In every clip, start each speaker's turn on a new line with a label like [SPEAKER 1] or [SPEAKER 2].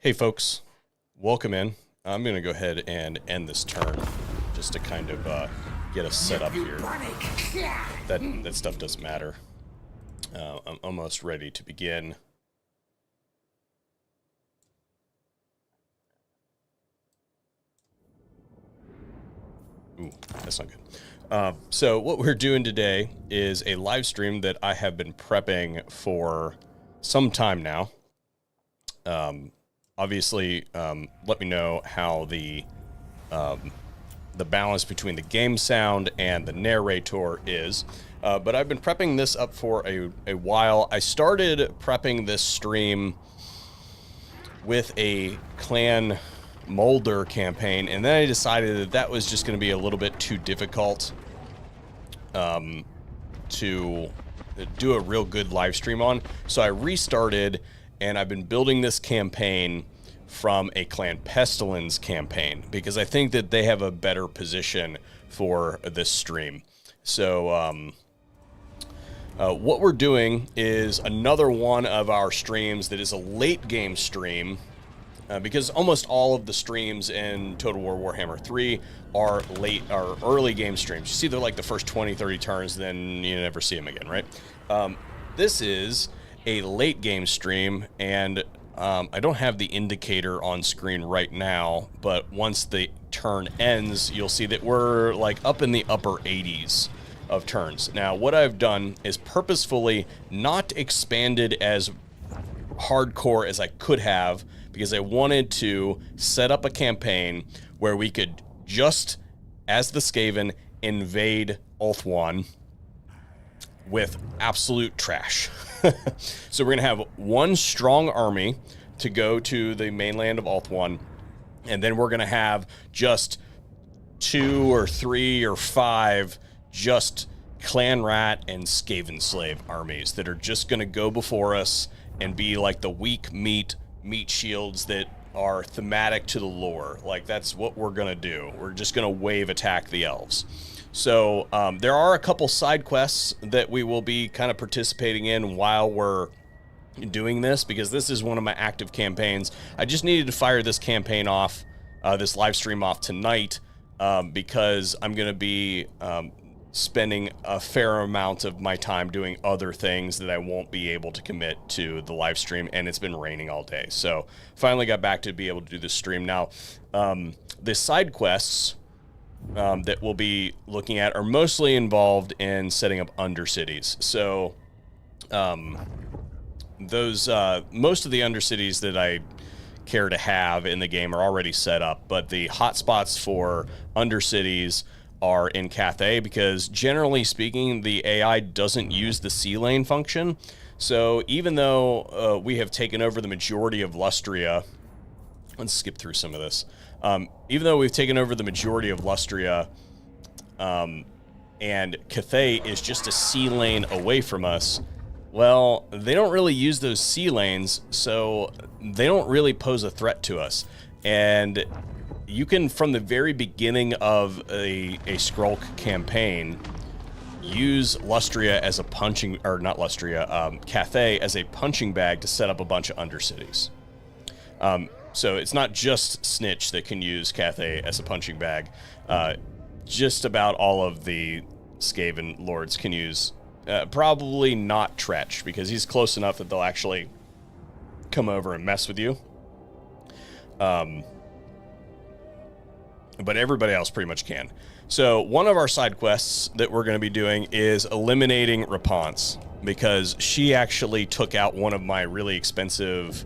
[SPEAKER 1] Hey folks, welcome in. I'm going to go ahead and end this turn just to kind of get us set up here. That stuff doesn't matter. I'm almost ready to begin. Ooh, that's not good. So what we're doing today is a live stream that I have been prepping for some time now. Obviously, let me know how the balance between the game sound and the narrator is. But I've been prepping this up for a while. I started prepping this stream with a clan Molder campaign, and then I decided that that was just going to be a little bit too difficult to do a real good live stream on. So I restarted, and I've been building this campaign from a Clan Pestilence campaign because I think that they have a better position for this stream. So what we're doing is another one of our streams that is a late game stream, because almost all of the streams in Total War Warhammer 3 are early game streams. You see they're like the first 20, 30 turns, then you never see them again, right? This is a late game stream, and I don't have the indicator on screen right now, but once the turn ends, you'll see that we're like up in the upper 80s of turns. Now, what I've done is purposefully not expanded as hardcore as I could have, because I wanted to set up a campaign where we could just, as the Skaven, invade Ulthuan with absolute trash. So we're going to have one strong army to go to the mainland of Ulthuan, and then we're going to have just 2 or 3 or 5 just Clan Rat and Skaven Slave armies that are just going to go before us and be like the weak meat shields that are thematic to the lore. Like, that's what we're going to do. We're just going to wave attack the elves. So there are a couple side quests that we will be kind of participating in while we're doing this, because this is one of my active campaigns. I just needed to fire this campaign off, this live stream off tonight, because I'm going to be spending a fair amount of my time doing other things that I won't be able to commit to the live stream, and it's been raining all day. So finally got back to be able to do this stream. Now, the side quests that we'll be looking at are mostly involved in setting up undercities. So most of the undercities that I care to have in the game are already set up, but the hotspots for undercities are in Cathay, because generally speaking, the AI doesn't use the sea lane function. So even though we have taken over the majority of Lustria, let's skip through some of this. Even though we've taken over the majority of Lustria, and Cathay is just a sea lane away from us, well, they don't really use those sea lanes, so they don't really pose a threat to us. And you can, from the very beginning of a Skrulk campaign, use Lustria as a punching, or not Lustria, Cathay as a punching bag to set up a bunch of undercities. So it's not just Snitch that can use Cathay as a punching bag. Just about all of the Skaven lords can use, probably not Tretch, because he's close enough that they'll actually come over and mess with you. But everybody else pretty much can. So one of our side quests that we're going to be doing is eliminating Rapunzel, because she actually took out one of my really expensive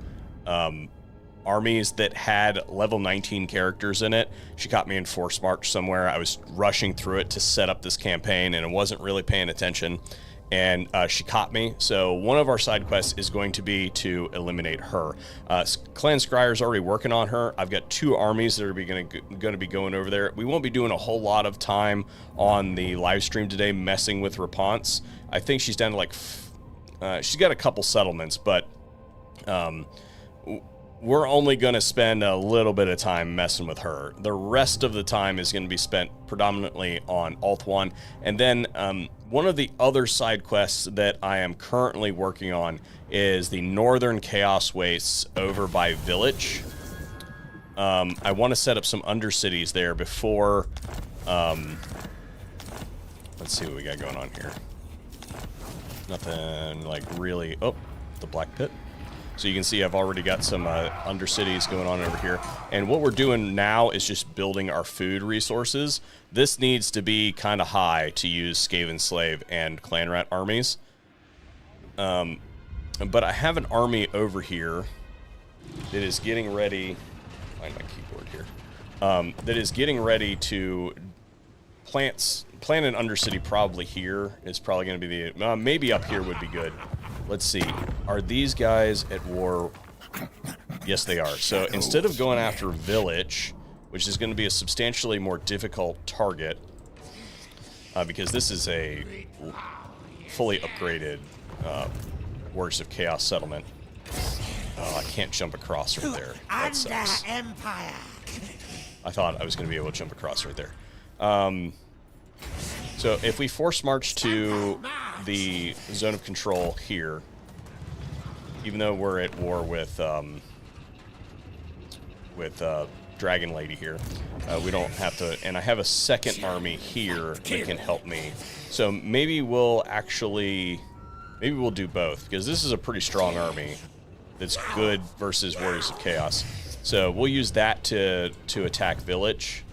[SPEAKER 1] armies that had level 19 characters in it. She caught me in Force March somewhere. I was rushing through it to set up this campaign, and I wasn't really paying attention, and she caught me. So one of our side quests is going to be to eliminate her. Clan Scryer's already working on her. I've got 2 armies that are going to be going over there. We won't be doing a whole lot of time on the live stream today messing with Rapunzel. I think she's down to like, she's got a couple settlements, but we're only going to spend a little bit of time messing with her. The rest of the time is going to be spent predominantly on Ulthuan. And then one of the other side quests that I am currently working on is the Northern Chaos Wastes over by Village. I want to set up some undercities there before... let's see what we got going on here. Nothing like really... Oh, the Black Pit. So you can see I've already got some undercities going on over here. And what we're doing now is just building our food resources. This needs to be kind of high to use Skaven Slave and Clan Rat armies. But I have an army over here that is getting ready... Find my keyboard here. That is getting ready to plant an undercity probably here. It's probably going to be the... maybe up here would be good. Let's see. Are these guys at war? Yes, they are. So instead of going after Village, which is going to be a substantially more difficult target, because this is a fully upgraded Works of Chaos settlement. Oh, I can't jump across right there. That sucks. I thought I was going to be able to jump across right there. So if we force march to the zone of control here, even though we're at war with Dragon Lady here, we don't have to, and I have a second army here that can help me. So maybe we'll do both, because this is a pretty strong army that's good versus Warriors of Chaos. So we'll use that to attack Village.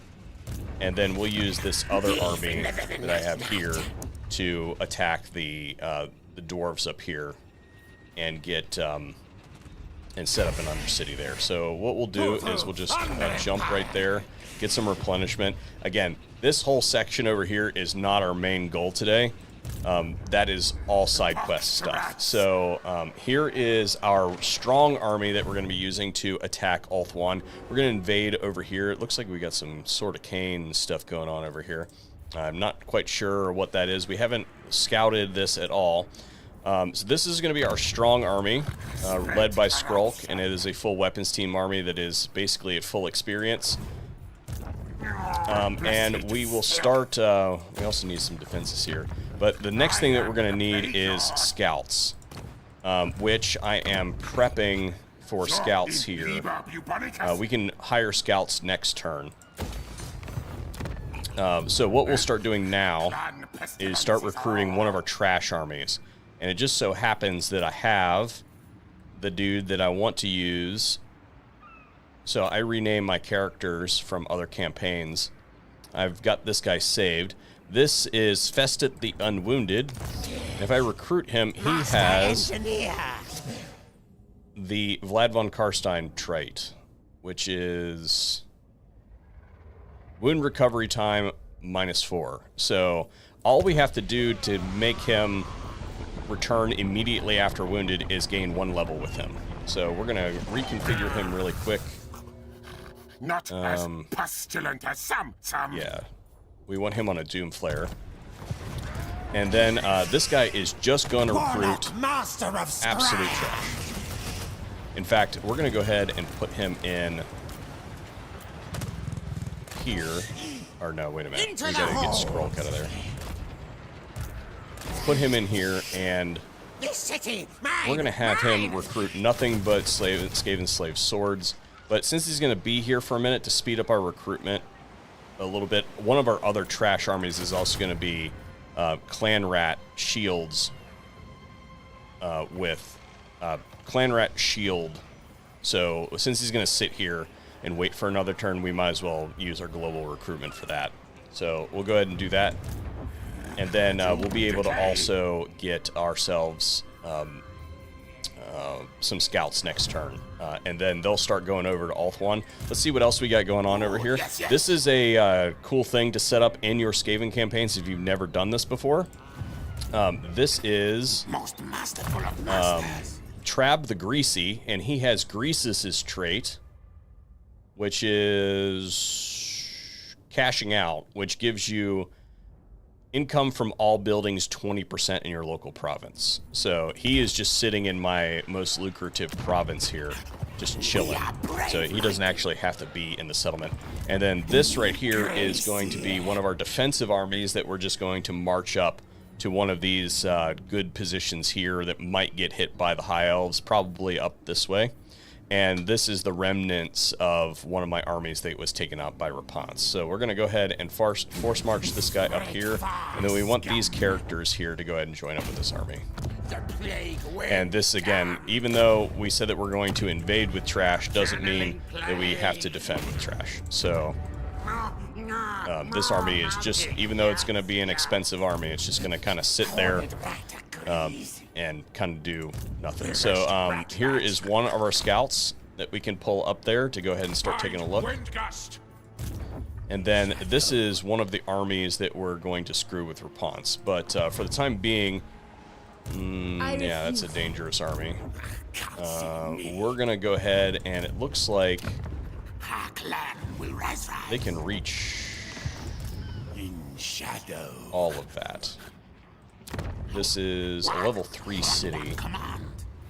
[SPEAKER 1] And then we'll use this other army that I have here to attack the dwarves up here and get and set up an undercity there. So what we'll do is we'll just jump right there, get some replenishment. Again, this whole section over here is not our main goal today. That is all side quest stuff. So here is our strong army that we're going to be using to attack Ulthuan. We're going to invade over here. It looks like we got some Sword of Cain stuff going on over here. I'm not quite sure what that is. We haven't scouted this at all. So this is going to be our strong army, led by Skrulk, and it is a full weapons team army that is basically at full experience. And we will start, we also need some defenses here, but the next thing that we're going to need is scouts, which I am prepping for scouts here. We can hire scouts next turn. So what we'll start doing now is start recruiting one of our trash armies, and it just so happens that I have the dude that I want to use. So I rename my characters from other campaigns. I've got this guy saved. This is Festet the Unwounded. If I recruit him, he has the Vlad von Karstein trait, which is wound recovery time -4. So all we have to do to make him return immediately after wounded is gain 1 level with him. So we're going to reconfigure him really quick.
[SPEAKER 2] Not as pestilent as some.
[SPEAKER 1] Yeah, we want him on a Doom Flare. And then this guy is just going to recruit absolute trash. In fact, we're going to go ahead and put him in here. Or no, wait a minute. We got to get Skrulk out of there. Put him in here, and we're going to have him recruit nothing but Skaven Slave swords. But since he's going to be here for a minute to speed up our recruitment a little bit, one of our other trash armies is also going to be Clan Rat shields with Clan Rat shield. So since he's going to sit here and wait for another turn, we might as well use our global recruitment for that. So we'll go ahead and do that. And then we'll be able to also get ourselves some scouts next turn. And then they'll start going over to Ulthuan. Let's see what else we got going on over here. This is a cool thing to set up in your Skaven campaigns if you've never done this before. This is Trab the Greasy, and he has Greasus' trait, which is cashing out, which gives you income from all buildings 20% in your local province. So he is just sitting in my most lucrative province here, just chilling. So he doesn't actually have to be in the settlement. And then this right here is going to be one of our defensive armies that we're just going to march up to one of these good positions here that might get hit by the High Elves, probably up this way. And this is the remnants of one of my armies that was taken out by Reponse. So we're going to go ahead and force march this guy up here. And then we want these characters here to go ahead and join up with this army. And this, again, even though we said that we're going to invade with trash, doesn't mean that we have to defend with trash. So this army is just, even though it's going to be an expensive army, it's just going to kind of sit there and kind of do nothing. So here is one of our scouts that we can pull up there to go ahead and start taking a look. And then this is one of the armies that we're going to screw with Reponse. But for the time being, yeah, that's a dangerous army. We're going to go ahead, and it looks like they can reach all of that. This is a level 3 city.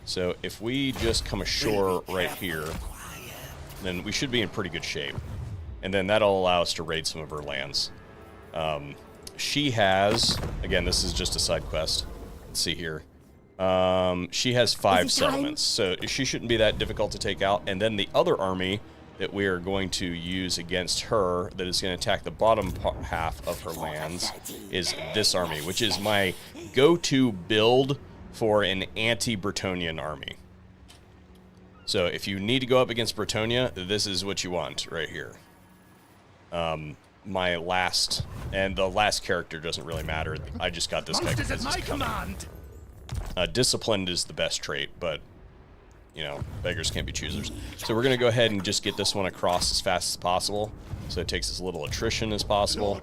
[SPEAKER 1] So if we just come ashore right here, then we should be in pretty good shape. And then that'll allow us to raid some of her lands. She has, again, this is just a side quest. Let's see here. She has 5 settlements, so she shouldn't be that difficult to take out. And then the other army that we are going to use against her, that is going to attack the bottom half of her lands, is this army, which is my go-to build for an anti-Bretonnian army. So if you need to go up against Bretonnia, this is what you want right here. My last, and the last character doesn't really matter. I just got this guy because he's coming. Disciplined is the best trait, but you know, beggars can't be choosers. So we're going to go ahead and just get this one across as fast as possible, so it takes as little attrition as possible.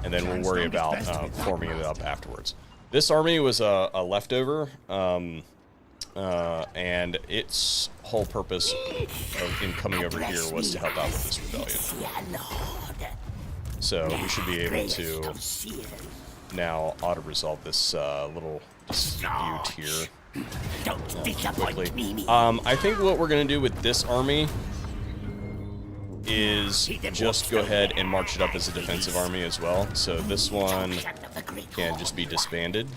[SPEAKER 1] And then we'll worry about forming it up afterwards. This army was a leftover, and its whole purpose in coming over here was to help out with this rebellion. So we should be able to now auto-resolve this little dispute here. Quickly. I think what we're going to do with this army is just go ahead and march it up as a defensive army as well. So this one can just be disbanded.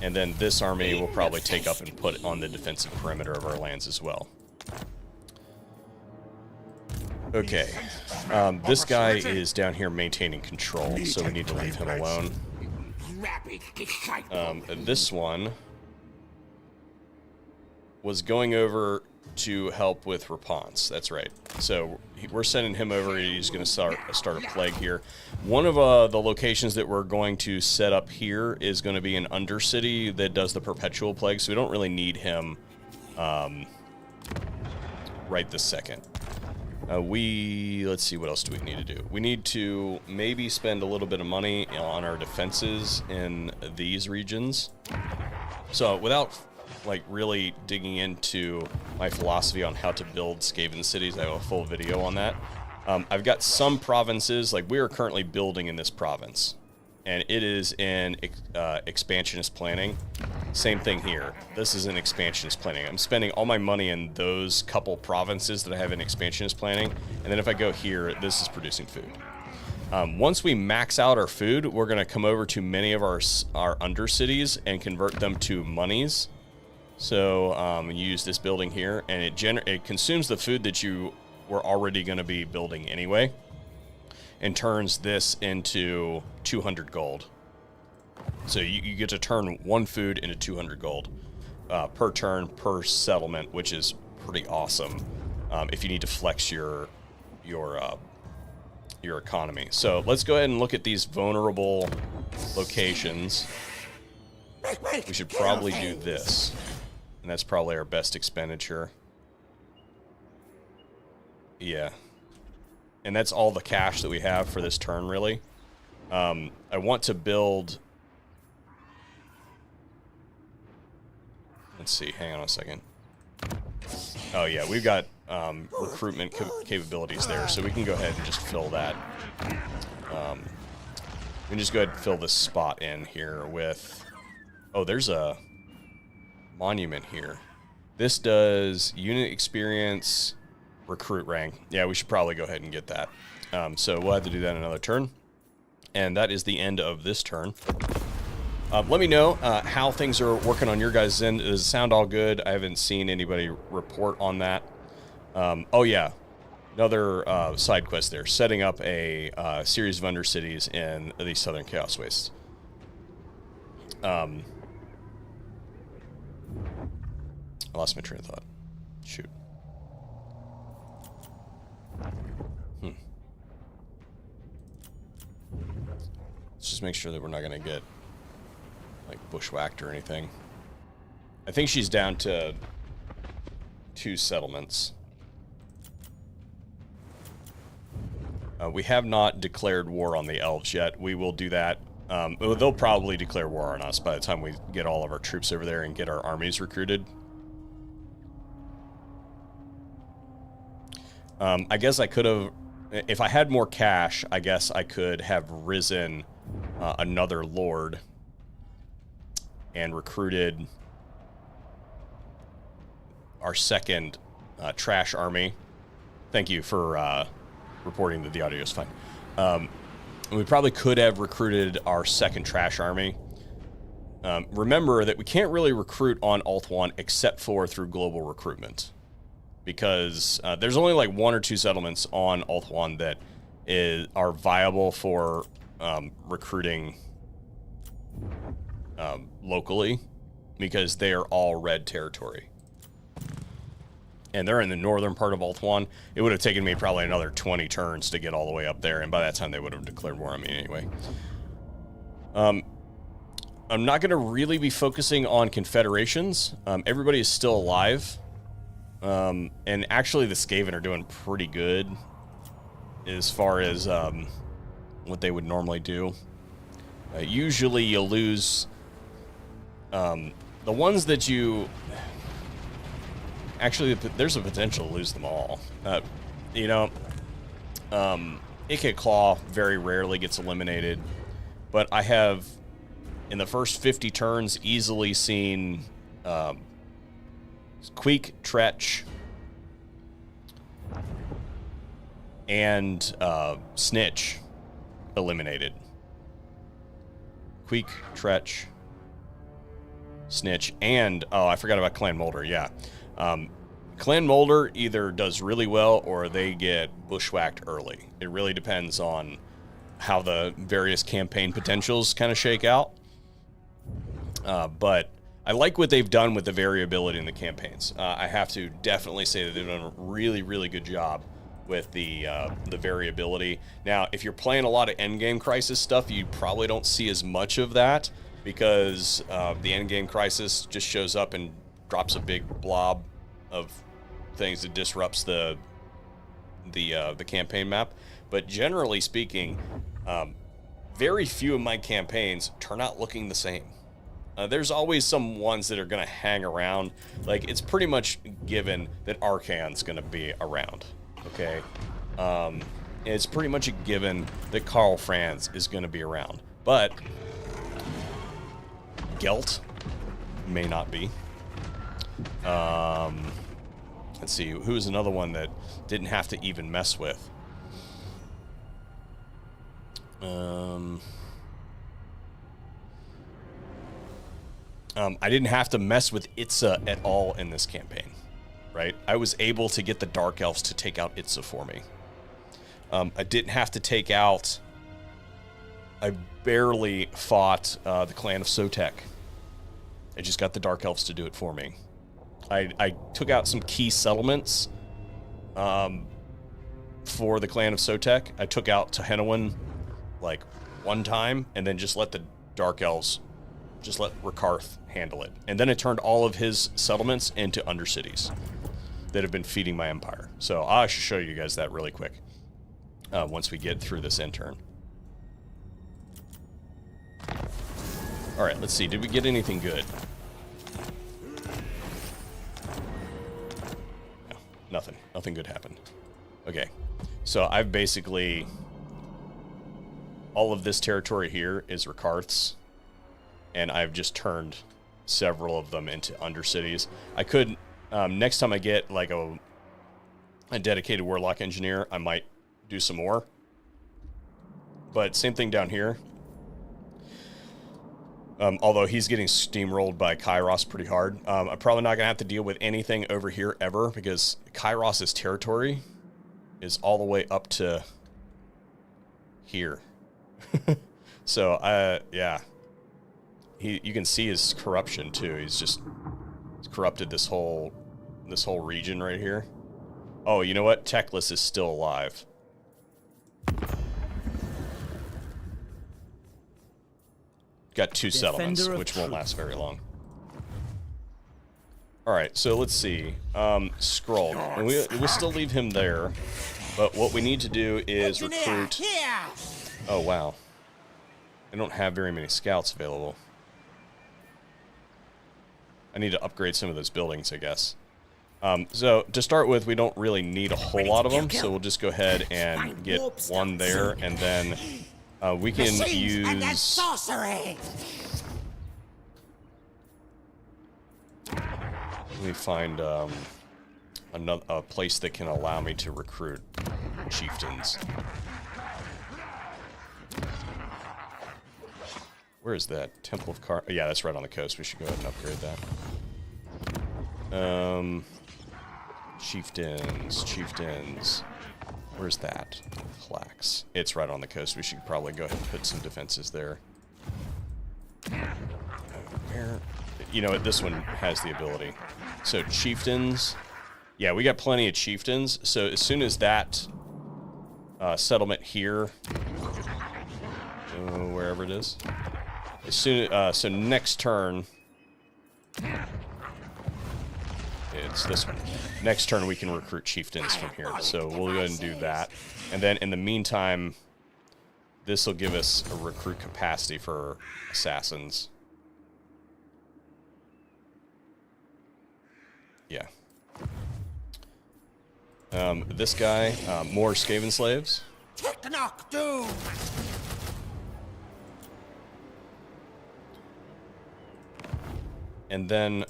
[SPEAKER 1] And then this army will probably take up and put on the defensive perimeter of our lands as well. Okay. This guy is down here maintaining control, so we need to leave him alone. This one was going over to help with Reponse. That's right. So we're sending him over. He's going to start a plague here. One of the locations that we're going to set up here is going to be an undercity that does the perpetual plague, so we don't really need him right this second. Let's see, what else do we need to do? We need to maybe spend a little bit of money on our defenses in these regions. So without like really digging into my philosophy on how to build Skaven cities, I have a full video on that. I've got some provinces, like we are currently building in this province, and it is in expansionist planning. Same thing here. This is in expansionist planning. I'm spending all my money in those couple provinces that I have in expansionist planning, and then if I go here, this is producing food. Once we max out our food, we're going to come over to many of our undercities and convert them to monies. So use this building here, and it consumes the food that you were already going to be building anyway, and turns this into 200 gold. So you get to turn one food into 200 gold per turn, per settlement, which is pretty awesome if you need to flex your economy. So let's go ahead and look at these vulnerable locations. We should probably do this, and that's probably our best expenditure. Yeah. And that's all the cash that we have for this turn, really. I want to build... Let's see, hang on a second. Oh yeah, we've got recruitment capabilities there, so we can go ahead and just fill that. We can just go ahead and fill this spot in here with... Oh, there's a monument here. This does unit experience, recruit rank. Yeah, we should probably go ahead and get that. So we'll have to do that another turn. And that is the end of this turn. Let me know how things are working on your guys' end. Does it sound all good? I haven't seen anybody report on that. Oh, yeah. Another side quest there. Setting up a series of undercities in the Southern Chaos Wastes. I lost my train of thought. Shoot. Let's just make sure that we're not going to get, like, bushwhacked or anything. I think she's down to 2 settlements. We have not declared war on the elves yet. We will do that. They'll probably declare war on us by the time we get all of our troops over there and get our armies recruited. I guess I could have... If I had more cash, I guess I could have risen another lord and recruited our second trash army. Thank you for reporting that the audio is fine. We probably could have recruited our second trash army. Remember that we can't really recruit on Ulthuan except for through global recruitment. Because there's only like 1 or 2 settlements on Ulthuan that are viable for recruiting locally, because they are all red territory. And they're in the northern part of Ulthuan. It would have taken me probably another 20 turns to get all the way up there, and by that time they would have declared war on me anyway. I'm not going to really be focusing on confederations. Everybody is still alive. And actually the Skaven are doing pretty good as far as what they would normally do. Usually you lose the ones that you... Actually, there's a potential to lose them all. You know, Ikka Claw very rarely gets eliminated, but I have, in the first 50 turns, easily seen... Queek, Tretch, and Snitch eliminated. Queek, Tretch, Snitch, and... Oh, I forgot about Clan Molder, yeah. Clan Molder either does really well or they get bushwhacked early. It really depends on how the various campaign potentials kind of shake out. But... I like what they've done with the variability in the campaigns. I have to definitely say that they've done a really, really good job with the variability. Now, if you're playing a lot of endgame crisis stuff, you probably don't see as much of that, because the endgame crisis just shows up and drops a big blob of things that disrupts the campaign map. But generally speaking, very few of my campaigns turn out looking the same. There's always some ones that are going to hang around. Like, it's pretty much given that Arcan's going to be around, okay? It's pretty much a given that Karl Franz is going to be around. But Gelt may not be. Let's see, who's another one that didn't have to even mess with? I didn't have to mess with Itza at all in this campaign, right? I was able to get the Dark Elves to take out Itza for me. I didn't have to take out... I barely fought the Clan of Sotek. I just got the Dark Elves to do it for me. I took out some key settlements for the Clan of Sotek. I took out Tehenowin like 1 time, and then just let the Dark Elves... Just let Rakarth handle it. And then it turned all of his settlements into undercities that have been feeding my empire. So I should show you guys that really quick once we get through this end turn. All right, let's see. Did we get anything good? No, Nothing. Nothing good happened. Okay. So I've basically... all of this territory here is Ricarth's. And I've just turned several of them into undercities. I could... next time I get, like, a dedicated Warlock Engineer, I might do some more. But same thing down here. Although he's getting steamrolled by Kairos pretty hard. I'm probably not going to have to deal with anything over here ever, because Kairos' territory is all the way up to here. So, yeah. You can see his corruption, too. He's corrupted this whole region right here. Oh, you know what? Teclis is still alive. Got 2 settlements, which won't last very long. Alright, so let's see. Skrull. And we still leave him there, but what we need to do is recruit... Oh, wow. I don't have very many scouts available. I need to upgrade some of those buildings, I guess. So, to start with, we don't really need a whole lot of them, so we'll just go ahead and get 1 there, and then... we can use... Let me find a place that can allow me to recruit chieftains. Where is that? Temple of Car... yeah, that's right on the coast. We should go ahead and upgrade that. Chieftains. Where's that? Clax. It's right on the coast. We should probably go ahead and put some defenses there. Where? You know what? This one has the ability. So, chieftains. Yeah, we got plenty of chieftains. So, as soon as that settlement here, wherever it is, as soon so next turn, it's this one. Next turn, we can recruit chieftains from here. So we'll go ahead and do that. And then in the meantime, this will give us a recruit capacity for assassins. Yeah. This guy, more Skaven slaves. And then...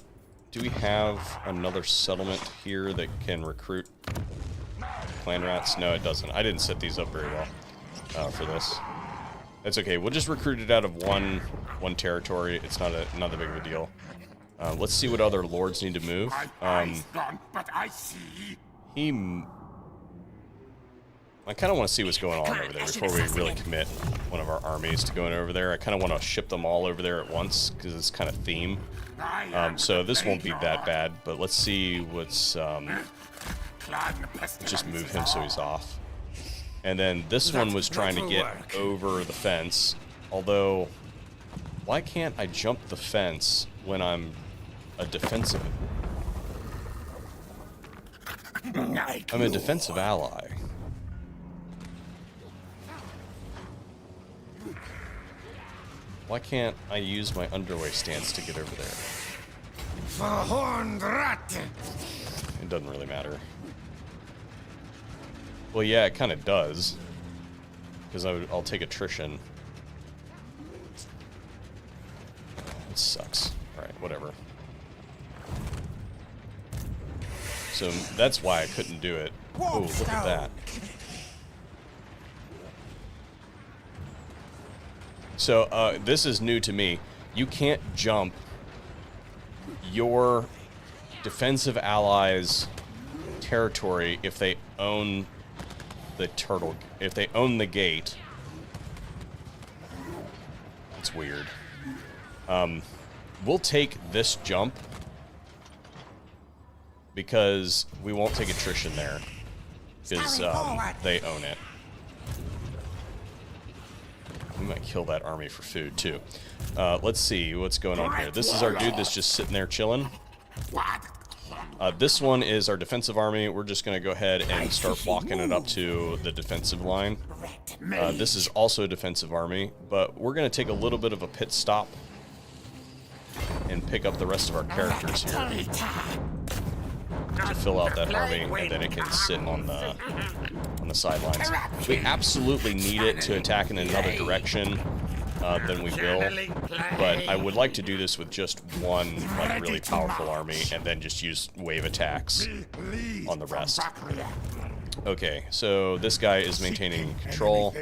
[SPEAKER 1] do we have another settlement here that can recruit clan rats? No, it doesn't. I didn't set these up very well for this. That's okay. We'll just recruit it out of one territory. It's not that big of a deal. Let's see what other lords need to move. I kind of want to see what's going on over there before we really commit one of our armies to going over there. I kind of want to ship them all over there at once because it's kind of theme. So this won't be that bad, but let's see what's... just move him so he's off. And then this one was trying to get over the fence, although... why can't I jump the fence when I'm a defensive... I'm a defensive ally. Why can't I use my underway stance to get over there? It doesn't really matter. Well, yeah, it kind of does. Because I'll take attrition. It sucks. Alright, whatever. So that's why I couldn't do it. Oh, look at that. So, this is new to me. You can't jump your defensive allies' territory if they own the turtle. If they own the gate. It's weird. We'll take this jump because we won't take attrition there because they own it. We might kill that army for food, too. Let's see what's going on here. This is our dude that's just sitting there chilling. This one is our defensive army. We're just going to go ahead and start walking it up to the defensive line. This is also a defensive army, but we're going to take a little bit of a pit stop and pick up the rest of our characters here. to fill out that army, and then it can sit on the sidelines. If we absolutely need it to attack in another direction, then we will. But I would like to do this with just one like really powerful army, and then just use wave attacks on the rest. Okay, so this guy is maintaining control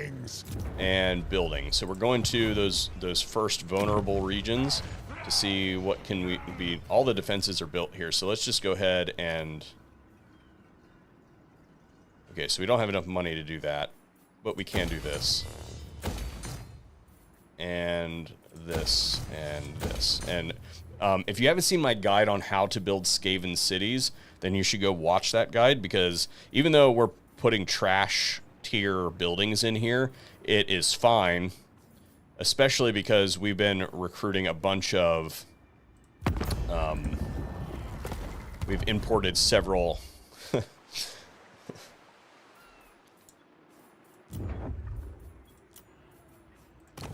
[SPEAKER 1] and building. So we're going to those first vulnerable regions to see what can we be. All the defenses are built here, so let's just go ahead and... Okay, so we don't have enough money to do that, but we can do this. And this, and this. And if you haven't seen my guide on how to build Skaven cities, then you should go watch that guide, because even though we're putting trash tier buildings in here, it is fine, especially because we've been recruiting a bunch of... we've imported several...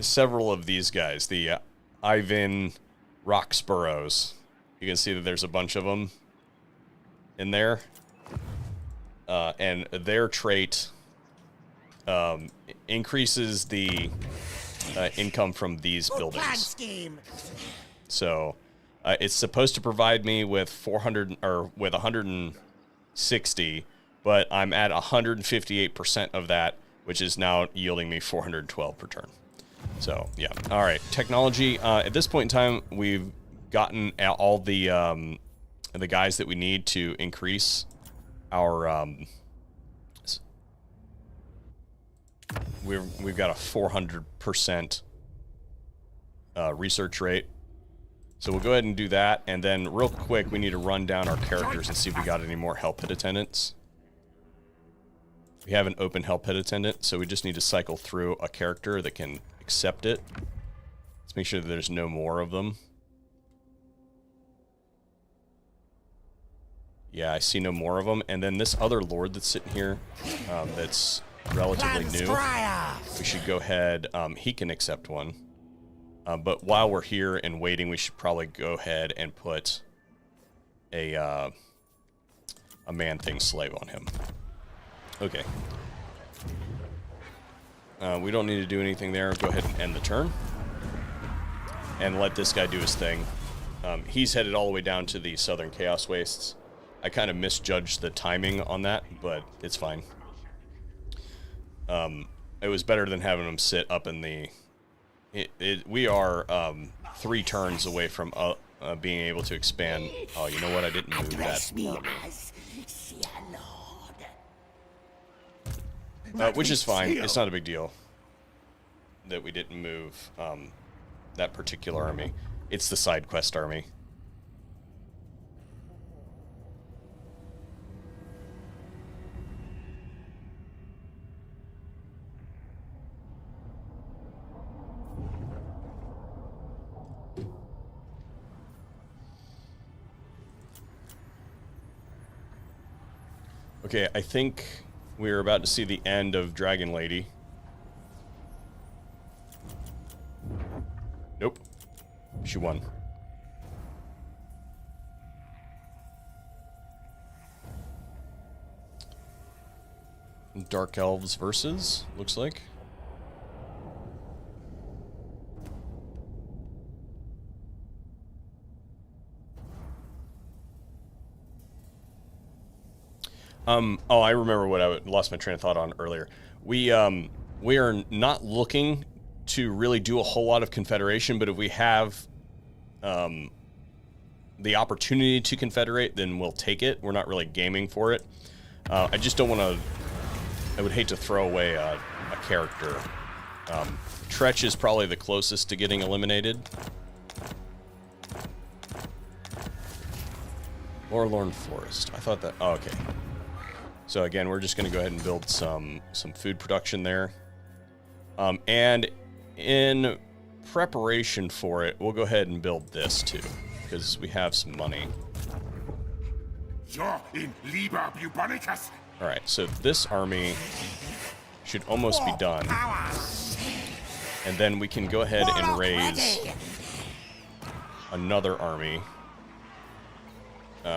[SPEAKER 1] several of these guys, the Ivan Roxburrows. You can see that there's a bunch of them in there. And their trait increases the income from these buildings. So it's supposed to provide me with 400 or with 160, but I'm at 158% of that, which is now yielding me 412 per turn. So yeah, all right. Technology. At this point in time, we've gotten all the guys that we need to increase our. We've got a 400% research rate. So we'll go ahead and do that, and then real quick, we need to run down our characters and see if we got any more help pit attendants. We have an open help pit attendant, so we just need to cycle through a character that can accept it. Let's make sure that there's no more of them. Yeah, I see no more of them. And then this other lord that's sitting here, that's relatively new, we should go ahead, he can accept one. But while we're here and waiting, we should probably go ahead and put a man-thing slave on him. Okay. We don't need to do anything there. Go ahead and end the turn. And let this guy do his thing. He's headed all the way down to the Southern Chaos Wastes. I kind of misjudged the timing on that, but it's fine. It was better than having him sit up in the... we are 3 turns away from being able to expand. Oh, you know what? I didn't move that army. Which is fine. It's not a big deal that we didn't move that particular army. It's the side quest army. Okay, I think we're about to see the end of Dragon Lady. Nope. She won. Dark Elves versus, looks like. Oh, I remember what I lost my train of thought on earlier. We are not looking to really do a whole lot of confederation, but if we have the opportunity to confederate, then we'll take it. We're not really gaming for it. I just don't want to... I would hate to throw away a character. Tretch is probably the closest to getting eliminated. Lorelorn Forest. I thought that... Oh, okay. So again, we're just going to go ahead and build some food production there. And in preparation for it, we'll go ahead and build this too, because we have some money. Alright, so this army should almost be done. And then we can go ahead and raise another army.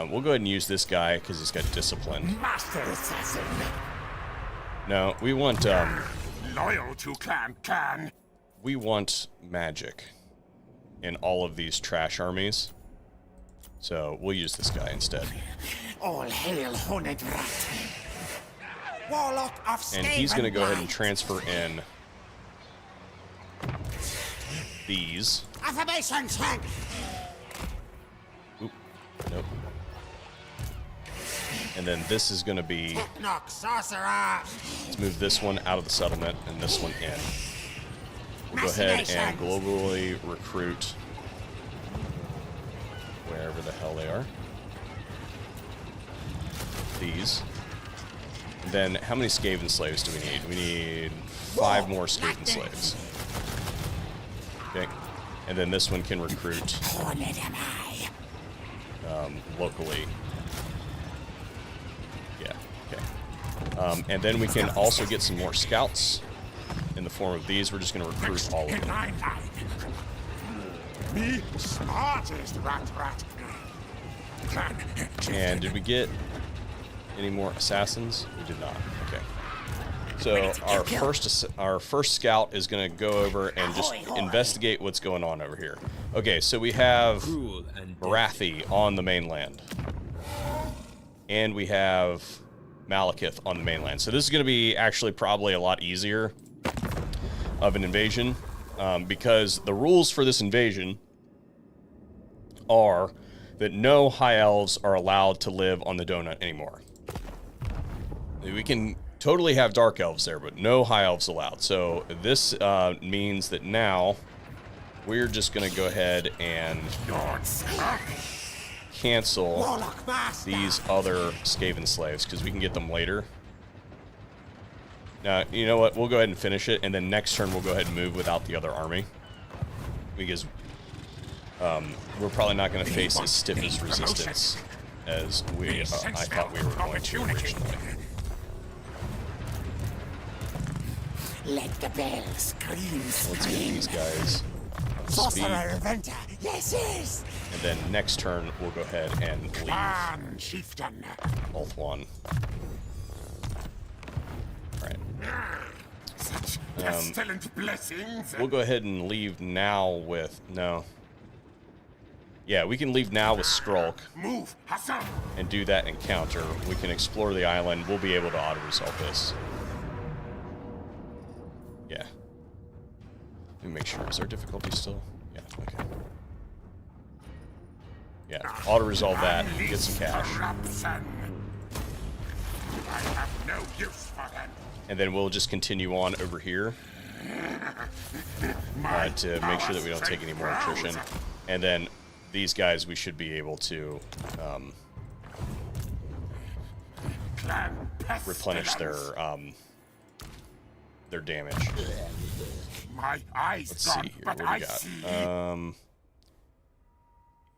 [SPEAKER 1] We'll go ahead and use this guy because he's got discipline.
[SPEAKER 2] Master assassin.
[SPEAKER 1] No, we want
[SPEAKER 2] Loyal to clan.
[SPEAKER 1] we want magic in all of these trash armies. So we'll use this guy instead.
[SPEAKER 2] All hail Horned Rat. Warlock of Skaven.
[SPEAKER 1] And he's going to go ahead and transfer in these.
[SPEAKER 2] Affirmation check.
[SPEAKER 1] Oop, nope. And then this is going to be...
[SPEAKER 2] Knock sorcerer.
[SPEAKER 1] Let's move this one out of the settlement and this one in. We'll go ahead and globally recruit wherever the hell they are. These. And then how many Skaven slaves do we need? We need 5 more Skaven slaves. Okay. And then this one can recruit locally. Yeah, okay. And then we can also get some more scouts in the form of these. We're just going to recruit all of them.
[SPEAKER 2] Me smartest rat.
[SPEAKER 1] And did we get any more assassins? We did not. Okay. So our first scout is going to go over and just investigate what's going on over here. Okay, so we have Marathi on the mainland. And we have Malekith on the mainland. So this is going to be actually probably a lot easier of an invasion. Because the rules for this invasion are that no High Elves are allowed to live on the donut anymore. We can totally have Dark Elves there, but no High Elves allowed. So this means that now we're just going to go ahead and cancel these other Skaven slaves because we can get them later. Now, you know what? We'll go ahead and finish it, and then next turn we'll go ahead and move without the other army. Because we're probably not going to face as stiff as resistance as I thought we were going to originally.
[SPEAKER 2] Let the bell scream.
[SPEAKER 1] Let's get these guys speed.
[SPEAKER 2] Yes.
[SPEAKER 1] And then next turn we'll go ahead and leave
[SPEAKER 2] Chieftain.
[SPEAKER 1] Ulthuan. Alright.
[SPEAKER 2] Such pestilent blessings.
[SPEAKER 1] We'll go ahead and leave now with... No. Yeah, we can leave now with Skrulk.
[SPEAKER 2] Move, Hassan.
[SPEAKER 1] And do that encounter. We can explore the island. We'll be able to auto-resolve this. Yeah. Let me make sure. Is our difficulty still? Yeah, okay. Yeah, auto-resolve that. Get some cash.
[SPEAKER 2] I have no use for them.
[SPEAKER 1] And then we'll just continue on over here to make sure that we don't take any more attrition. And then these guys, we should be able to replenish their damage.
[SPEAKER 2] My eyes
[SPEAKER 1] Let's see here. What do we got?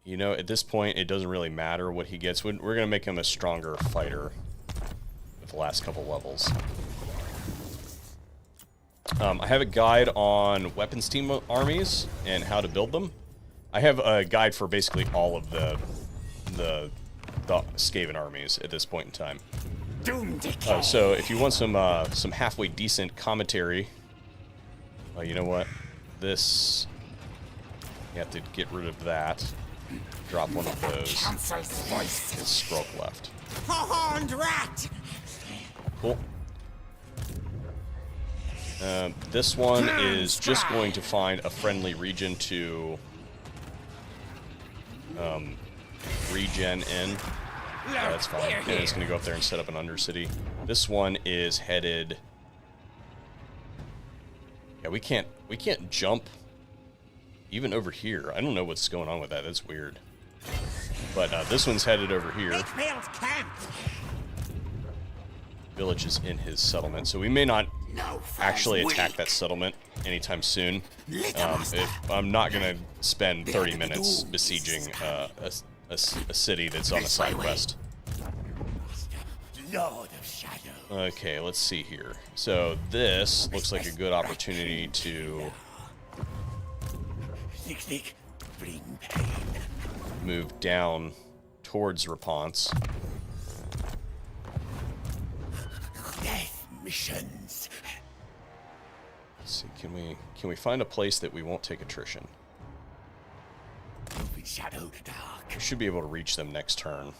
[SPEAKER 1] You know, at this point, it doesn't really matter what he gets. We're going to make him a stronger fighter with the last couple levels. I have a guide on weapons team armies and how to build them. I have a guide for basically all of the Skaven armies at this point in time. So if you want some halfway decent commentary, you know what? This, you have to get rid of that. Drop one of those. And Skrulk left.
[SPEAKER 2] Horned rat.
[SPEAKER 1] Cool. This one is just going to find a friendly region to regen in. Yeah, that's fine. And it's going to go up there and set up an undercity. This one is headed... Yeah, we can't jump even over here. I don't know what's going on with that. That's weird. But this one's headed over here. Village is in his settlement, so we may not actually attack that settlement anytime soon. I'm not going to spend 30 minutes besieging a city that's on a side quest. Okay, let's see here. So this looks like a good opportunity to move down towards Raponce.
[SPEAKER 2] Death missions.
[SPEAKER 1] Let's see, can we find a place that we won't take attrition?
[SPEAKER 2] Moving shadow dark.
[SPEAKER 1] We should be able to reach them next turn.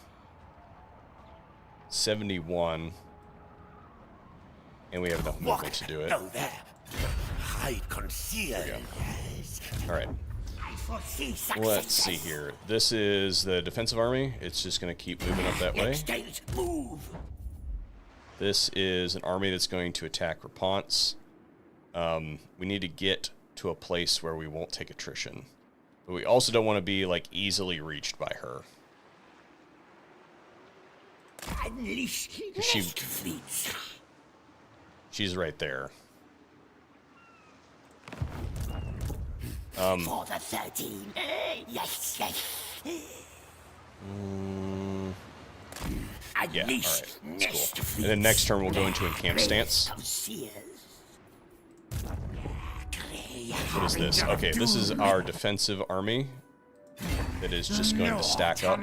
[SPEAKER 1] 71. And we have enough movement to do it.
[SPEAKER 2] No there. Hide, conceal. Yes.
[SPEAKER 1] All right.
[SPEAKER 2] I foresee success.
[SPEAKER 1] Let's see here. This is the defensive army. It's just going to keep moving up that way.
[SPEAKER 2] Next stage, move.
[SPEAKER 1] This is an army that's going to attack Raponce. We need to get to a place where we won't take attrition. But we also don't want to be, like, easily reached by her.
[SPEAKER 2] Unleash nest fleets.
[SPEAKER 1] She's right there.
[SPEAKER 2] For the 13. Yes, yes.
[SPEAKER 1] Yeah,
[SPEAKER 2] Unleash
[SPEAKER 1] alright. That's
[SPEAKER 2] nest
[SPEAKER 1] cool.
[SPEAKER 2] fleets.
[SPEAKER 1] And then next turn we'll go into encamp stance. What is this? Okay, this is our defensive army that is just going to stack up.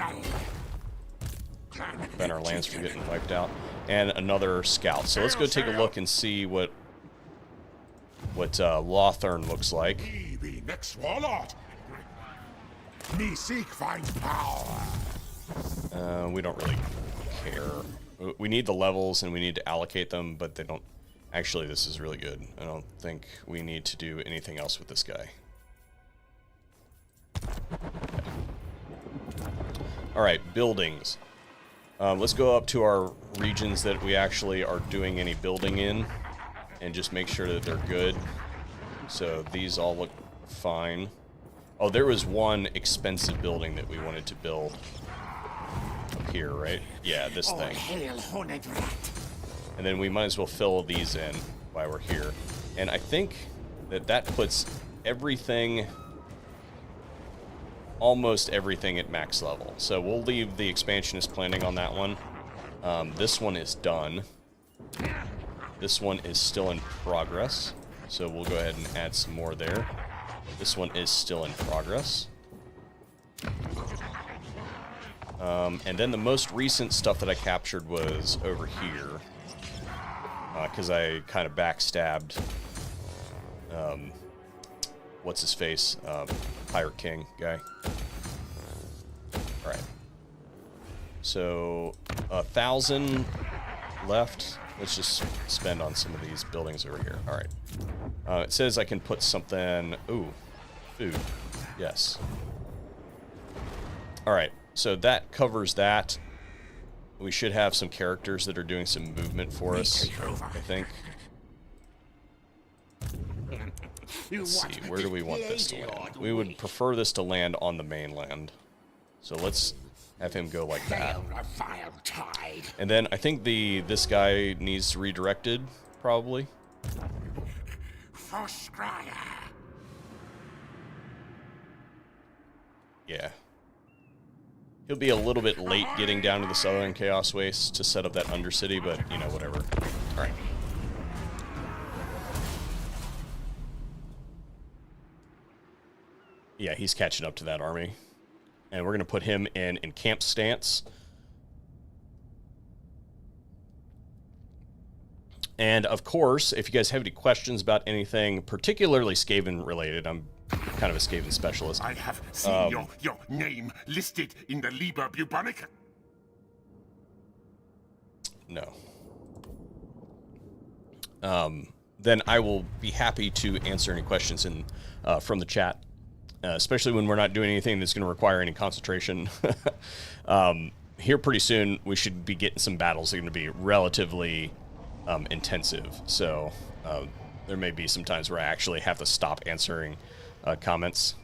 [SPEAKER 1] Prevent our lands from getting wiped out. And another scout. So let's go take a look and see what Ulthuan looks like.
[SPEAKER 2] Me be next warlord. Me seek finds power.
[SPEAKER 1] We don't really care. We need the levels and we need to allocate them, but they don't... Actually, this is really good. I don't think we need to do anything else with this guy. Alright, buildings. Let's go up to our regions that we actually are doing any building in and just make sure that they're good. So these all look fine. Oh, there was one expensive building that we wanted to build up here, right? Yeah, this thing.
[SPEAKER 2] Hail, horned rat.
[SPEAKER 1] And then we might as well fill these in while we're here. And I think that puts everything, almost everything at max level. So we'll leave the expansionist planning on that one. This one is done. This one is still in progress. So we'll go ahead and add some more there. This one is still in progress. And then the most recent stuff that I captured was over here. Because I kind of backstabbed, what's his face, Pirate King guy. All right. So 1,000 left. Let's just spend on some of these buildings over here. All right. It says I can put something. Ooh, food. Yes. All right. So that covers that. We should have some characters that are doing some movement for us, I think. Let's see, where do we want this to land? We would prefer this to land on the mainland. So let's have him go like that. And then I think this guy needs redirected, probably. Yeah. He'll be a little bit late getting down to the Southern Chaos Waste to set up that Undercity, but, you know, whatever. Alright. Yeah, he's catching up to that army. And we're going to put him in camp stance. And, of course, if you guys have any questions about anything particularly Skaven related, I'm kind of a Skaven specialist.
[SPEAKER 2] I have seen your name listed in the Liber Bubonica.
[SPEAKER 1] No. Then I will be happy to answer any questions from the chat, especially when we're not doing anything that's going to require any concentration. Here pretty soon, we should be getting some battles that are going to be relatively intensive. So there may be some times where I actually have to stop answering comments.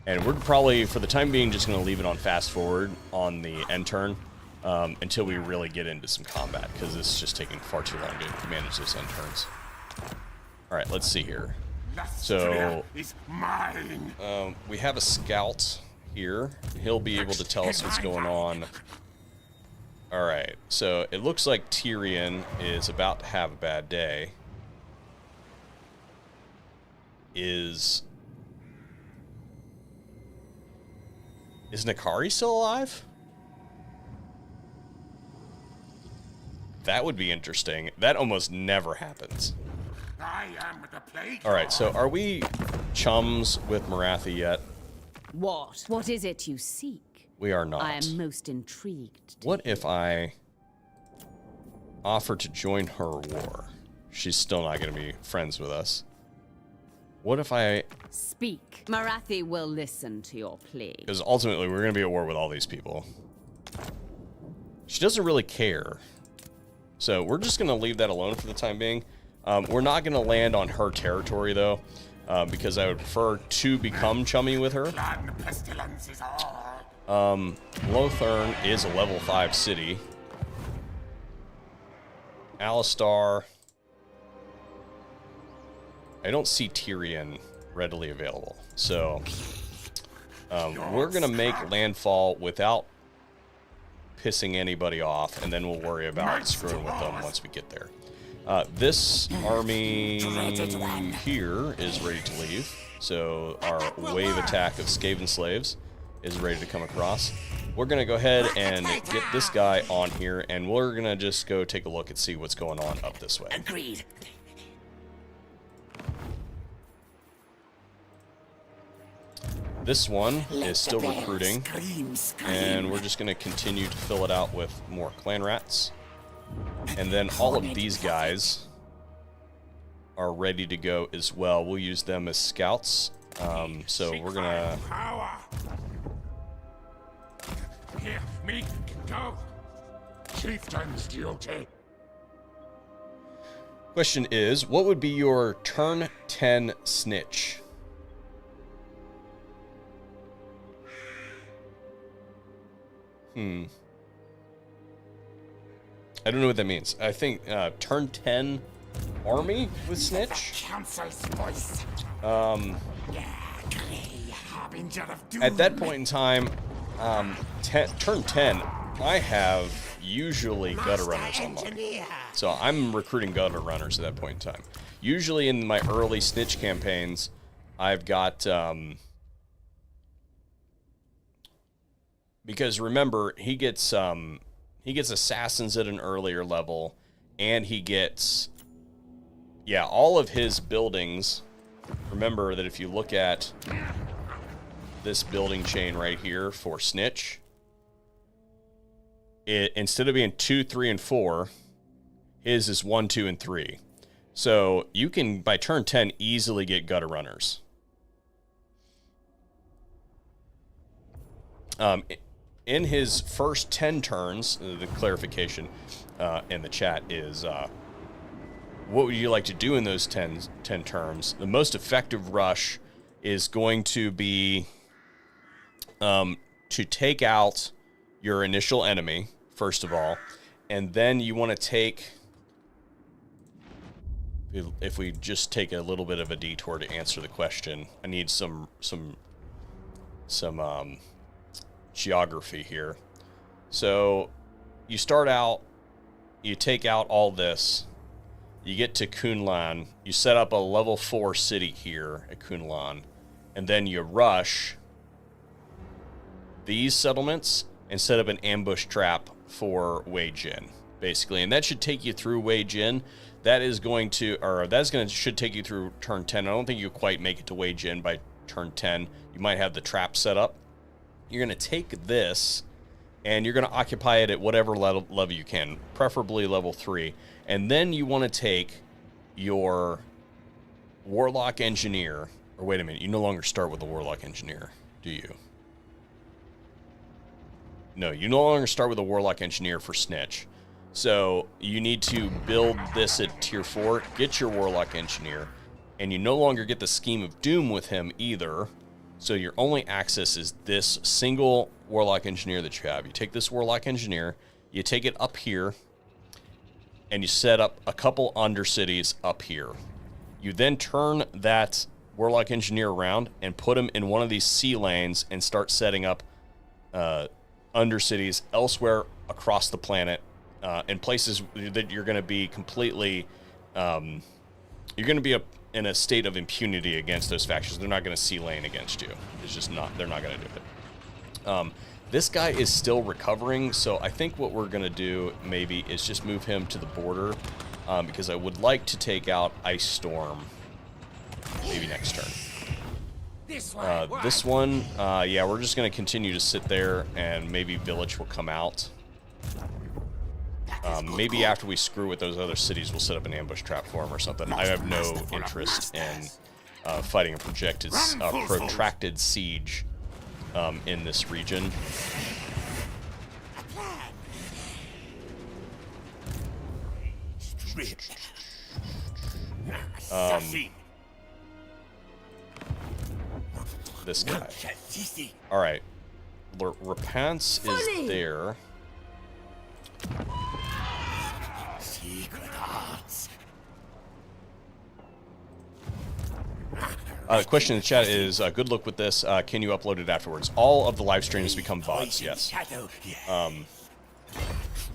[SPEAKER 1] And we're probably, for the time being, just going to leave it on fast forward on the end turn until we really get into some combat, because it's just taking far too long to manage those end turns. All right, let's see here. So we have a scout here. He'll be able to tell us what's going on. All right, so it looks like Tyrion is about to have a bad day. Is Nakari still alive? That would be interesting. That almost never happens.
[SPEAKER 2] I am the plague.
[SPEAKER 1] All right, so are we chums with Marathi yet?
[SPEAKER 3] What? What is it you seek?
[SPEAKER 1] We are not.
[SPEAKER 3] I am most intrigued.
[SPEAKER 1] What if I offer to join her war? She's still not going to be friends with us. What if I...
[SPEAKER 3] Speak. Marathi will listen to your plea.
[SPEAKER 1] Because ultimately, we're going to be at war with all these people. She doesn't really care. So we're just going to leave that alone for the time being. We're not going to land on her territory, though, because I would prefer to become chummy with her. Ulthuan is a level 5 city. Alastar. I don't see Tyrion readily available. So we're going to make landfall without pissing anybody off, and then we'll worry about screwing with them once we get there. This army here is ready to leave. So our wave attack of Skaven slaves is ready to come across. We're going to go ahead and get this guy on here, and we're going to just go take a look and see what's going on up this way.
[SPEAKER 3] Agreed.
[SPEAKER 1] This one is still recruiting, and we're just going to continue to fill it out with more clan rats. And then all of these guys are ready to go as well. We'll use them as scouts. So we're going to...
[SPEAKER 2] Hear me go. Chieftain's duty.
[SPEAKER 1] Question is, what would be your turn 10 snitch? I don't know what that means. I think turn 10 army with snitch?
[SPEAKER 2] Council's voice.
[SPEAKER 1] At that point in time, turn 10, I have usually gutter runners online. So I'm recruiting gutter runners at that point in time. Usually in my early snitch campaigns, I've got... because remember, he gets assassins at an earlier level, and he gets... Yeah, all of his buildings... Remember that if you look at this building chain right here for snitch, instead of being 2, 3, and 4, his is 1, 2, and 3. So you can, by turn 10, easily get gutter runners. In his first 10 turns, the clarification in the chat is, what would you like to do in those 10 turns? The most effective rush is going to be to take out your initial enemy, first of all, and then you want to take... If we just take a little bit of a detour to answer the question, I need some geography here. So you start out, you take out all this, you get to Kunlan, you set up a level 4 city here at Kunlan, and then you rush these settlements and set up an ambush trap for Wei Jin, basically. And that should take you through Wei Jin. That is going to, or that's going to, should take you through turn 10. I don't think you'll quite make it to Wei Jin by turn 10. You might have the trap set up. You're going to take this, and you're going to occupy it at whatever level you can, preferably level 3. And then you want to take your Warlock Engineer, or wait a minute, you no longer start with the Warlock Engineer, do you? No, you no longer start with a Warlock Engineer for Snitch. So you need to build this at tier 4, get your Warlock Engineer, and you no longer get the Scheme of Doom with him either. So your only access is this single Warlock Engineer that you have. You take this Warlock Engineer, you take it up here, and you set up a couple undercities up here. You then turn that Warlock Engineer around and put him in one of these sea lanes and start setting up undercities elsewhere across the planet, in places that you're going to be completely... you're going to be in a state of impunity against those factions. They're not going to sea lane against you. It's just not. They're not going to do it. This guy is still recovering, so I think what we're going to do maybe is just move him to the border, because I would like to take out Ice Storm maybe next turn. This one, yeah, we're just going to continue to sit there, and maybe Village will come out. Maybe after we screw with those other cities, we'll set up an ambush trap for him or something. I have no interest in fighting a protracted siege in this region. This guy. All right, Repents is there. The question in the chat is, good luck with this. Can you upload it afterwards? All of the live streams become VODs, yes.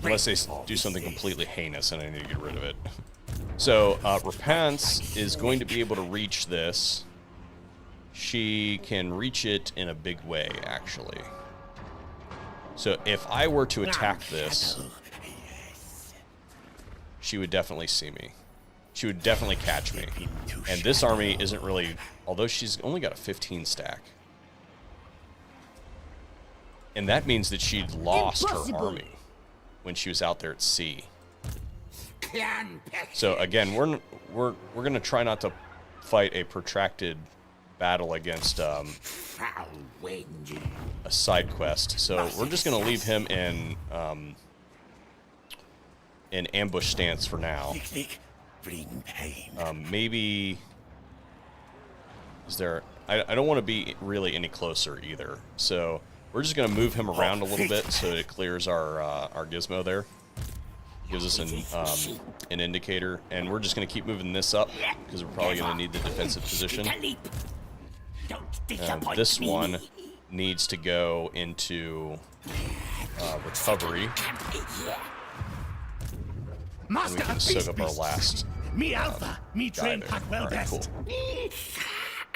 [SPEAKER 1] Unless they do something completely heinous and I need to get rid of it. So, Repents is going to be able to reach this. She can reach it in a big way, actually. So, if I were to attack this, she would definitely see me. She would definitely catch me. And this army isn't really... Although she's only got a 15 stack. And that means that she'd lost her army when she was out there at sea. So again, we're going to try not to fight a protracted battle against a side quest. So we're just going to leave him in ambush stance for now. Maybe... Is there... I don't want to be really any closer either. So we're just going to move him around a little bit so it clears our gizmo there. Gives us an indicator. And we're just going to keep moving this up because we're probably going to need the defensive position. This one needs to go into recovery. And we can soak up our last guy there. Alright, cool.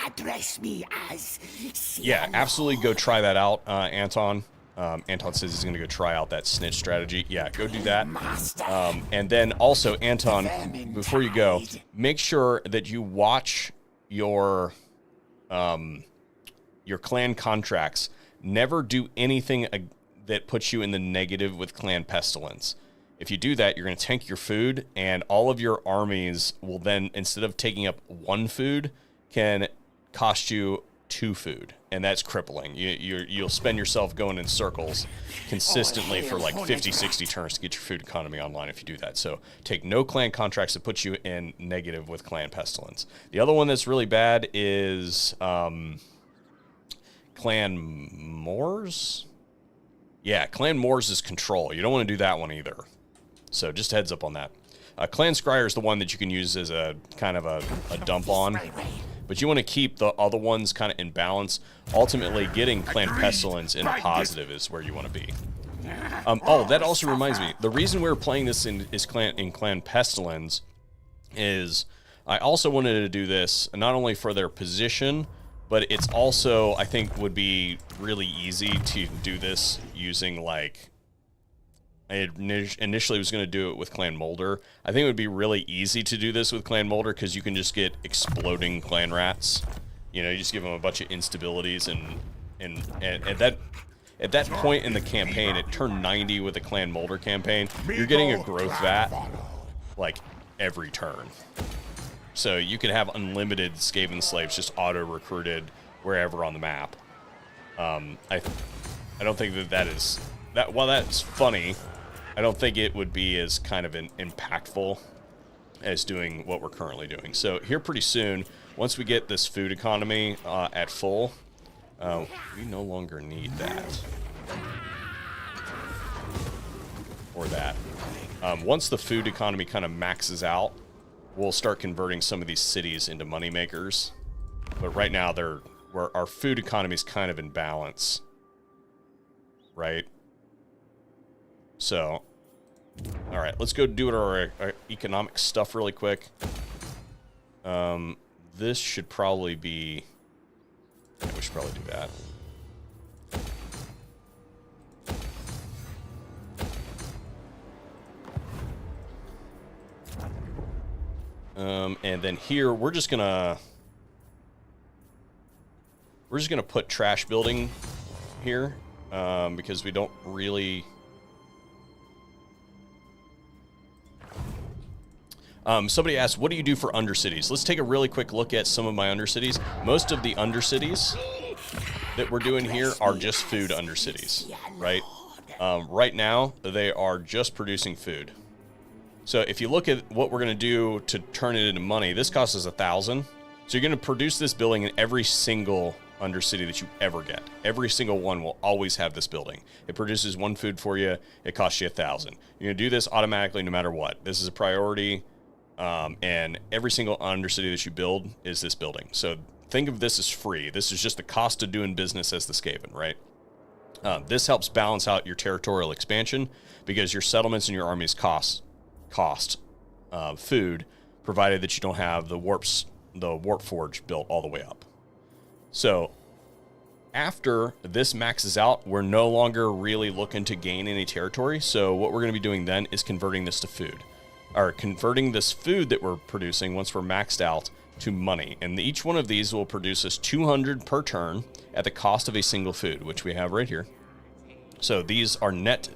[SPEAKER 4] Address me as...
[SPEAKER 1] Yeah, absolutely go try that out, Anton. Anton says he's going to go try out that snitch strategy. Yeah, go do that. And then also, Anton, before you go, make sure that you watch your clan contracts. Never do anything that puts you in the negative with Clan Pestilence. If you do that, you're going to tank your food, and all of your armies will then, instead of taking up 1 food, can cost you 2 food, and that's crippling. You'll spend yourself going in circles consistently for like 50, 60 turns to get your food economy online if you do that. So take no clan contracts that put you in negative with Clan Pestilence. The other one that's really bad is Clan Moors. Yeah, Clan Moors is control. You don't want to do that one either. So just heads up on that. Clan Scryer is the one that you can use as a kind of a dump on. But you want to keep the other ones kind of in balance. Ultimately, getting Clan Pestilence in positive is where you want to be. Oh, that also reminds me. The reason we're playing this in Clan Pestilence is I also wanted to do this not only for their position, but it's also, I think, would be really easy to do this using, like... I initially was going to do it with Clan Molder. I think it would be really easy to do this with Clan Molder because you can just get exploding clan rats. You know, you just give them a bunch of instabilities, and at that point in the campaign, at turn 90 with the Clan Molder campaign, you're getting a growth vat like every turn. So you could have unlimited Skaven slaves just auto-recruited wherever on the map. I don't think that is... While that's funny, I don't think it would be as kind of impactful as doing what we're currently doing. So here pretty soon, once we get this food economy at full, we no longer need that. Or that. Once the food economy kind of maxes out, we'll start converting some of these cities into money makers. But right now, our food economy is kind of in balance. Right? So, all right, let's go do our economic stuff really quick. This should probably be... Yeah, we should probably do that. And then here, we're just gonna put trash building here, because we don't really... somebody asked, what do you do for undercities? Let's take a really quick look at some of my undercities. Most of the undercities that we're doing here are just food undercities, right? Right now, they are just producing food. So if you look at what we're going to do to turn it into money, this costs us 1,000. So you're going to produce this building in every single undercity that you ever get. Every single one will always have this building. It produces one food for you. It costs you 1,000. You're going to do this automatically no matter what. This is a priority. And every single undercity that you build is this building. So think of this as free. This is just the cost of doing business as the Skaven, right? This helps balance out your territorial expansion because your settlements and your armies cost food, provided that you don't have the warp forge built all the way up. So after this maxes out, we're no longer really looking to gain any territory. So what we're going to be doing then is converting this to food, or converting this food that we're producing once we're maxed out to money. And each one of these will produce us 200 per turn at the cost of a single food, which we have right here. So these are net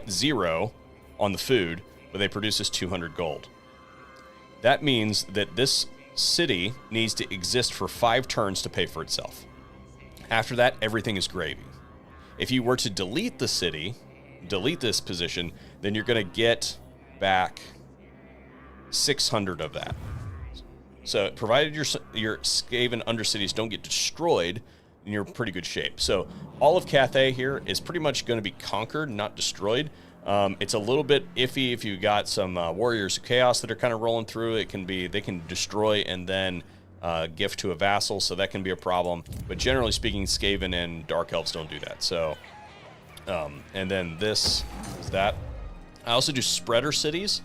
[SPEAKER 1] zero on the food, but they produce us 200 gold. That means that this city needs to exist for 5 turns to pay for itself. After that, everything is gravy. If you were to delete the city, delete this position, then you're going to get back 600 of that. So provided your Skaven undercities don't get destroyed, then you're in pretty good shape. So all of Cathay here is pretty much going to be conquered, not destroyed. It's a little bit iffy if you got some Warriors of Chaos that are kind of rolling through. They can destroy and then gift to a vassal, so that can be a problem. But generally speaking, Skaven and Dark Elves don't do that. So, and then this is that. I also do spreader cities.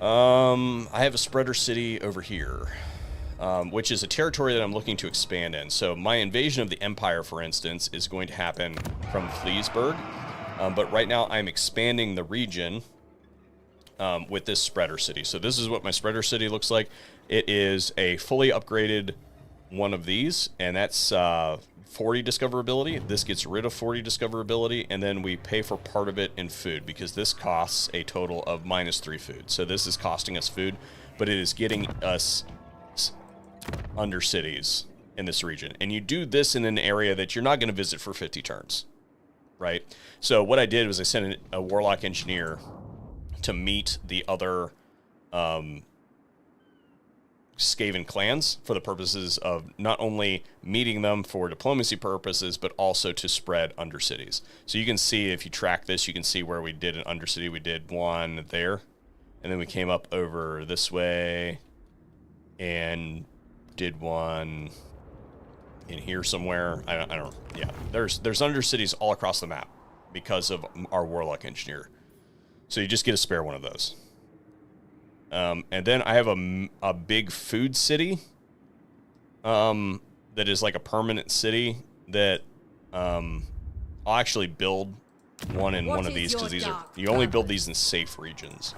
[SPEAKER 1] I have a spreader city over here, which is a territory that I'm looking to expand in. So my invasion of the Empire, for instance, is going to happen from Fleasburg. But right now I'm expanding the region with this spreader city. So this is what my spreader city looks like. It is a fully upgraded one of these, and that's 40 discoverability. This gets rid of 40 discoverability, and then we pay for part of it in food, because this costs a total of -3 food. So this is costing us food, but it is getting us undercities in this region. And you do this in an area that you're not going to visit for 50 turns, right? So what I did was I sent a warlock engineer to meet the other Skaven clans for the purposes of not only meeting them for diplomacy purposes, but also to spread undercities. So you can see, if you track this, you can see where we did an undercity. We did one there, and then we came up over this way and did one in here somewhere. I don't. Yeah, there's undercities all across the map because of our warlock engineer. So you just get a spare one of those. And then I have a big food city that is like a permanent city that I'll actually build one in one of these, because these are, you only build these in safe regions.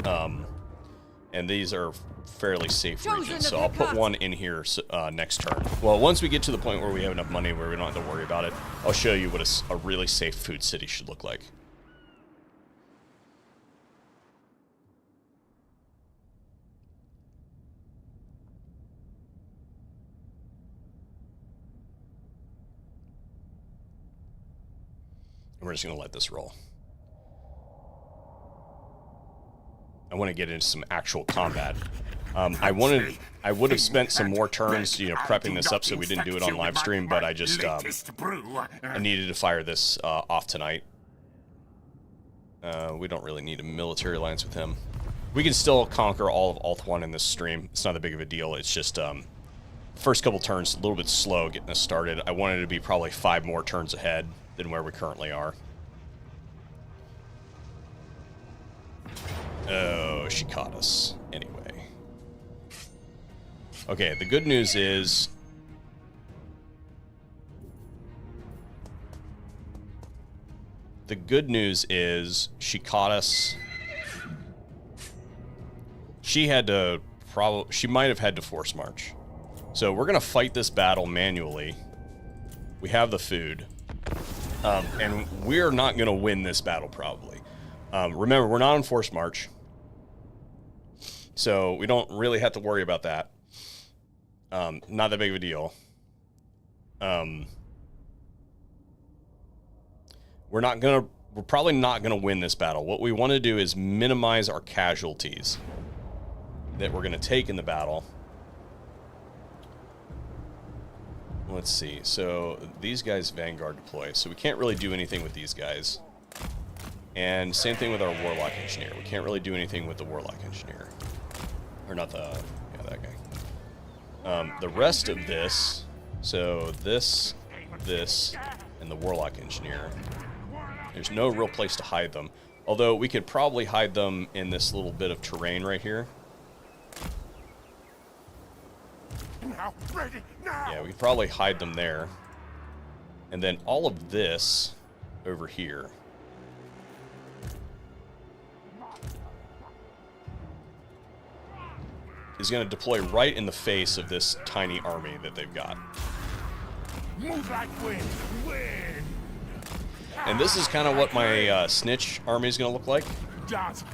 [SPEAKER 1] And these are fairly safe regions, so I'll put one in here next turn. Well, once we get to the point where we have enough money where we don't have to worry about it, I'll show you what a really safe food city should look like. And we're just going to let this roll. I want to get into some actual combat. I would have spent some more turns, prepping this up so we didn't do it on live stream, but I just, I needed to fire this off tonight. We don't really need a military alliance with him. We can still conquer all of Ulthuan in this stream. It's not that big of a deal. It's just, first couple turns, a little bit slow getting us started. I wanted to be probably 5 more turns ahead than where we currently are. Oh, she caught us. Anyway. Okay, the good news is... she caught us she had to she might have had to force march. So we're gonna fight this battle manually. We have the food, and we're not gonna win this battle probably. Remember, we're not on force march, so we don't really have to worry about that. Not that big of a deal. We're probably not gonna win this battle. What we want to do is minimize our casualties that we're gonna take in the battle. Let's see. So these guys Vanguard deploy, so we can't really do anything with these guys. And same thing with our Warlock Engineer. We can't really do anything with the Warlock Engineer, or not the that guy. The rest of this, so this, and the Warlock Engineer. There's no real place to hide them. Although we could probably hide them in this little bit of terrain right here. Yeah, we could probably hide them there. And then all of this over here is going to deploy right in the face of this tiny army that they've got.
[SPEAKER 2] Move like wind, wind.
[SPEAKER 1] And this is kind of what my snitch army is going to look like.
[SPEAKER 2] Dance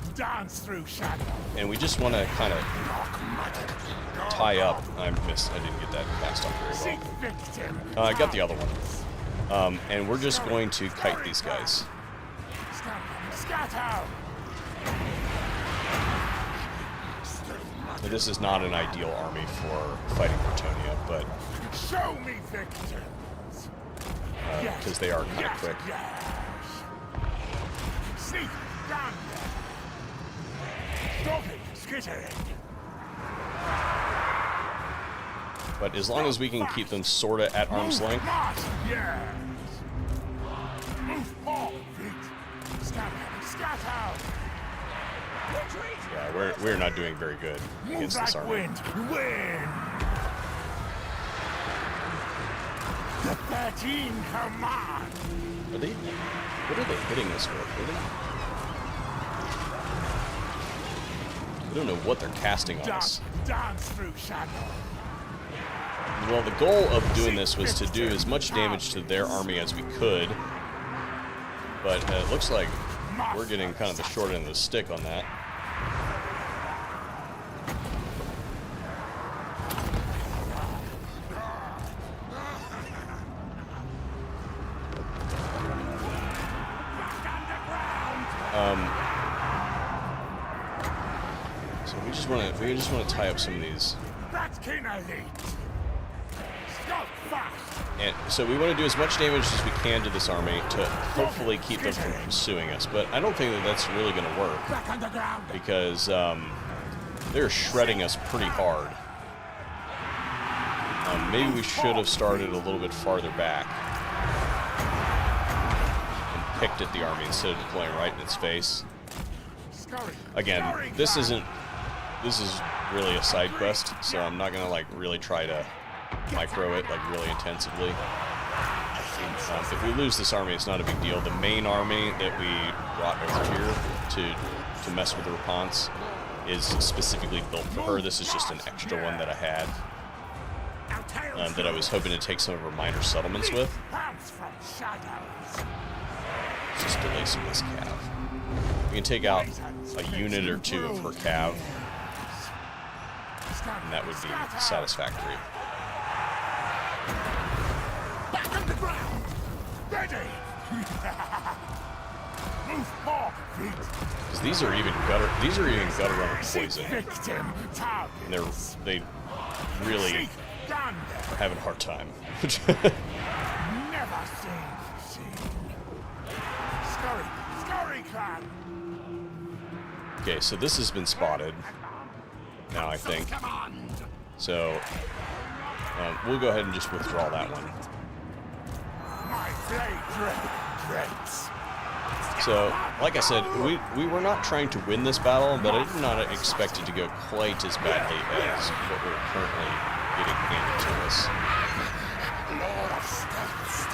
[SPEAKER 2] through shadow.
[SPEAKER 1] And we just want to kind of tie up. I didn't get that cast off very well. I got the other one. And we're just going to kite these guys. This is not an ideal army for fighting Bretonnia, but
[SPEAKER 2] show me victims.
[SPEAKER 1] Because they are kind of quick.
[SPEAKER 2] See, down there. Stopping, skittering.
[SPEAKER 1] But as long as we can keep them sort of at arm's length.
[SPEAKER 2] Yes. Move forward, feet. Scatter.
[SPEAKER 1] Yeah, we're not doing very good against this army.
[SPEAKER 2] Wind. The 13 command.
[SPEAKER 1] Are they? What are they hitting us with? I don't know what they're casting on us.
[SPEAKER 2] Dance through shadow.
[SPEAKER 1] Well, the goal of doing this was to do as much damage to their army as we could, but it looks like we're getting kind of the short end of the stick on that. So we just want to tie up some of these. And so we want to do as much damage as we can to this army to hopefully keep them from pursuing us. But I don't think that that's really going to work because they're shredding us pretty hard. Maybe we should have started a little bit farther back and picked at the army instead of deploying right in its face. Again, this is really a side quest, so I'm not gonna like really try to micro it like really intensively. If we lose this army, it's not a big deal. The main army that we brought over here to mess with the Rapunzel is specifically built for her. This is just an extra one that I had that I was hoping to take some of her minor settlements with. Just delay some of this cav. We can take out a unit or two of her cav, and that would be satisfactory.
[SPEAKER 2] Back on the ground. Ready. Move forward, feet.
[SPEAKER 1] Because these are even gutter runner poison. And they really are having a hard time.
[SPEAKER 2] Never seen. Scurry clan.
[SPEAKER 1] Okay, so this has been spotted now, I think. So we'll go ahead and just withdraw that one.
[SPEAKER 2] My blade dreads.
[SPEAKER 1] So, like I said, we were not trying to win this battle, but I did not expect it to go quite as badly as what we're currently getting handed to us.
[SPEAKER 2] Lord of Steps.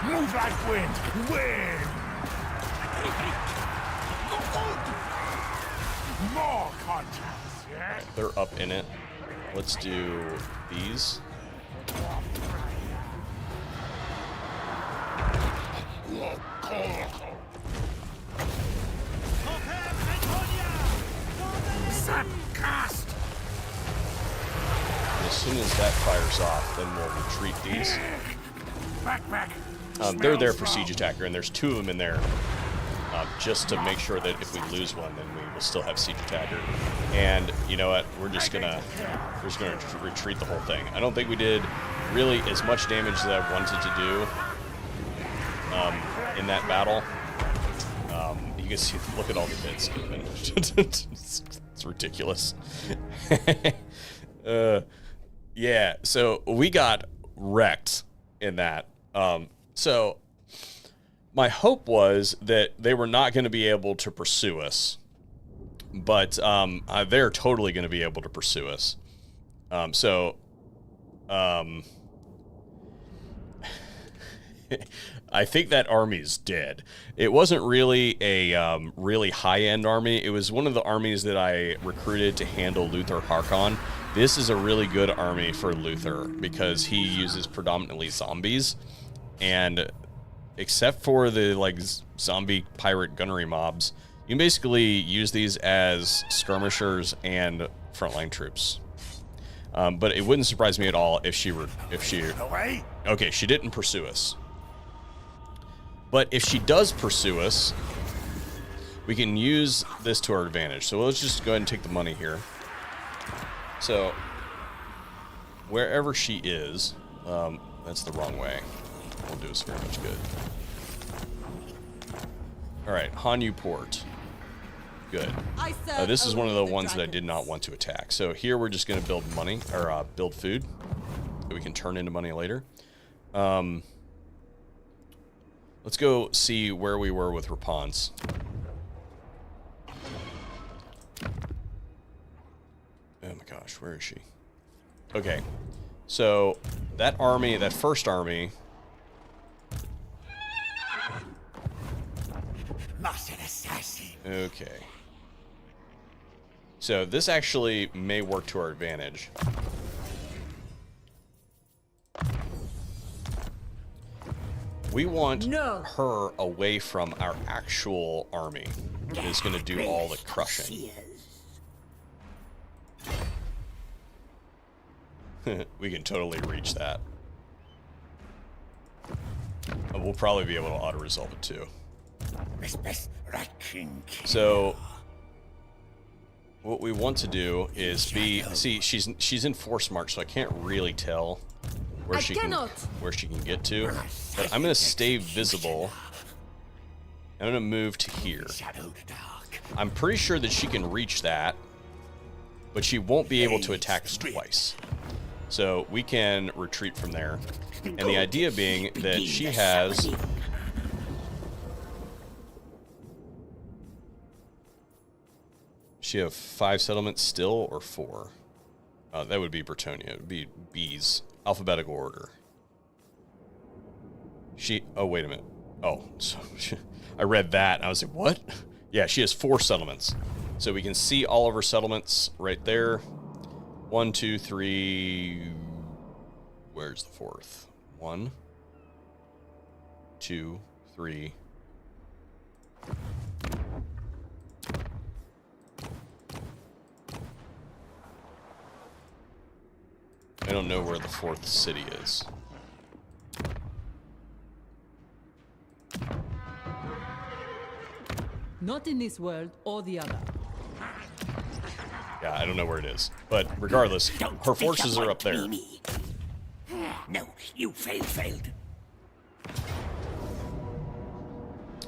[SPEAKER 2] Move like wind. More contacts, yes?
[SPEAKER 1] They're up in it. Let's do these.
[SPEAKER 2] Cast.
[SPEAKER 1] And as soon as that fires off, then we'll retreat these.
[SPEAKER 2] Back.
[SPEAKER 1] They're there for siege attacker, and there's 2 of them in there, just to make sure that if we lose one, then we will still have siege attacker. And you know what? We're just gonna retreat the whole thing. I don't think we did really as much damage as I wanted to do in that battle. You can see, look at all the hits. It's ridiculous. Yeah, so we got wrecked in that. So my hope was that they were not going to be able to pursue us, but they're totally going to be able to pursue us. I think that army's dead. It wasn't really a really high-end army. It was one of the armies that I recruited to handle Luther Harkon. This is a really good army for Luther because he uses predominantly zombies, and except for the like zombie pirate gunnery mobs, you can basically use these as skirmishers and frontline troops. But it wouldn't surprise me at all if she
[SPEAKER 2] Away.
[SPEAKER 1] okay, she didn't pursue us. But if she does pursue us, we can use this to our advantage. So let's just go ahead and take the money here. So wherever she is, that's the wrong way. Won't do us very much good. All right, Hanyu Port. Good. This is one of the ones that I did not want to attack. So here we're just going to build money, or build food that we can turn into money later. Let's go see where we were with Rapunzel. Oh my gosh, where is she? Okay, so that army, that first army. Okay. So this actually may work to our advantage. We want her away from our actual army that is going to do all the crushing. We can totally reach that. We'll probably be able to auto-resolve it too. So what we want to do is see she's in force march, so I can't really tell where she can get to. But I'm gonna stay visible. I'm gonna move to here. I'm pretty sure that she can reach that, but she won't be able to attack us twice. So we can retreat from there. And the idea being that she has She have 5 settlements still, or 4? That would be Bretonia. It would be B's. Alphabetical order. Oh, wait a minute. Oh, so I read that, and I was like, what? Yeah, she has 4 settlements. So we can see all of her settlements right there. 1, 2, 3... Where's the 4th? 1, 2, 3... I don't know where the 4th city is.
[SPEAKER 4] Not in this world or the other.
[SPEAKER 1] Yeah, I don't know where it is. But regardless, her forces are up there.
[SPEAKER 2] No, you failed.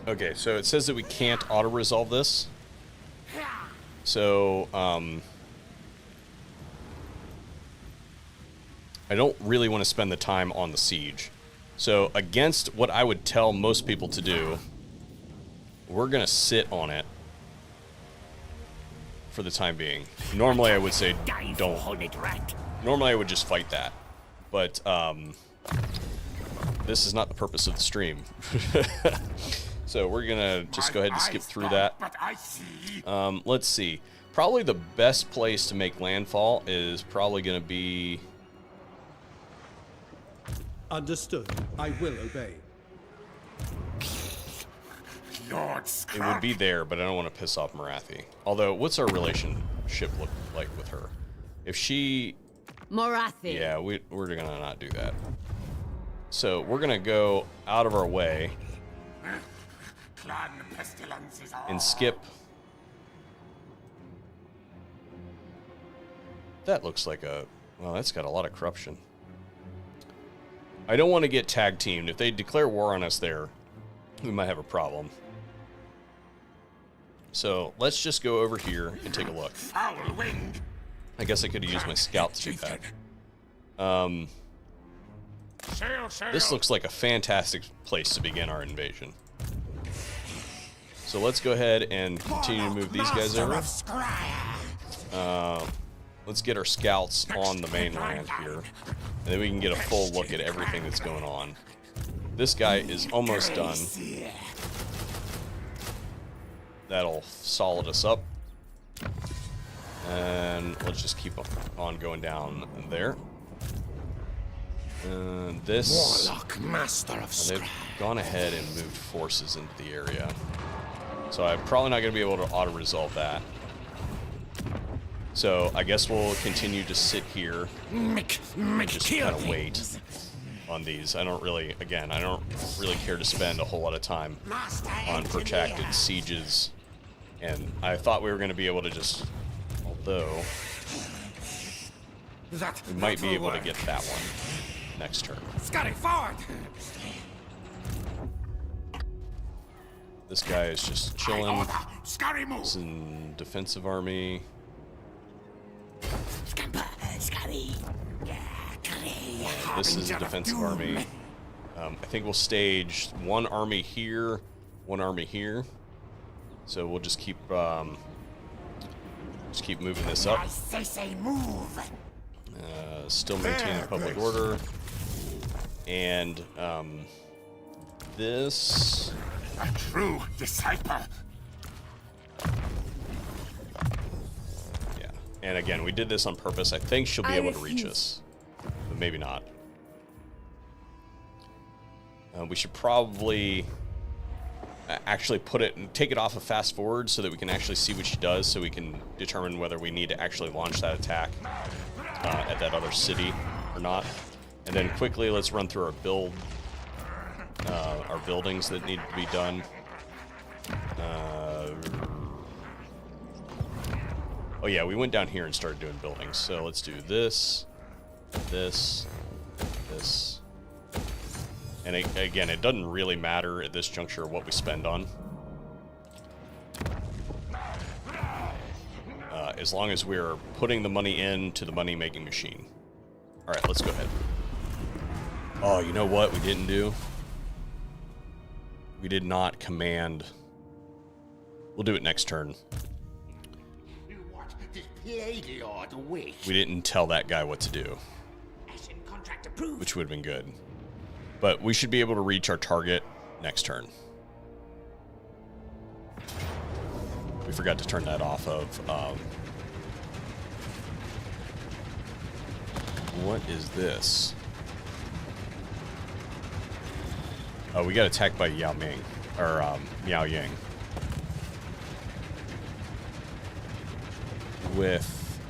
[SPEAKER 1] Okay, so it says that we can't auto-resolve this. So, I don't really want to spend the time on the siege. So, against what I would tell most people to do, we're going to sit on it for the time being. Normally, I would say don't. Normally, I would just fight that. But, this is not the purpose of the stream. So we're gonna just go ahead and skip through that.
[SPEAKER 2] But I see.
[SPEAKER 1] Let's see. Probably the best place to make landfall is probably gonna be...
[SPEAKER 5] Understood. I will obey.
[SPEAKER 2] Lord
[SPEAKER 1] It
[SPEAKER 2] Scott.
[SPEAKER 1] would be there, but I don't want to piss off Marathi. Although, what's our relationship look like with her? If she...
[SPEAKER 3] Morathi.
[SPEAKER 1] Yeah, we're gonna not do that. So we're gonna go out of our way
[SPEAKER 2] Clan pestilence is all.
[SPEAKER 1] and skip. That looks like a... Well, that's got a lot of corruption. I don't want to get tag teamed. If they declare war on us there, we might have a problem. So let's just go over here and take a look.
[SPEAKER 2] Foul wind.
[SPEAKER 1] I guess I could have used my scout to do that.
[SPEAKER 2] Sail, sail.
[SPEAKER 1] This looks like a fantastic place to begin our invasion. So let's go ahead and continue to move these guys over. Let's get our scouts on the mainland here, and then we can get a full look at everything that's going on. This guy is almost done. That'll solid us up. And let's just keep on going down there. And this...
[SPEAKER 2] Warlock, master of
[SPEAKER 1] They've gone ahead and moved forces into the area. So I'm probably not going to be able to auto-resolve that. So I guess we'll continue to sit here and just kind of wait on these. I don't really care to spend a whole lot of time on protracted sieges. And I thought we were going to be able to just, although we might be able to get that one next turn.
[SPEAKER 2] Scurry forward.
[SPEAKER 1] This guy is just chilling.
[SPEAKER 2] Scurry move.
[SPEAKER 1] This is in defensive army. This is a defensive army. I think we'll stage one army here, one army here. So we'll just keep moving this up.
[SPEAKER 2] Say move.
[SPEAKER 1] Still maintaining public order, and this.
[SPEAKER 2] A true disciple.
[SPEAKER 1] Yeah, and again, we did this on purpose. I think she'll be able to reach us, but maybe not. We should probably actually put it and take it off of fast forward so that we can actually see what she does, so we can determine whether we need to actually launch that attack at that other city or not. And then quickly, let's run through our buildings that need to be done. Oh yeah, we went down here and started doing buildings. So let's do this, this, this. And again, it doesn't really matter at this juncture what we spend on. As long as we're putting the money into the money-making machine. All right, let's go ahead. Oh, you know what we didn't do? We did not command. We'll do it next turn. We didn't tell that guy what to do, which would have been good. But we should be able to reach our target next turn. We forgot to turn that off of... what is this? Oh, we got attacked by Yao Ming. Or, Miao Ying. With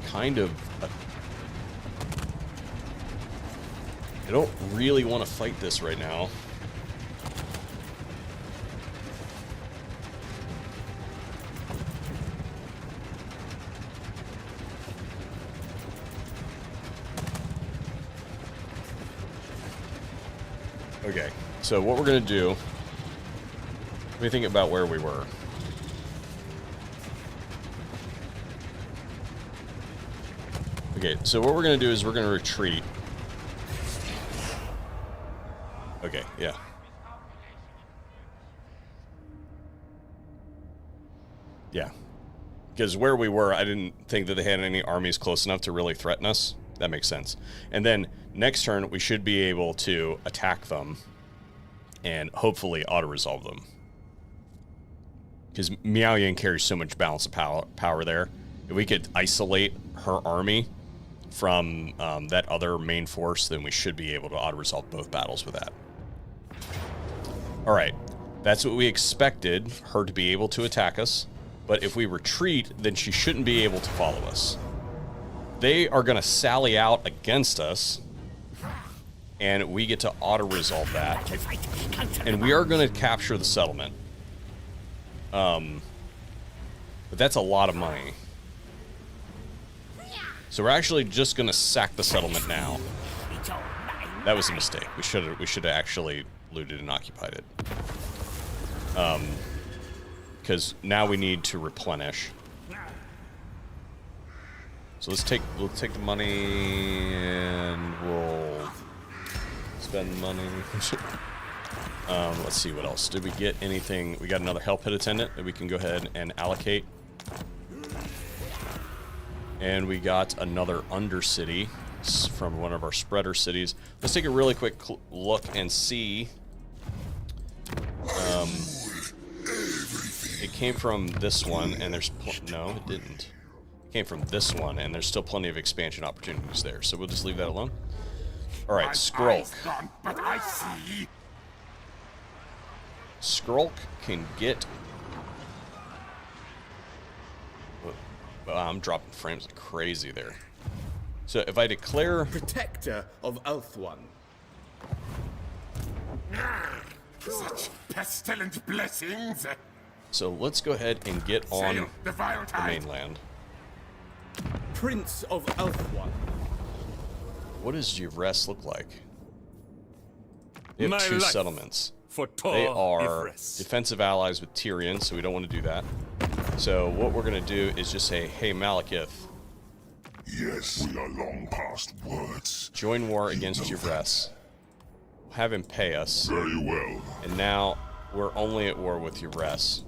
[SPEAKER 1] kind of a... I don't really want to fight this right now. Okay, so what we're going to do... Let me think about where we were. Okay, so what we're going to do is we're going to retreat. Okay, yeah. Yeah. Because where we were, I didn't think that they had any armies close enough to really threaten us. That makes sense. And then next turn, we should be able to attack them and hopefully auto-resolve them. Because Miao Yang carries so much balance of power there. If we could isolate her army from that other main force, then we should be able to auto-resolve both battles with that. Alright, that's what we expected her to be able to attack us. But if we retreat, then she shouldn't be able to follow us. They are going to sally out against us, and we get to auto-resolve that. And we are going to capture the settlement. But that's a lot of money. So we're actually just going to sack the settlement now. That was a mistake. We should have actually looted and occupied it. Because now we need to replenish. So we'll take the money and we'll spend money. Let's see what else. Did we get anything? We got another help pit attendant that we can go ahead and allocate. And we got another undercity from one of our spreader cities. Let's take a really quick look and see. It came from this one, and there's no, it didn't. It came from this one, and there's still plenty of expansion opportunities there. So we'll just leave that alone. All right, Skrulk.
[SPEAKER 2] But I see.
[SPEAKER 1] Skrulk can get. I'm dropping frames like crazy there. So if I declare
[SPEAKER 5] Protector of Ulthuan.
[SPEAKER 2] Such pestilent blessings.
[SPEAKER 1] So let's go ahead and get on
[SPEAKER 2] the vile
[SPEAKER 1] the
[SPEAKER 2] tide.
[SPEAKER 1] mainland.
[SPEAKER 5] Prince of Ulthuan.
[SPEAKER 1] What does Yvres look like? They have
[SPEAKER 6] My
[SPEAKER 1] two
[SPEAKER 6] life
[SPEAKER 1] settlements.
[SPEAKER 6] For Tor
[SPEAKER 1] They are
[SPEAKER 6] Yvres.
[SPEAKER 1] defensive allies with Tyrion, so we don't want to do that. So what we're going to do is just say, hey, Malekith,
[SPEAKER 2] Yes, we are long past words.
[SPEAKER 1] join war against Yvres. Have him pay us.
[SPEAKER 2] Very well.
[SPEAKER 1] And now we're only at war with Yvres.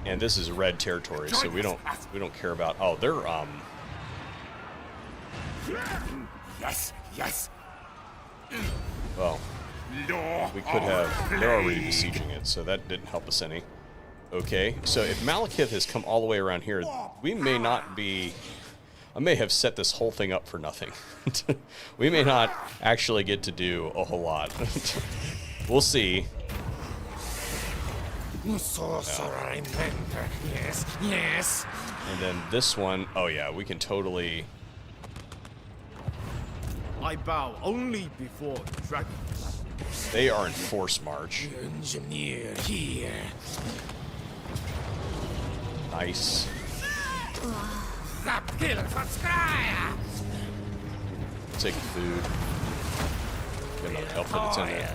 [SPEAKER 1] And this is red territory, so we don't care about. Oh, they're
[SPEAKER 2] Yes, yes.
[SPEAKER 1] well,
[SPEAKER 2] Law.
[SPEAKER 1] we could have. They're already besieging it, so that didn't help us any. Okay, so if Malekith has come all the way around here, we may not be. I may have set this whole thing up for nothing. We may not actually get to do a whole lot. We'll see.
[SPEAKER 2] Sorcerer, remember. Yes, yes.
[SPEAKER 1] And then this one, oh yeah, we can totally.
[SPEAKER 7] I bow only before dragons.
[SPEAKER 1] They are in force march.
[SPEAKER 2] Engineer here.
[SPEAKER 1] Nice. Take food. Get another help pit attendant.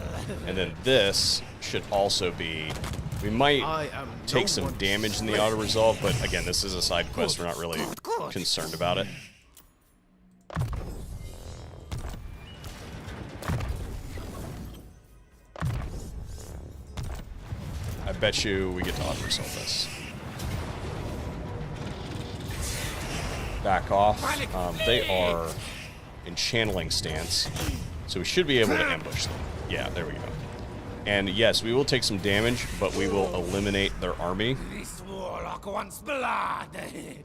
[SPEAKER 1] And then this should also be. We might take some damage in the auto resolve, but again, this is a side quest. We're not really concerned about it. I bet you we get to auto resolve this. Back off. They are in channeling stance, so we should be able to ambush them. Yeah, there we go. And yes, we will take some damage, but we will eliminate their army.
[SPEAKER 2] This warlock wants blood.
[SPEAKER 1] Did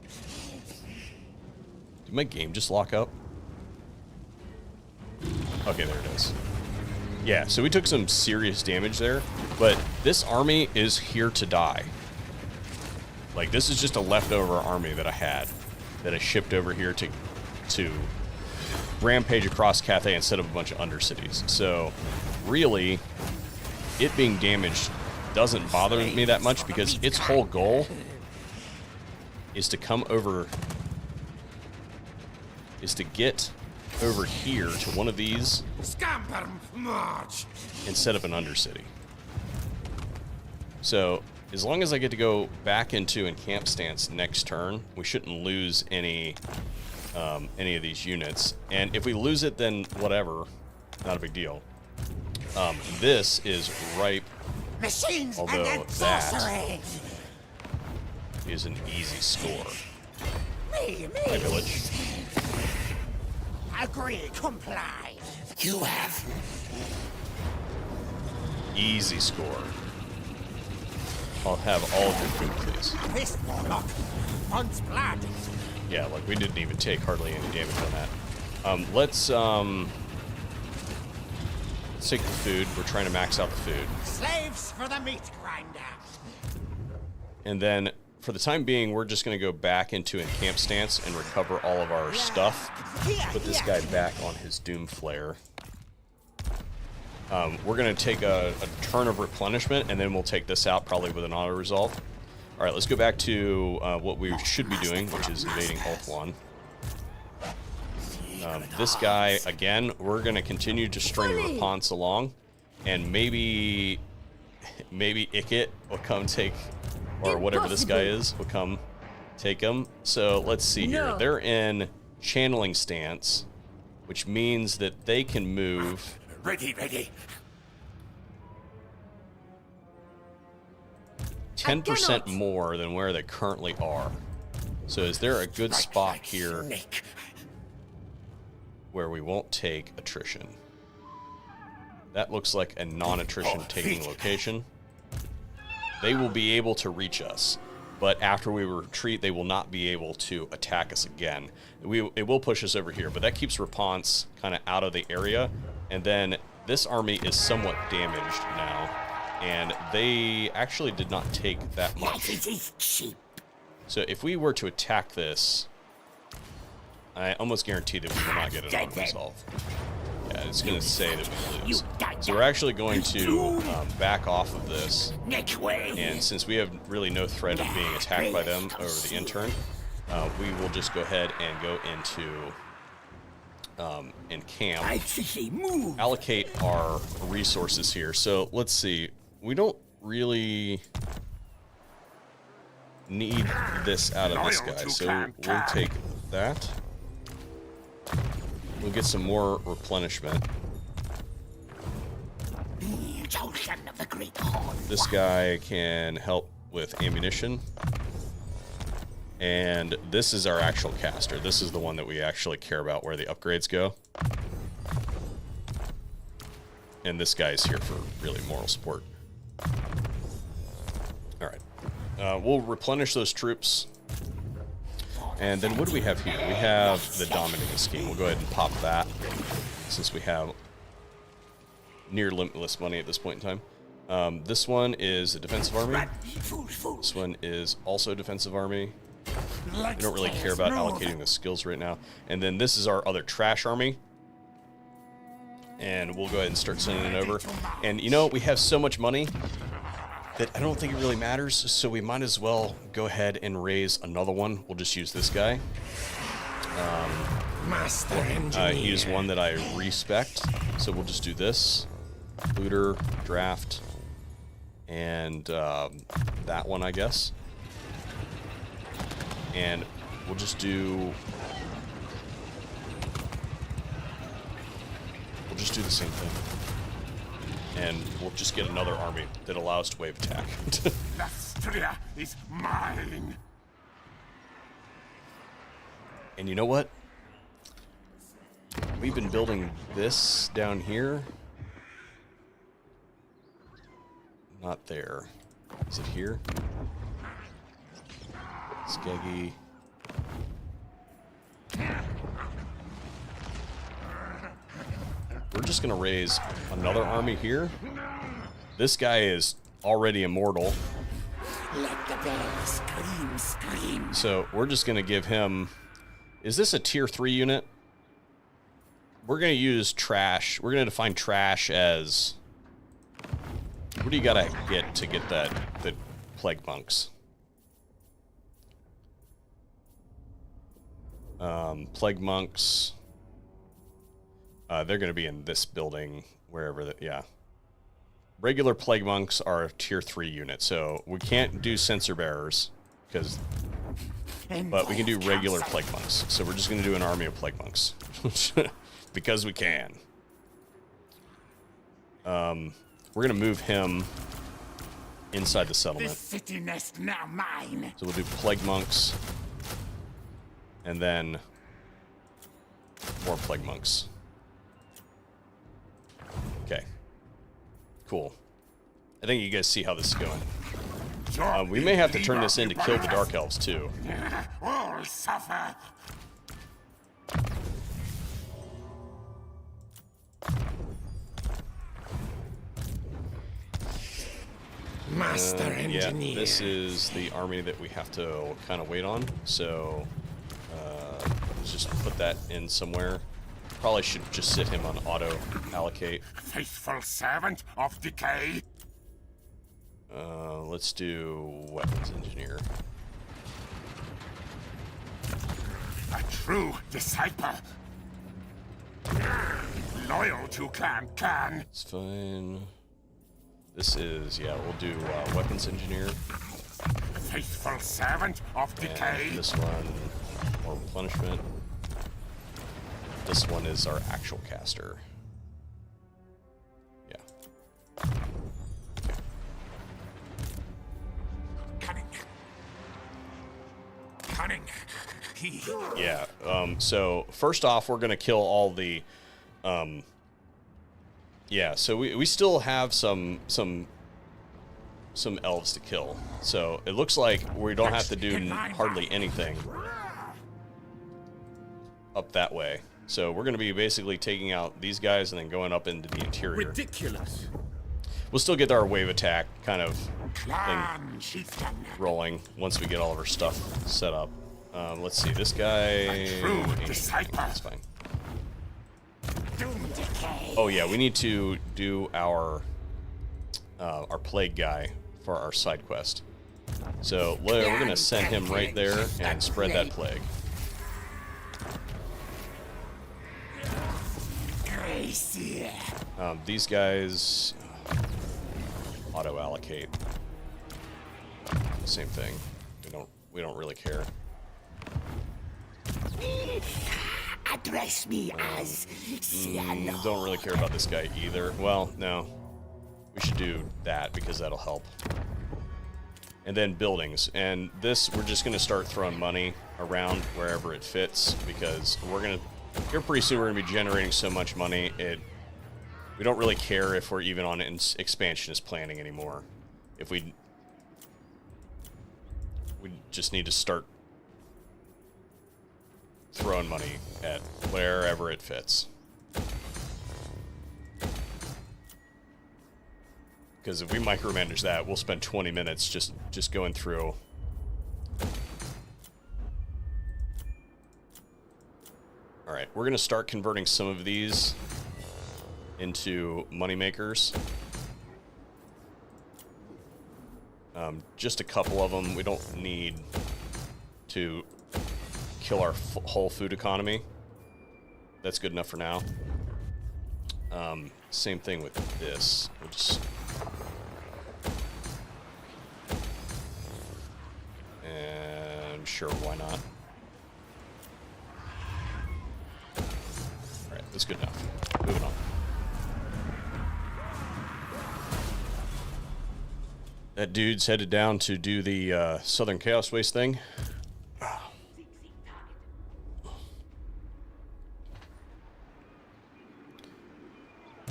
[SPEAKER 1] my game just lock up? Okay, there it is. Yeah, so we took some serious damage there, but this army is here to die. Like, this is just a leftover army that I had, that I shipped over here to rampage across Cathay instead of a bunch of undercities. So, really, it being damaged doesn't bother me that much because its whole goal is to come over, is to get over here to one of these
[SPEAKER 2] Scamper march.
[SPEAKER 1] instead of an undercity. So as long as I get to go back into encamp stance next turn, we shouldn't lose any of these units. And if we lose it, then whatever, not a big deal. This is ripe,
[SPEAKER 2] Machines
[SPEAKER 1] although
[SPEAKER 2] and
[SPEAKER 1] that
[SPEAKER 2] sorcery.
[SPEAKER 1] is an easy score.
[SPEAKER 2] Me.
[SPEAKER 1] My village.
[SPEAKER 2] Agree, comply. You have
[SPEAKER 1] Easy score. I'll have all of your food, please.
[SPEAKER 2] this warlock. Once blood.
[SPEAKER 1] Yeah, like we didn't even take hardly any damage on that. Let's take the food. We're trying to max out the food.
[SPEAKER 2] Slaves for the meat grinder.
[SPEAKER 1] And then, for the time being, we're just going to go back into encamp stance and recover all of our stuff. Put this guy back on his Doom Flare. We're going to take a turn of replenishment, and then we'll take this out probably with an auto-resolve. Alright, let's go back to what we should be doing, which is invading Ulthuan. This guy, again, we're going to continue to string Rapunts along, and maybe Ikit will come take, or whatever this guy is, will come take him. So let's see here. They're in channeling stance, which means that they can move.
[SPEAKER 2] Ready.
[SPEAKER 1] 10% more than where they currently are. So is there a good spot here where we won't take attrition? That looks like a non-attrition taking location. They will be able to reach us, but after we retreat, they will not be able to attack us again. It will push us over here, but that keeps Rapunts kind of out of the area. And then this army is somewhat damaged now, and they actually did not take that much. So if we were to attack this, I almost guarantee that we will not get an auto-resolve. Yeah, it's going to say that we lose. So we're actually going to back off of this. And since we have really no threat of being attacked by them over the intern, we will just go ahead and go into encamp. Allocate our resources here. So let's see. We don't really need this out of this guy. So we'll take that. We'll get some more replenishment. This guy can help with ammunition. And this is our actual caster. This is the one that we actually care about where the upgrades go. And this guy is here for really moral support. Alright. We'll replenish those troops. And then what do we have here? We have the Dominating Scheme. We'll go ahead and pop that, since we have near limitless money at this point in time. This one is a defensive army. This one is also a defensive army. We don't really care about allocating the skills right now. And then this is our other trash army. And we'll go ahead and start sending it over. And you know, we have so much money that I don't think it really matters, so we might as well go ahead and raise another one. We'll just use this guy. He's one that I respect, so we'll just do this. Looter, draft, and that one, I guess. And we'll just do... We'll just do the same thing. And we'll just get another army that allows to wave attack.
[SPEAKER 2] Lastria is mine.
[SPEAKER 1] And you know what? We've been building this down here. Not there. Is it here? Skeggy. We're just going to raise another army here. This guy is already immortal.
[SPEAKER 2] Let the bells scream.
[SPEAKER 1] So we're just going to give him... Is this a tier 3 unit? We're going to use trash. We're going to define trash as... What do you got to get that, the plague monks? Plague monks... they're going to be in this building, wherever that, yeah. Regular plague monks are a tier 3 unit, so we can't do censer bearers, but we can do regular plague monks. So we're just going to do an army of plague monks, because we can. We're going to move him inside the settlement.
[SPEAKER 2] This city nest now mine.
[SPEAKER 1] So we'll do plague monks, and then More plague monks. Okay. Cool. I think you guys see how this is going. We may have to turn this in to kill the Dark Elves, too.
[SPEAKER 2] All suffer. Master engineer.
[SPEAKER 1] Yeah, this is the army that we have to kind of wait on. So, let's just put that in somewhere. Probably should just sit him on auto allocate.
[SPEAKER 2] Faithful servant of decay.
[SPEAKER 1] Let's do weapons engineer.
[SPEAKER 2] A true disciple. Loyal to Clan Khan.
[SPEAKER 1] It's fine. This is, yeah, we'll do weapons engineer.
[SPEAKER 2] Faithful servant of decay.
[SPEAKER 1] And this one, more replenishment. This one is our actual caster. Yeah.
[SPEAKER 2] Cunning. Cunning.
[SPEAKER 1] Yeah. So first off, we're gonna kill all the. Yeah. So we still have some elves to kill. So it looks like we don't have to do hardly anything up that way. So we're gonna be basically taking out these guys and then going up into the interior.
[SPEAKER 5] Ridiculous.
[SPEAKER 1] We'll still get our wave attack kind of
[SPEAKER 2] Clan chieftain.
[SPEAKER 1] rolling once we get all of our stuff set up. Let's see, this guy.
[SPEAKER 2] True disciple.
[SPEAKER 1] That's fine.
[SPEAKER 2] Doom decay.
[SPEAKER 1] Oh yeah, we need to do our plague guy for our side quest. So we're gonna send him right there and spread that plague.
[SPEAKER 2] Gracie.
[SPEAKER 1] These guys auto allocate. Same thing. We don't really care.
[SPEAKER 2] Address me as Ciano.
[SPEAKER 1] Don't really care about this guy either. Well, no. We should do that because that'll help. And then buildings. And this, we're just going to start throwing money around wherever it fits because here pretty soon we're going to be generating so much money. We don't really care if we're even on expansionist planning anymore. If we just need to start throwing money at wherever it fits. Because if we micromanage that, we'll spend 20 minutes just going through. All right, we're gonna start converting some of these into money makers. Just a couple of them. We don't need to kill our whole food economy. That's good enough for now. Same thing with this. We'll just and sure, why not? All right, that's good enough. Moving on. That dude's headed down to do the Southern Chaos Waste thing.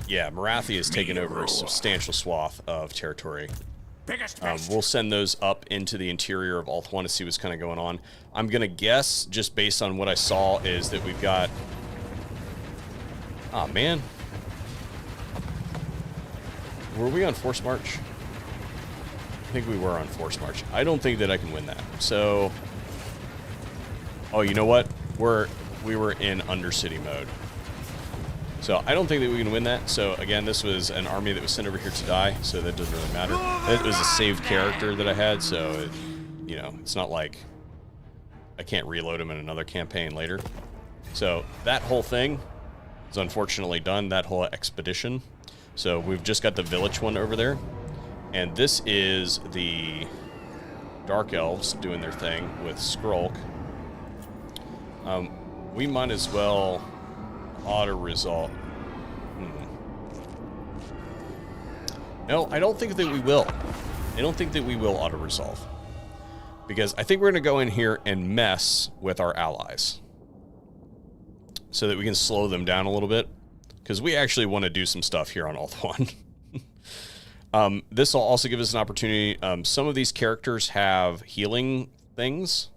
[SPEAKER 1] Yeah, Marathi has taken over a substantial swath of territory. We'll send those up into the interior of Ulthuan to see what's kind of going on. I'm going to guess, just based on what I saw, is that we've got... Ah, man. Were we on Force March? I think we were on Force March. I don't think that I can win that. So... Oh, you know what? We were in Undercity mode. So I don't think that we can win that. So again, this was an army that was sent over here to die, so that doesn't really matter. It was a saved character that I had, so it's not like I can't reload him in another campaign later. So that whole thing is unfortunately done, that whole expedition. So we've just got the village one over there. And this is the Dark Elves doing their thing with Skrulk. We might as well auto-resolve. No, I don't think that we will. I don't think that we will auto-resolve. Because I think we're going to go in here and mess with our allies. so that we can slow them down a little bit, because we actually want to do some stuff here on Ulthuan. This will also give us an opportunity. Some of these characters have healing things.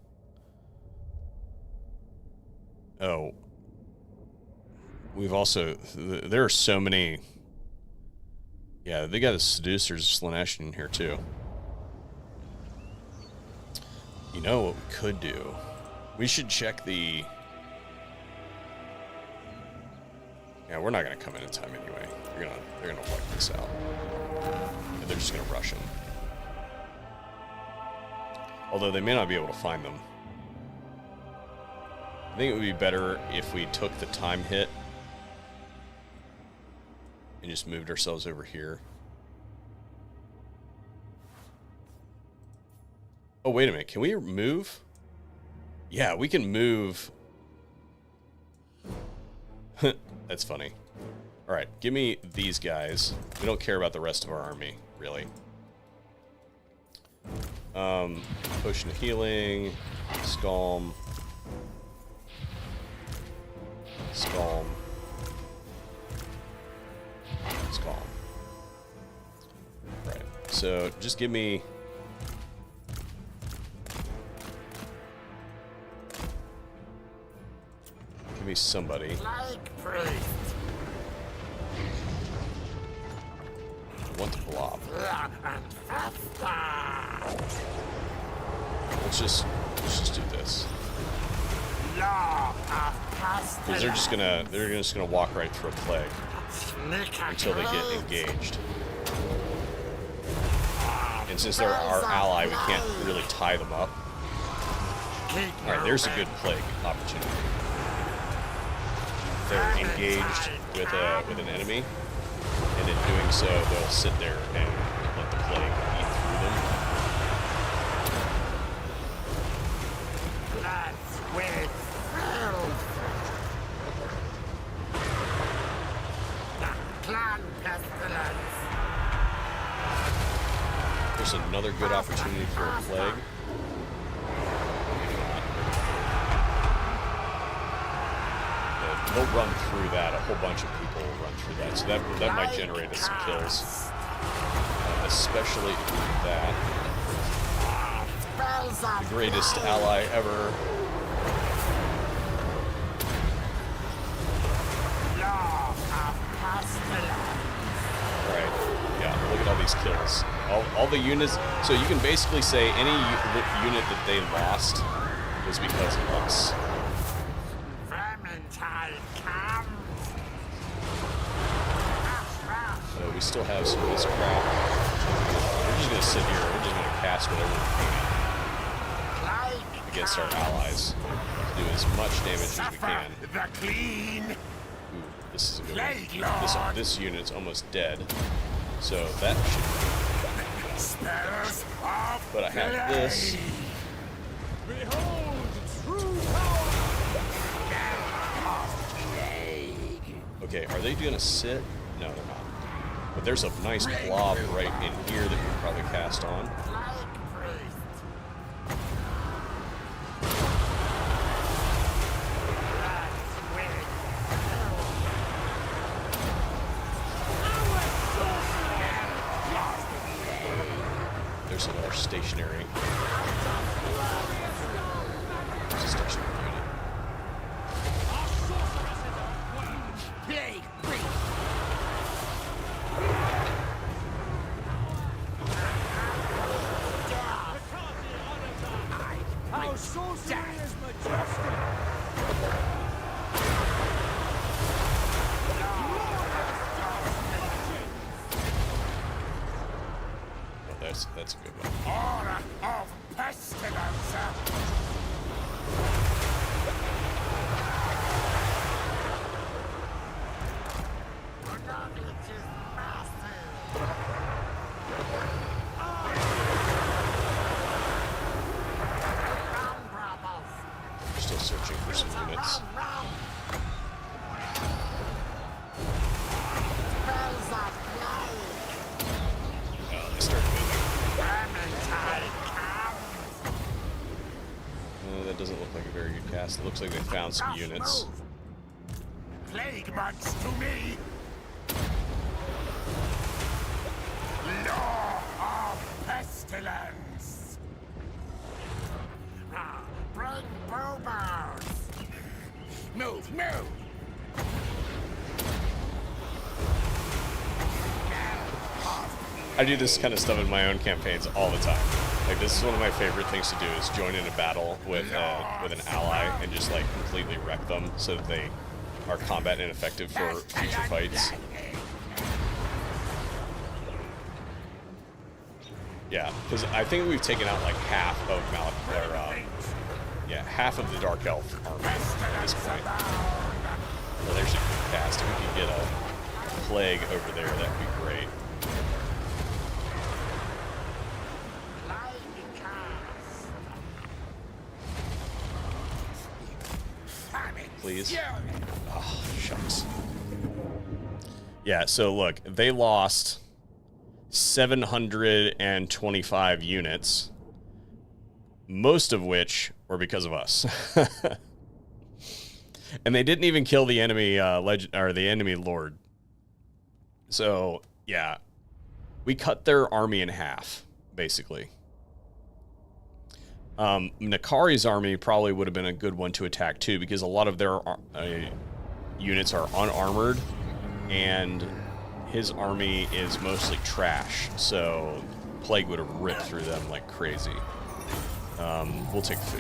[SPEAKER 1] Oh. We've also... There are so many... Yeah, they got the Seducers of Slanesh in here, too. You know what we could do? We should check the... Yeah, we're not going to come in time anyway. They're gonna wipe this out. And they're just going to rush him. Although they may not be able to find them. I think it would be better if we took the time hit and just moved ourselves over here. Oh, wait a minute. Can we move? Yeah, we can move. That's funny. Alright, give me these guys. We don't care about the rest of our army, really. Potion of healing. Scalm. Scalm. Scalm. Right. So just give me... Give me somebody. I want to blob. Let's just do this. Because they're just gonna walk right through a plague until they get engaged. And since they're our ally, we can't really tie them up. Alright, there's a good plague opportunity. They're engaged with an enemy, and in doing so, they'll sit there and let the plague eat through them. There's another good opportunity for a plague. They'll run through that. A whole bunch of people will run through that. So that might generate us some kills. Especially that. The greatest ally ever. Alright. Yeah, look at all these kills. All the units. So you can basically say any unit that they lost was because of us. We still have some of this crap. We're just going to sit here. We're just going to cast whatever we can against our allies to do as much damage as we can. Ooh, this is a good one. This unit's almost dead. So that should... But I have this. Okay, are they going to sit? No, they're not. But there's a nice blob right in here that we can probably cast on. There's another stationary. There's a stationary unit. That's a good one.
[SPEAKER 2] Aura of pestilence.
[SPEAKER 1] We're still searching for some units. They started moving. That doesn't look like a very good cast. It looks like they found some units.
[SPEAKER 2] plague months to me. Law of pestilence. Bring bowbows. Move, move.
[SPEAKER 1] I do this kind of stuff in my own campaigns all the time. Like, this is one of my favorite things to do, is join in a battle with an ally and just like completely wreck them so that they are combat ineffective for future fights. Yeah, because I think we've taken out like half of half of the Dark Elf army at this point. Well, there's a quick cast. If we could get a plague over there, that'd be great. Please. Oh, shucks. Yeah, so look, they lost 725 units, most of which were because of us. And they didn't even kill the enemy the enemy lord. So, yeah. We cut their army in half, basically. Nakari's army probably would have been a good one to attack too, because a lot of their units are unarmored, and his army is mostly trash, so Plague would have ripped through them like crazy. We'll take food.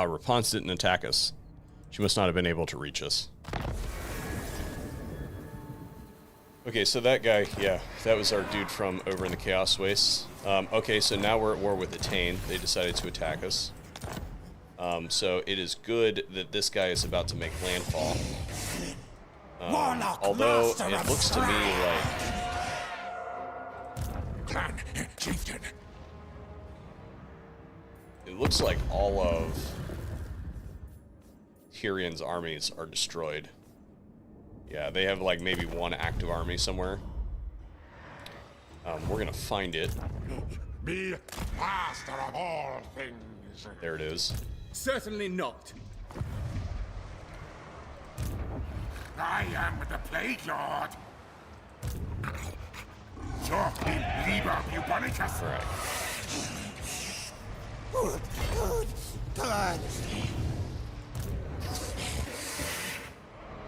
[SPEAKER 1] Rapunzel didn't attack us. She must not have been able to reach us. Okay, so that guy, yeah, that was our dude from over in the Chaos Wastes. Okay, so now we're at war with Attain. They decided to attack us. So it is good that this guy is about to make landfall. Although it looks to me like...
[SPEAKER 2] Clan chieftain.
[SPEAKER 1] It looks like all of Tyrion's armies are destroyed. Yeah, they have like maybe one active army somewhere. We're gonna find it.
[SPEAKER 2] Be master of all things.
[SPEAKER 1] There it is.
[SPEAKER 5] Certainly not.
[SPEAKER 2] I am the Plague Lord. So, lieber Bubonicus.
[SPEAKER 1] All right.
[SPEAKER 2] Good.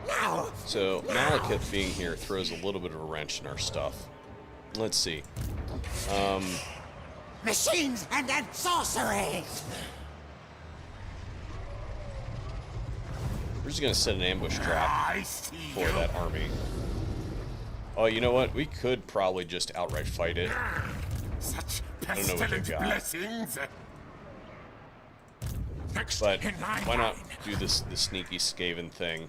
[SPEAKER 2] Now.
[SPEAKER 1] So Malekith being here throws a little bit of a wrench in our stuff. Let's see.
[SPEAKER 2] Machines and sorcery.
[SPEAKER 1] We're just gonna set an ambush trap for that army. Oh, you know what? We could probably just outright fight it.
[SPEAKER 2] Such
[SPEAKER 1] I don't know what they've got.
[SPEAKER 2] blessings.
[SPEAKER 1] But why not do the sneaky Skaven thing?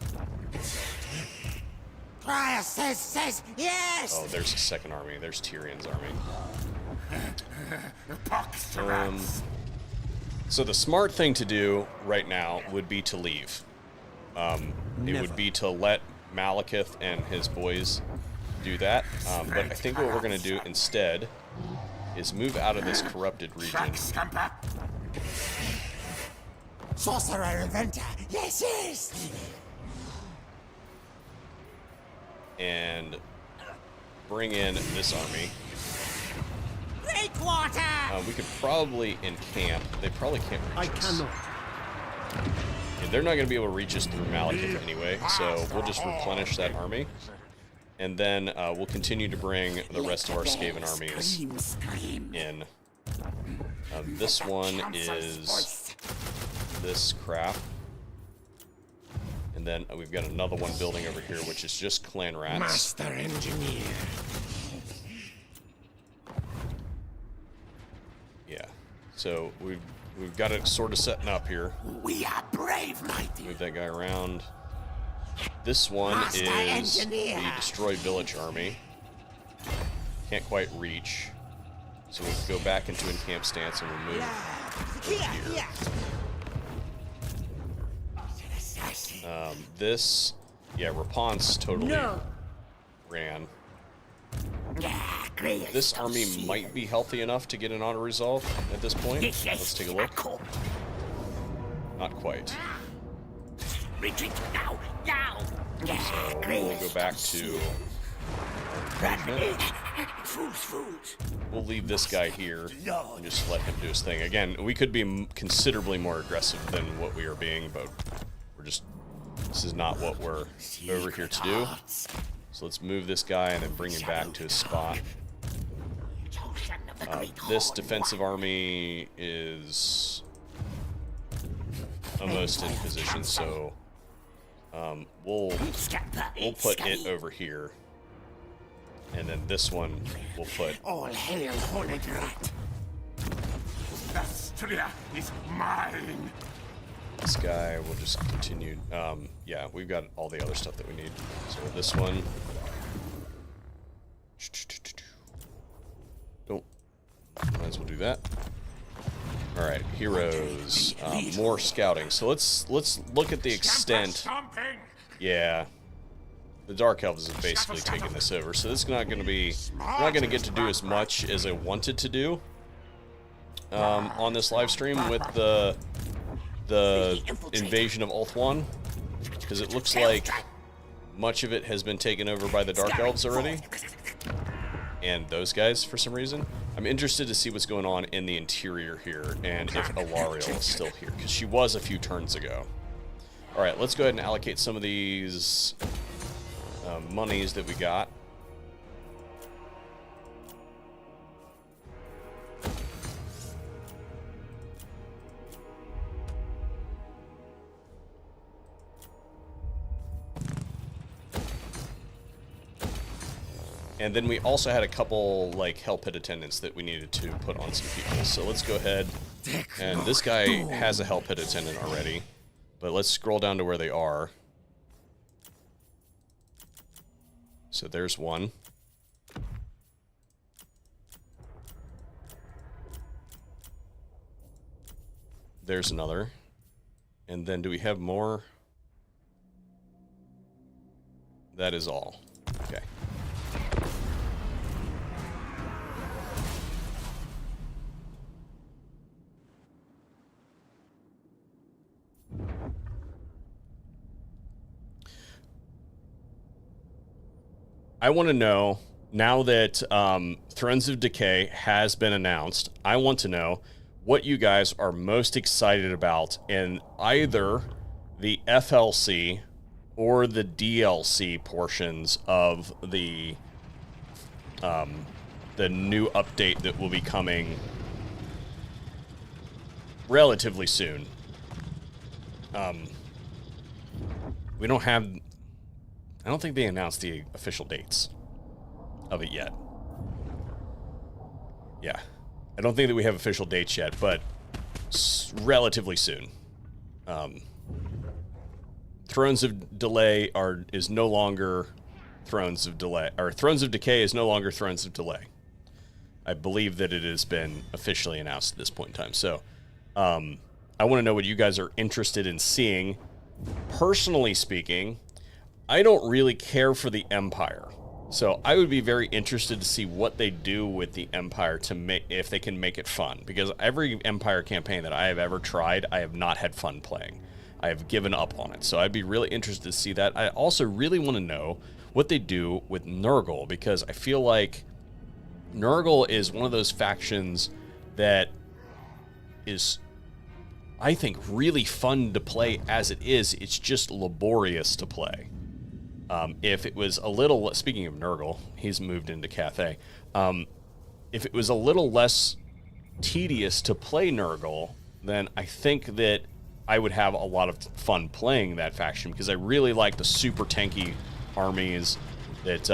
[SPEAKER 2] Prior says yes.
[SPEAKER 1] Oh, there's a second army. There's Tyrion's army. So the smart thing to do right now would be to leave. It would be to let Malekith and his boys do that. But I think what we're going to do instead is move out of this corrupted region.
[SPEAKER 2] Sorcerer inventor. Yes.
[SPEAKER 1] And bring in this army.
[SPEAKER 2] Breakwater.
[SPEAKER 1] We could probably encamp. They probably can't reach us.
[SPEAKER 5] cannot.
[SPEAKER 1] And they're not going to be able to reach us through Malekith anyway, so we'll just replenish that army. And then we'll continue to bring the rest of our Skaven armies in. This one is this crap. And then we've got another one building over here, which is just clan rats.
[SPEAKER 2] Master engineer.
[SPEAKER 1] Yeah. So we've we've got it sort of setting up here.
[SPEAKER 2] We are brave, mighty.
[SPEAKER 1] Move that guy around. This one
[SPEAKER 2] Master
[SPEAKER 1] is
[SPEAKER 2] engineer.
[SPEAKER 1] the Destroy Village army. Can't quite reach. So we'll go back into encamp stance and we'll move over here. This, yeah, Raponce totally ran. This army might be healthy enough to get an auto-resolve at this point. Let's take a look. Not quite.
[SPEAKER 2] Retreat now, now.
[SPEAKER 1] So we'll go back to
[SPEAKER 2] Fools.
[SPEAKER 1] we'll leave this guy here and just let him do his thing. Again, we could be considerably more aggressive than what we are being, but we're just, this is not what we're over here to do. So let's move this guy and then bring him back to his spot. This defensive army is almost in position, so we'll put it over here, and then this one we'll put.
[SPEAKER 2] All hail, Holy Drat. Astria is mine.
[SPEAKER 1] This guy will just continue. Yeah, we've got all the other stuff that we need. So this one. Don't. Might as well do that. All right, heroes. More scouting. So let's look at the extent. Yeah, the Dark Elves have basically taken this over. So this is not going to be. We're not going to get to do as much as I wanted to do on this live stream with the invasion of Ulthuan, because it looks like much of it has been taken over by the Dark Elves already, and those guys for some reason. I'm interested to see what's going on in the interior here, and if Alariel is still here, because she was a few turns ago. Alright, let's go ahead and allocate some of these monies that we got. And then we also had a couple, like, Hell Pit attendants that we needed to put on some people. So let's go ahead. And this guy has a Hell Pit attendant already. But let's scroll down to where they are. So there's one. There's another. And then do we have more? That is all. Okay. I want to know, now that Thrones of Decay has been announced, I want to know what you guys are most excited about in either the FLC or the DLC portions of the new update that will be coming relatively soon. We don't have... I don't think they announced the official dates of it yet. Yeah. I don't think that we have official dates yet, but relatively soon. Thrones of Delay is no longer Thrones of Delay, or Thrones of Decay is no longer Thrones of Delay. I believe that it has been officially announced at this point in time. So, I want to know what you guys are interested in seeing. Personally speaking, I don't really care for the Empire. So I would be very interested to see what they do with the Empire to make, if they can make it fun. Because every Empire campaign that I have ever tried, I have not had fun playing. I have given up on it. So I'd be really interested to see that. I also really want to know what they do with Nurgle, because I feel like Nurgle is one of those factions that is, I think, really fun to play as it is. It's just laborious to play. If it was a little, speaking of Nurgle, he's moved into Cathay. If it was a little less tedious to play Nurgle, then I think that I would have a lot of fun playing that faction, because I really like the super tanky armies that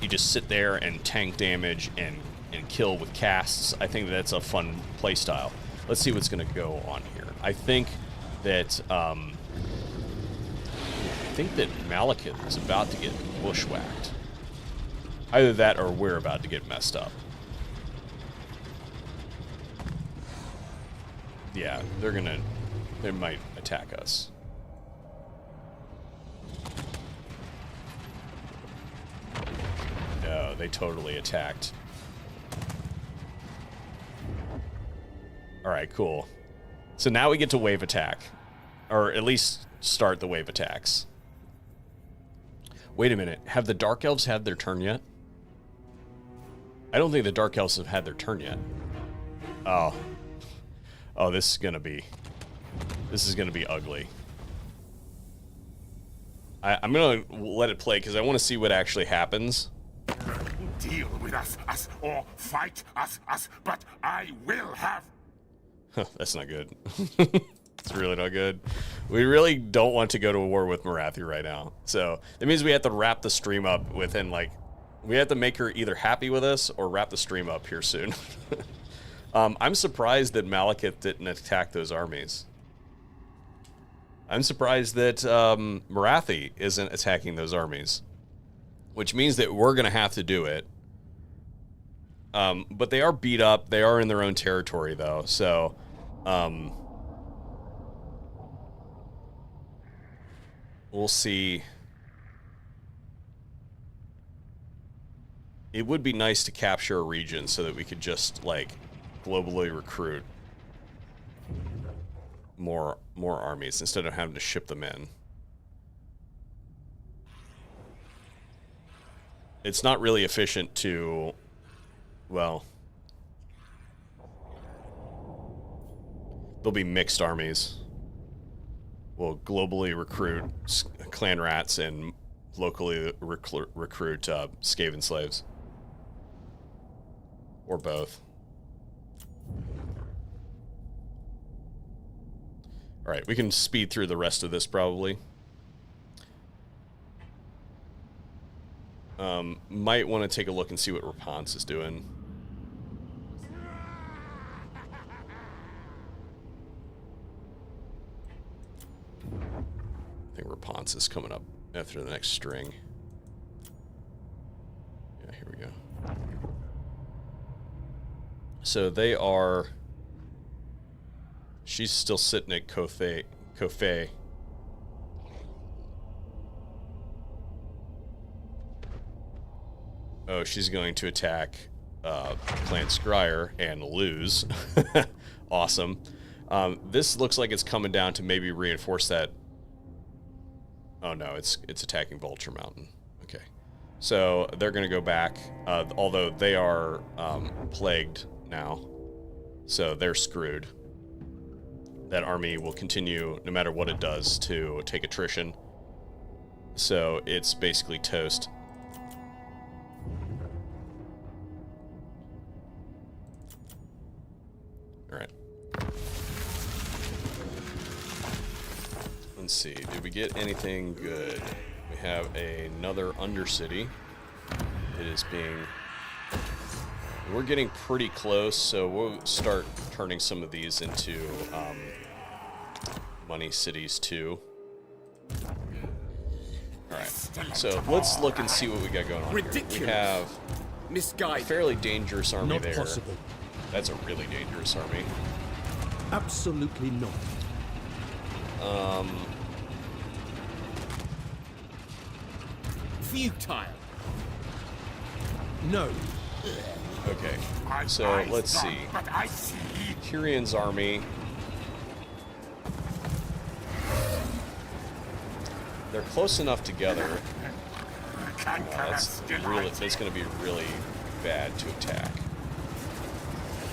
[SPEAKER 1] you just sit there and tank damage and kill with casts. I think that's a fun play style. let's see what's going to go on here. I think that Malekith is about to get bushwhacked. Either that or we're about to get messed up. Yeah, they might attack us. No, they totally attacked. Alright, cool. So now we get to wave attack. Or at least start the wave attacks. Wait a minute, have the Dark Elves had their turn yet? I don't think the Dark Elves have had their turn yet. Oh. Oh, this is gonna be ugly. I'm gonna let it play because I want to see what actually happens.
[SPEAKER 2] Deal with us, or fight us, but I will have...
[SPEAKER 1] That's not good. It's really not good. We really don't want to go to war with Morathi right now. So that means we have to wrap the stream up within, like, we have to make her either happy with us or wrap the stream up here soon. I'm surprised that Malekith didn't attack those armies. I'm surprised that Morathi isn't attacking those armies. Which means that we're going to have to do it. But they are beat up. They are in their own territory, though. So, we'll see. It would be nice to capture a region so that we could just, like, globally recruit more armies instead of having to ship them in. It's not really efficient to, well, there'll be mixed armies. We'll globally recruit clan rats and locally recruit Skaven slaves. Or both. Alright, we can speed through the rest of this probably. Might want to take a look and see what Raponce is doing. I think Raponce is coming up after the next string. Yeah, here we go. So they are... She's still sitting at Kofei. Oh, she's going to attack Clan Scryer and lose. Awesome. This looks like it's coming down to maybe reinforce that. Oh no, it's attacking Vulture Mountain. Okay. So they're going to go back, although they are plagued now. So they're screwed. That army will continue, no matter what it does, to take attrition. So it's basically toast. Alright. Let's see, did we get anything good? We have another Undercity. It is being... We're getting pretty close, so we'll start turning some of these into money cities too. Alright, so let's look and see what we got going on here. We have a fairly dangerous army there.
[SPEAKER 5] Not possible.
[SPEAKER 1] That's a really dangerous army.
[SPEAKER 5] Absolutely not. Futile. No.
[SPEAKER 1] Okay, so let's see. Tyrion's army. They're close enough together. That's going to be really bad to attack.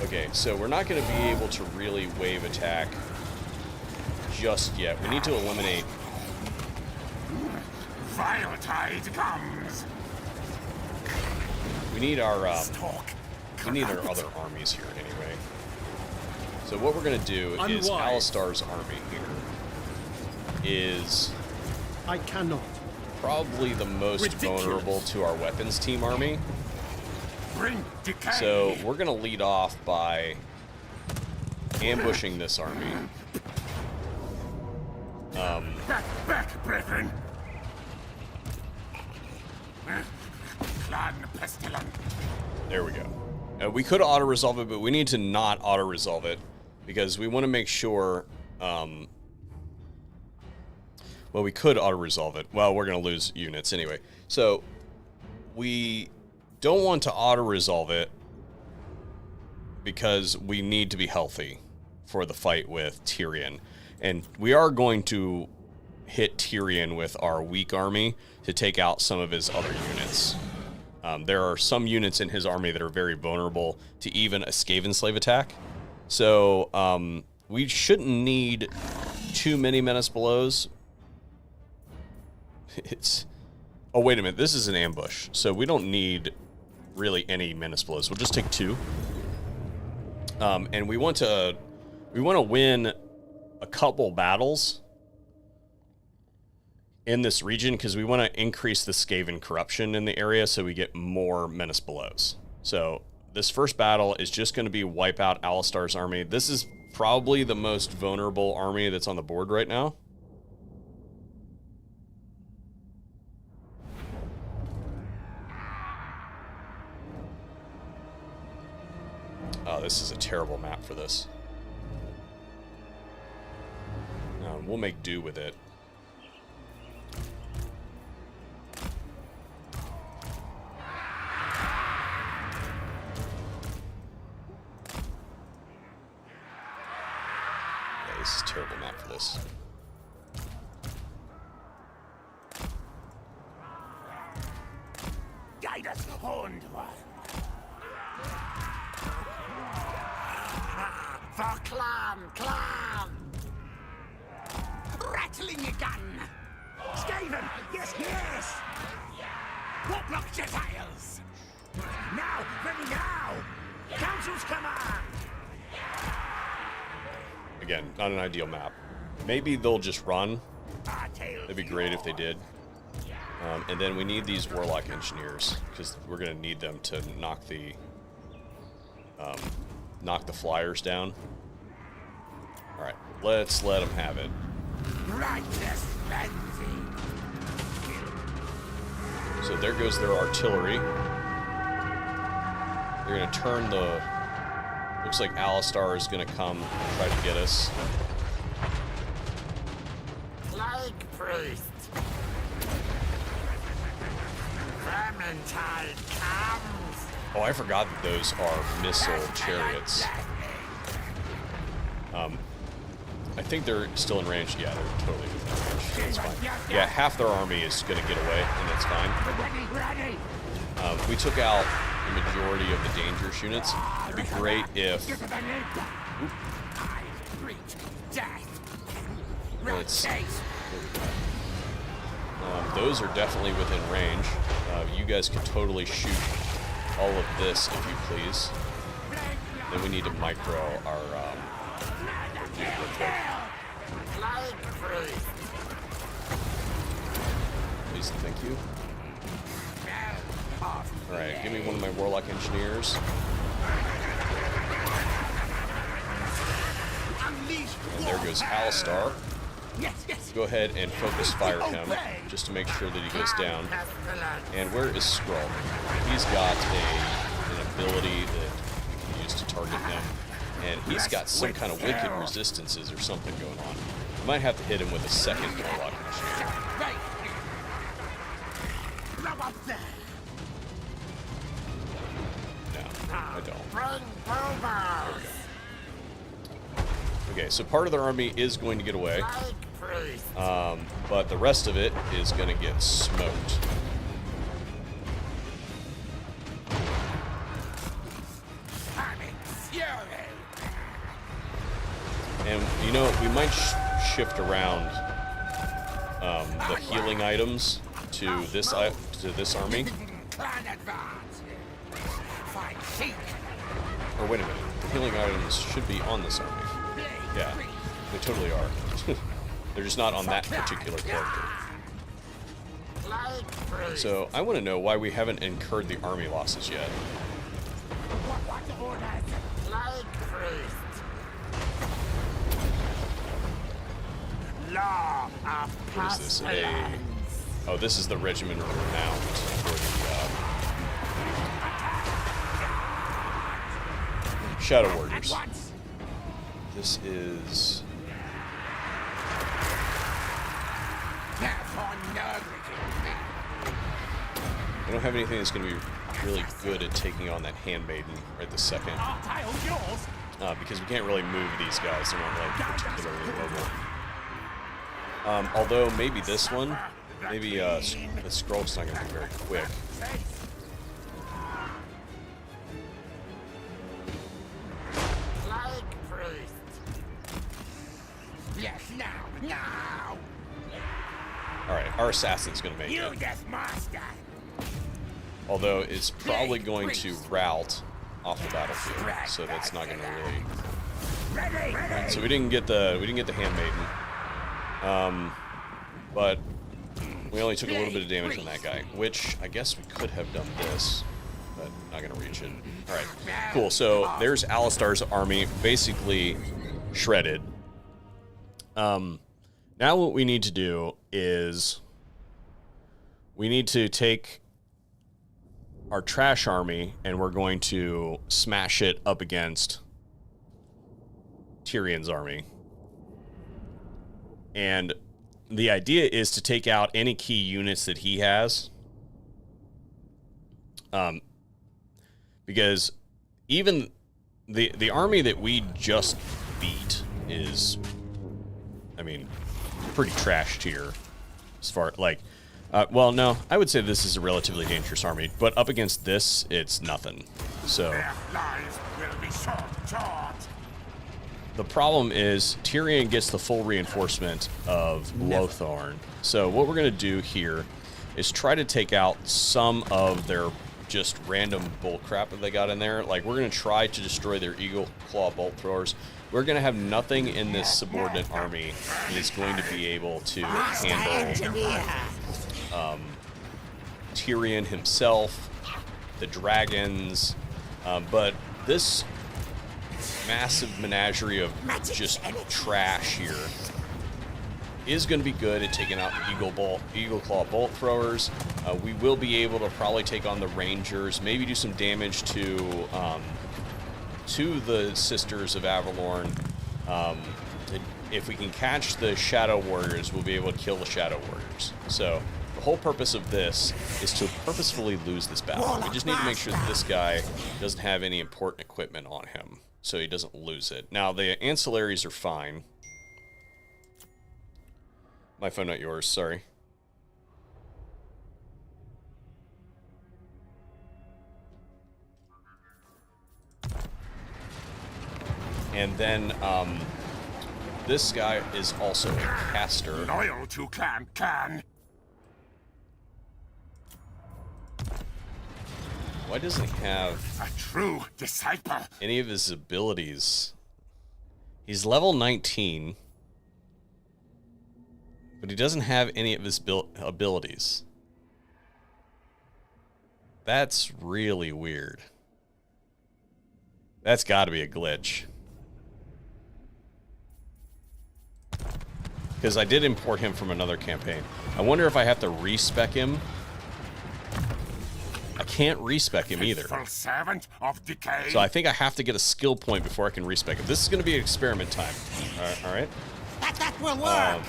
[SPEAKER 1] Okay, so we're not going to be able to really wave attack just yet. We need to eliminate...
[SPEAKER 2] Vile tide comes.
[SPEAKER 1] We need our other armies here anyway. So what we're going to do is Alastar's army here is...
[SPEAKER 5] I cannot.
[SPEAKER 1] Probably the most vulnerable to our weapons team army.
[SPEAKER 2] Bring decay.
[SPEAKER 1] So we're going to lead off by ambushing this army.
[SPEAKER 2] Back, brethren! Clan Pestilent.
[SPEAKER 1] There we go. We could auto-resolve it, but we need to not auto-resolve it because we want to make sure... well, we could auto-resolve it. Well, we're going to lose units anyway. So, we don't want to auto-resolve it because we need to be healthy for the fight with Tyrion. And we are going to hit Tyrion with our weak army to take out some of his other units. There are some units in his army that are very vulnerable to even a Skaven slave attack. So we shouldn't need too many menace blows. Oh, wait a minute. This is an ambush. So we don't need really any menace blows. We'll just take 2. And we want to win a couple battles in this region because we want to increase the Skaven corruption in the area so we get more menace blows. So this first battle is just going to be wipe out Alastar's army. This is probably the most vulnerable army that's on the board right now. Oh, this is a terrible map for this. We'll make do with it. Yeah, this is a terrible map for this.
[SPEAKER 2] Guide us, horned one. For clan! Rattling your gun! Skaven! Yes! What block Gentiles? Now! Ready now! Council's command!
[SPEAKER 1] Again, not an ideal map. Maybe they'll just run. That'd be great if they did. And then we need these Warlock Engineers, because we're going to need them to knock the flyers down. Alright, let's let them have it.
[SPEAKER 2] Righteous frenzy!
[SPEAKER 1] So there goes their artillery. They're going to turn the... Looks like Alastar is going to come and try to get us.
[SPEAKER 2] Plague Priest! Vermintide comes!
[SPEAKER 1] Oh, I forgot that those are missile chariots. I think they're still in range. Yeah, they're totally within range. That's fine. Yeah, half their army is going to get away, and that's fine. We took out the majority of the dangerous units. It'd be great if... Let's... those are definitely within range. You guys could totally shoot all of this, if you please. Then we need to micro our... Please, thank you. Alright, give me one of my Warlock Engineers. And there goes Alastar. Go ahead and focus fire him, just to make sure that he goes down. And where is Skrull? He's got an ability that we can use to target him. And he's got some kind of wicked resistances or something going on. We might have to hit him with a second Warlock Engineer. No, I don't. Okay, so part of their army is going to get away. But the rest of it is going to get smoked. And, you know, we might shift around the healing items to this army. Or wait a minute, the healing items should be on this army. Yeah, they totally are. They're just not on that particular character. So, I want to know why we haven't incurred the army losses yet.
[SPEAKER 2] law of
[SPEAKER 1] What is this?
[SPEAKER 2] pestilence.
[SPEAKER 1] Oh, this is the Regiment of Renown for the Shadow Warriors. This is... I don't have anything that's going to be really good at taking on that handmaiden right this second. Because we can't really move these guys. They're not like particularly level. Although maybe this one, maybe the scroll's not going to be very quick.
[SPEAKER 2] Yes, now.
[SPEAKER 1] Alright, our assassin's going to make it.
[SPEAKER 2] Master.
[SPEAKER 1] Although it's probably going to route off the battlefield, so that's not going to really. Right, so we didn't get the handmaiden, but we only took a little bit of damage from that guy, which I guess we could have done this, but not going to reach it. All right, cool. So there's Alastar's army, basically shredded. Now what we need to do is we need to take our trash army, and we're going to smash it up against Tyrion's army. And the idea is to take out any key units that he has. Because even the army that we just beat is, I mean, pretty trash tier as far, like, well, no, I would say this is a relatively dangerous army, but up against this, it's nothing. So
[SPEAKER 2] Their lives will be short.
[SPEAKER 1] the problem is Tyrion gets the full reinforcement of Ulthuan. So what we're going to do here is try to take out some of their just random bolt crap that they got in there. Like, we're going to try to destroy their Eagle Claw bolt throwers. We're going to have nothing in this subordinate army that is going to be able to handle Tyrion himself, the dragons, but this massive menagerie of just trash here is going to be good at taking out the Eagle Claw bolt throwers. We will be able to probably take on the Rangers, maybe do some damage to the Sisters of Avalorn. If we can catch the Shadow Warriors, we'll be able to kill the Shadow Warriors. So the whole purpose of this is to purposefully lose this battle. We just need to make sure that this guy doesn't have any important equipment on him, so he doesn't lose it. Now, the ancillaries are fine. My phone, not yours, sorry. And then, this guy is also a caster.
[SPEAKER 2] Loyal to Clan.
[SPEAKER 1] Why doesn't he have
[SPEAKER 2] A true disciple.
[SPEAKER 1] any of his abilities? He's level 19, but he doesn't have any of his abilities. That's really weird. That's got to be a glitch. Because I did import him from another campaign. I wonder if I have to respec him. I can't respec him either.
[SPEAKER 2] Faithful servant of decay.
[SPEAKER 1] So I think I have to get a skill point before I can respec him. This is going to be experiment time. All right?
[SPEAKER 2] That will work.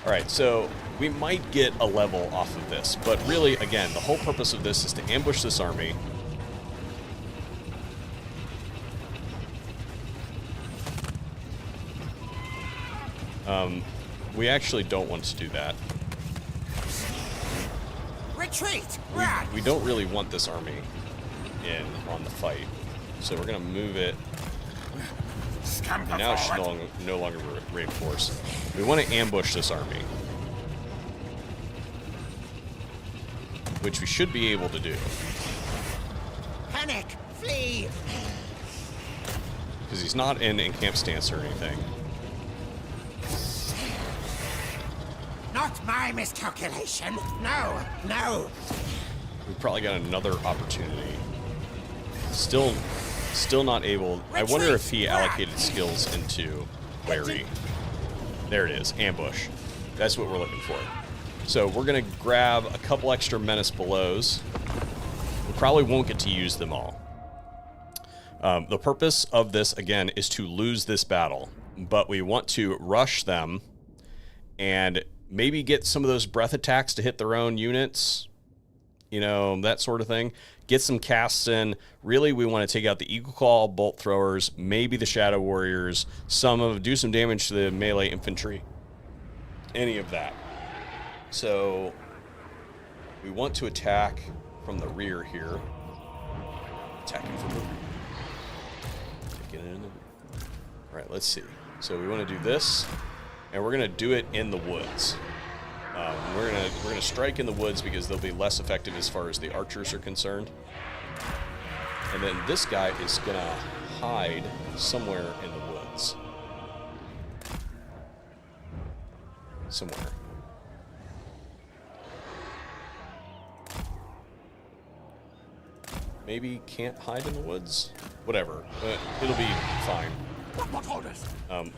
[SPEAKER 1] All right, so we might get a level off of this. But really, again, the whole purpose of this is to ambush this army. We actually don't want to do that.
[SPEAKER 2] Retreat.
[SPEAKER 1] We don't really want this army in on the fight. So we're going to move it.
[SPEAKER 2] Scamper
[SPEAKER 1] Now it's
[SPEAKER 2] forward.
[SPEAKER 1] no longer reinforced. We want to ambush this army, which we should be able to do.
[SPEAKER 2] Panic. Flee.
[SPEAKER 1] Because he's not in camp stance or anything.
[SPEAKER 2] Not my miscalculation. No.
[SPEAKER 1] We've probably got another opportunity. Still not able. I wonder if he allocated skills into Wary. There it is, ambush. That's what we're looking for. So we're going to grab a couple extra Menace Belows. We probably won't get to use them all. The purpose of this, again, is to lose this battle. But we want to rush them and maybe get some of those breath attacks to hit their own units. You know, that sort of thing. Get some casts in. Really, we want to take out the Eagle Claw Bolt Throwers, maybe the Shadow Warriors, do some damage to the melee infantry. Any of that. So, we want to attack from the rear here. Attacking from the rear. Taking it in the rear. Alright, let's see. So we want to do this, and we're going to do it in the woods. We're gonna strike in the woods because they'll be less effective as far as the archers are concerned. And then this guy is gonna hide somewhere in the woods. Somewhere. Maybe can't hide in the woods? Whatever. It'll be fine.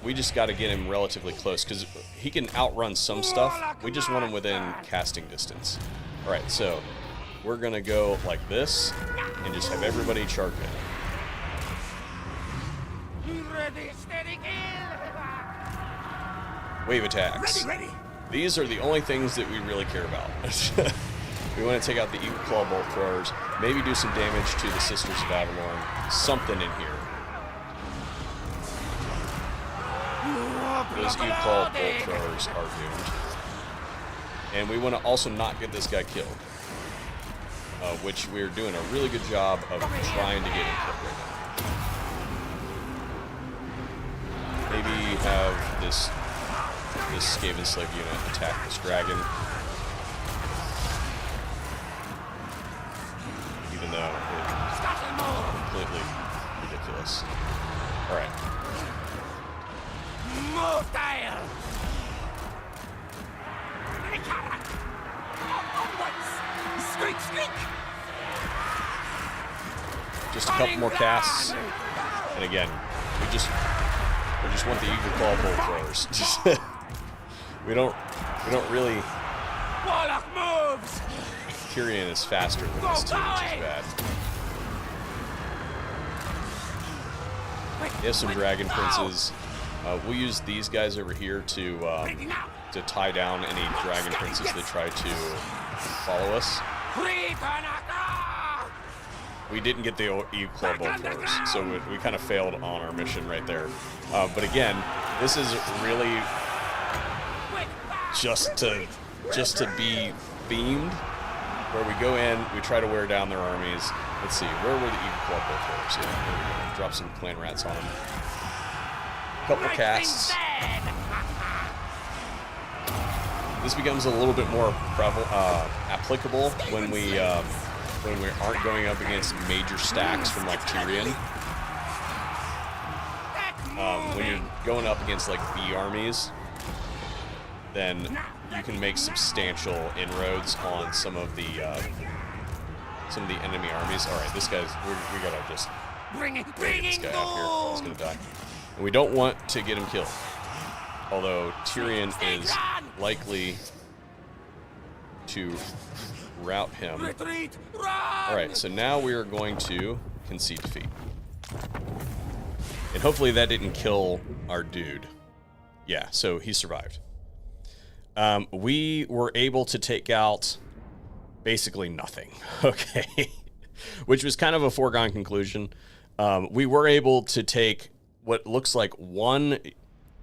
[SPEAKER 1] We just got to get him relatively close because he can outrun some stuff. We just want him within casting distance. Alright, so we're going to go like this and just have everybody charge in. Wave attacks. These are the only things that we really care about. We want to take out the Eagle Claw Bolt Throwers, maybe do some damage to the Sisters of Avalorn, something in here. Those Eagle Claw Bolt Throwers are doomed. And we want to also not get this guy killed, which we're doing a really good job of trying to get him killed right now. Maybe have this Skaven Slave unit attack this dragon. Even though it's completely ridiculous. Alright. Just a couple more casts. And again, we just want the Eagle Claw Bolt Throwers. we don't really.
[SPEAKER 2] Warlock moves.
[SPEAKER 1] Tyrion is faster than this too, which is bad. We have some Dragon Princes. We'll use these guys over here to tie down any Dragon Princes that try to follow us. We didn't get the Eagle Claw Bolt Throwers, so we kind of failed on our mission right there. But again, this is really just to be themed, where we go in, we try to wear down their armies. Let's see, where were the Eagle Claw Bolt Throwers? Yeah, there we go. Drop some clan rats on them. Couple casts. This becomes a little bit more applicable when we aren't going up against major stacks from like Tyrion. When you're going up against like B armies, then you can make substantial inroads on some of the enemy armies. All right, this guy's we gotta just get this guy out here. He's gonna die. And we don't want to get him killed. Although Tyrion is likely to rout him. Alright, so now we are going to concede defeat. And hopefully that didn't kill our dude. Yeah, so he survived. We were able to take out basically nothing. Okay. Which was kind of a foregone conclusion. We were able to take what looks like one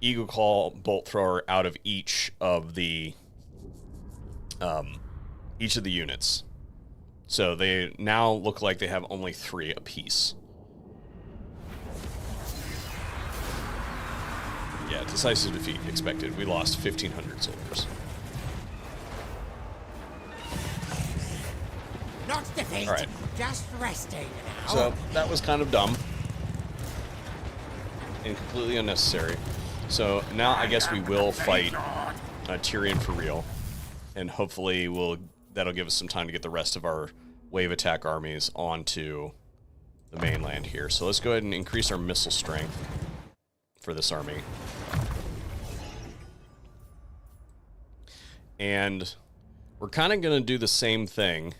[SPEAKER 1] Eagle Claw Bolt Thrower out of each of the units. So they now look like they have only 3 apiece. Yeah, decisive defeat expected. We lost 1,500 soldiers.
[SPEAKER 6] Not defeated,
[SPEAKER 1] right.
[SPEAKER 6] Just resting now.
[SPEAKER 1] So that was kind of dumb and completely unnecessary. So now I guess we will fight Tyrion for real, and hopefully that'll give us some time to get the rest of our wave attack armies onto the mainland here. So let's go ahead and increase our missile strength for this army. And we're kind of going to do the same thing.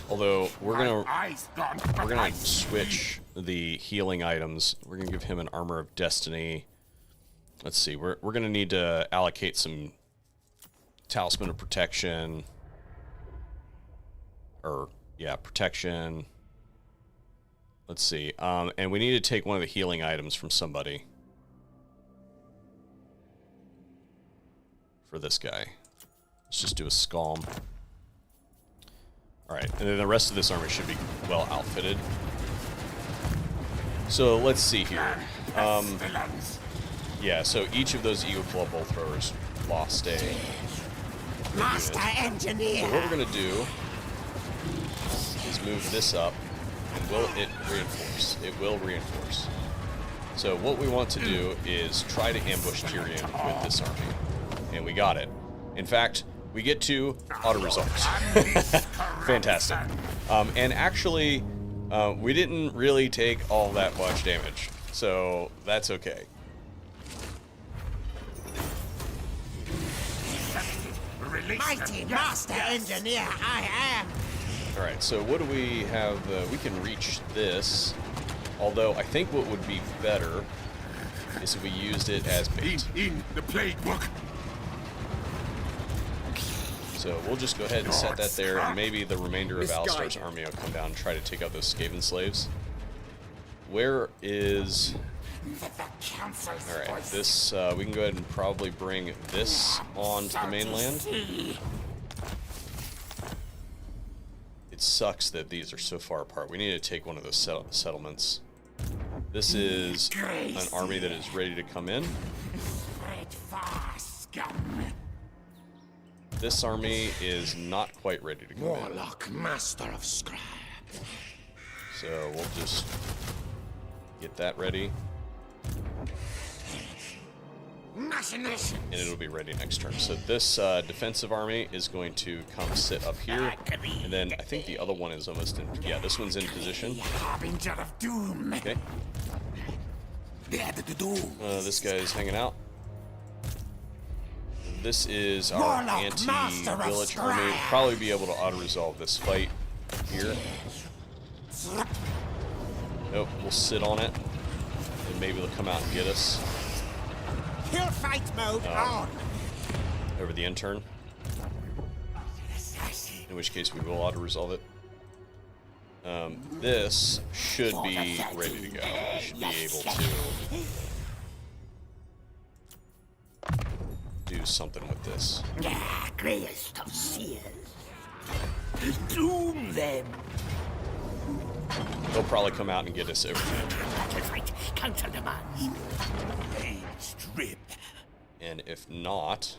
[SPEAKER 1] Although we're gonna switch the healing items. We're gonna give him an armor of destiny. Let's see. We're gonna need to allocate some talisman of protection. Or yeah, protection. Let's see. And we need to take one of the healing items from somebody. For this guy. Let's just do a Scumming. Alright, and then the rest of this army should be well outfitted. So let's see here. Yeah, so each of those Eagle Club bolt throwers lost a
[SPEAKER 6] Master Engineer.
[SPEAKER 1] So what we're gonna do is move this up, and will it reinforce? It will reinforce. So what we want to do is try to ambush Tyrion with this army. And we got it. In fact, we get to auto-resolves. Fantastic. And actually, we didn't really take all that much damage. So that's okay.
[SPEAKER 6] Mighty Master Engineer, I am.
[SPEAKER 1] Alright, so what do we have? We can reach this. Although, I think what would be better is if we used it as bait.
[SPEAKER 2] In the plague book.
[SPEAKER 1] So we'll just go ahead and set that there, and maybe the remainder of Alastar's army will come down and try to take out those Skaven slaves. Where is... Alright, this, we can go ahead and probably bring this onto the mainland. It sucks that these are so far apart. We need to take one of those settlements. This is an army that is ready to come in. This army is not quite ready to come in.
[SPEAKER 6] Warlock, Master of Scrap.
[SPEAKER 1] So we'll just get that ready. And it'll be ready next turn. So this defensive army is going to come sit up here. And then I think the other one is almost in... Yeah, this one's in position.
[SPEAKER 6] Harbinger of Doom.
[SPEAKER 1] Okay. This guy's hanging out. This is our anti-village army. We'll probably be able to auto-resolve this fight here. Nope, we'll sit on it. And maybe they'll come out and get us.
[SPEAKER 6] Kill fight mode on.
[SPEAKER 1] Over the intern. In which case we will auto-resolve it. This should be ready to go. We should be able to do something with this.
[SPEAKER 6] Greatest of seers. Doom them.
[SPEAKER 1] They'll probably come out and get us over here.
[SPEAKER 6] Fight counter demands. Strip.
[SPEAKER 1] And if not,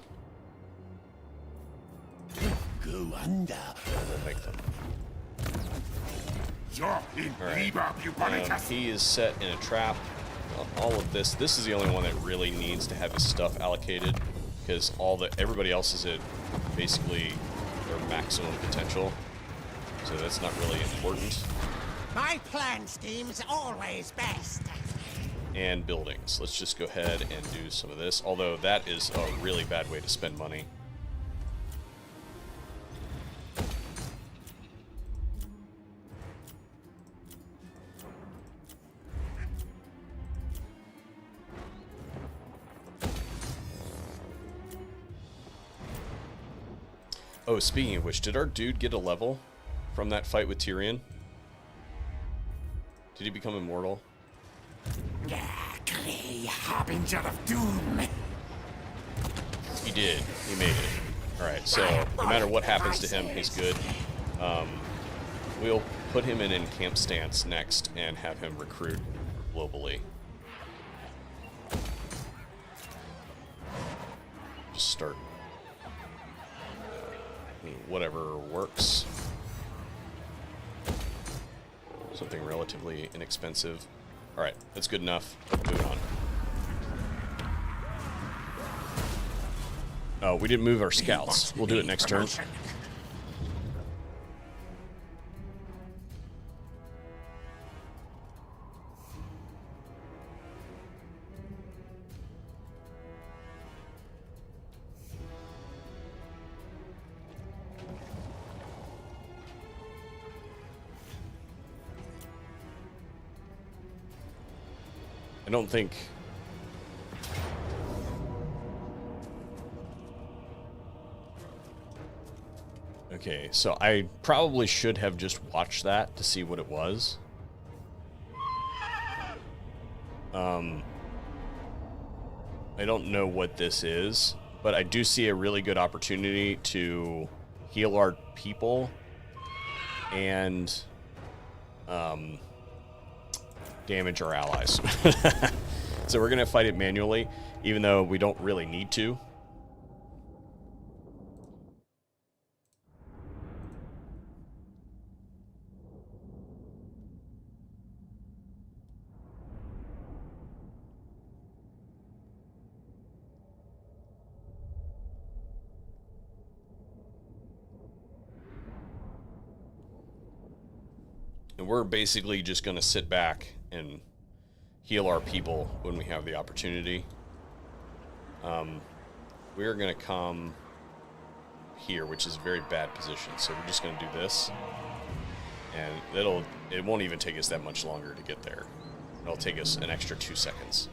[SPEAKER 6] Go under.
[SPEAKER 1] we'll make them.
[SPEAKER 2] You're in Liber Bubonicus.
[SPEAKER 1] He is set in a trap. All of this. This is the only one that really needs to have his stuff allocated, because everybody else is at basically their maximum potential. So that's not really important.
[SPEAKER 6] My plan scheme's always best.
[SPEAKER 1] And buildings. Let's just go ahead and do some of this. Although that is a really bad way to spend money. Oh, speaking of which, did our dude get a level from that fight with Tyrion? Did he become immortal?
[SPEAKER 6] Grey Harbinger of Doom.
[SPEAKER 1] He did. He made it. Alright, so no matter what happens to him, he's good. We'll put him in camp stance next and have him recruit globally. Just start. Whatever works. Something relatively inexpensive. Alright, that's good enough. Moving on. Oh, we didn't move our scouts. We'll do it next turn. I don't think... Okay, so I probably should have just watched that to see what it was. I don't know what this is, but I do see a really good opportunity to heal our people and damage our allies. So we're going to fight it manually, even though we don't really need to. And we're basically just going to sit back and heal our people when we have the opportunity. We're going to come here, which is a very bad position. So we're just going to do this. And it won't even take us that much longer to get there. It'll take us an extra 2 seconds.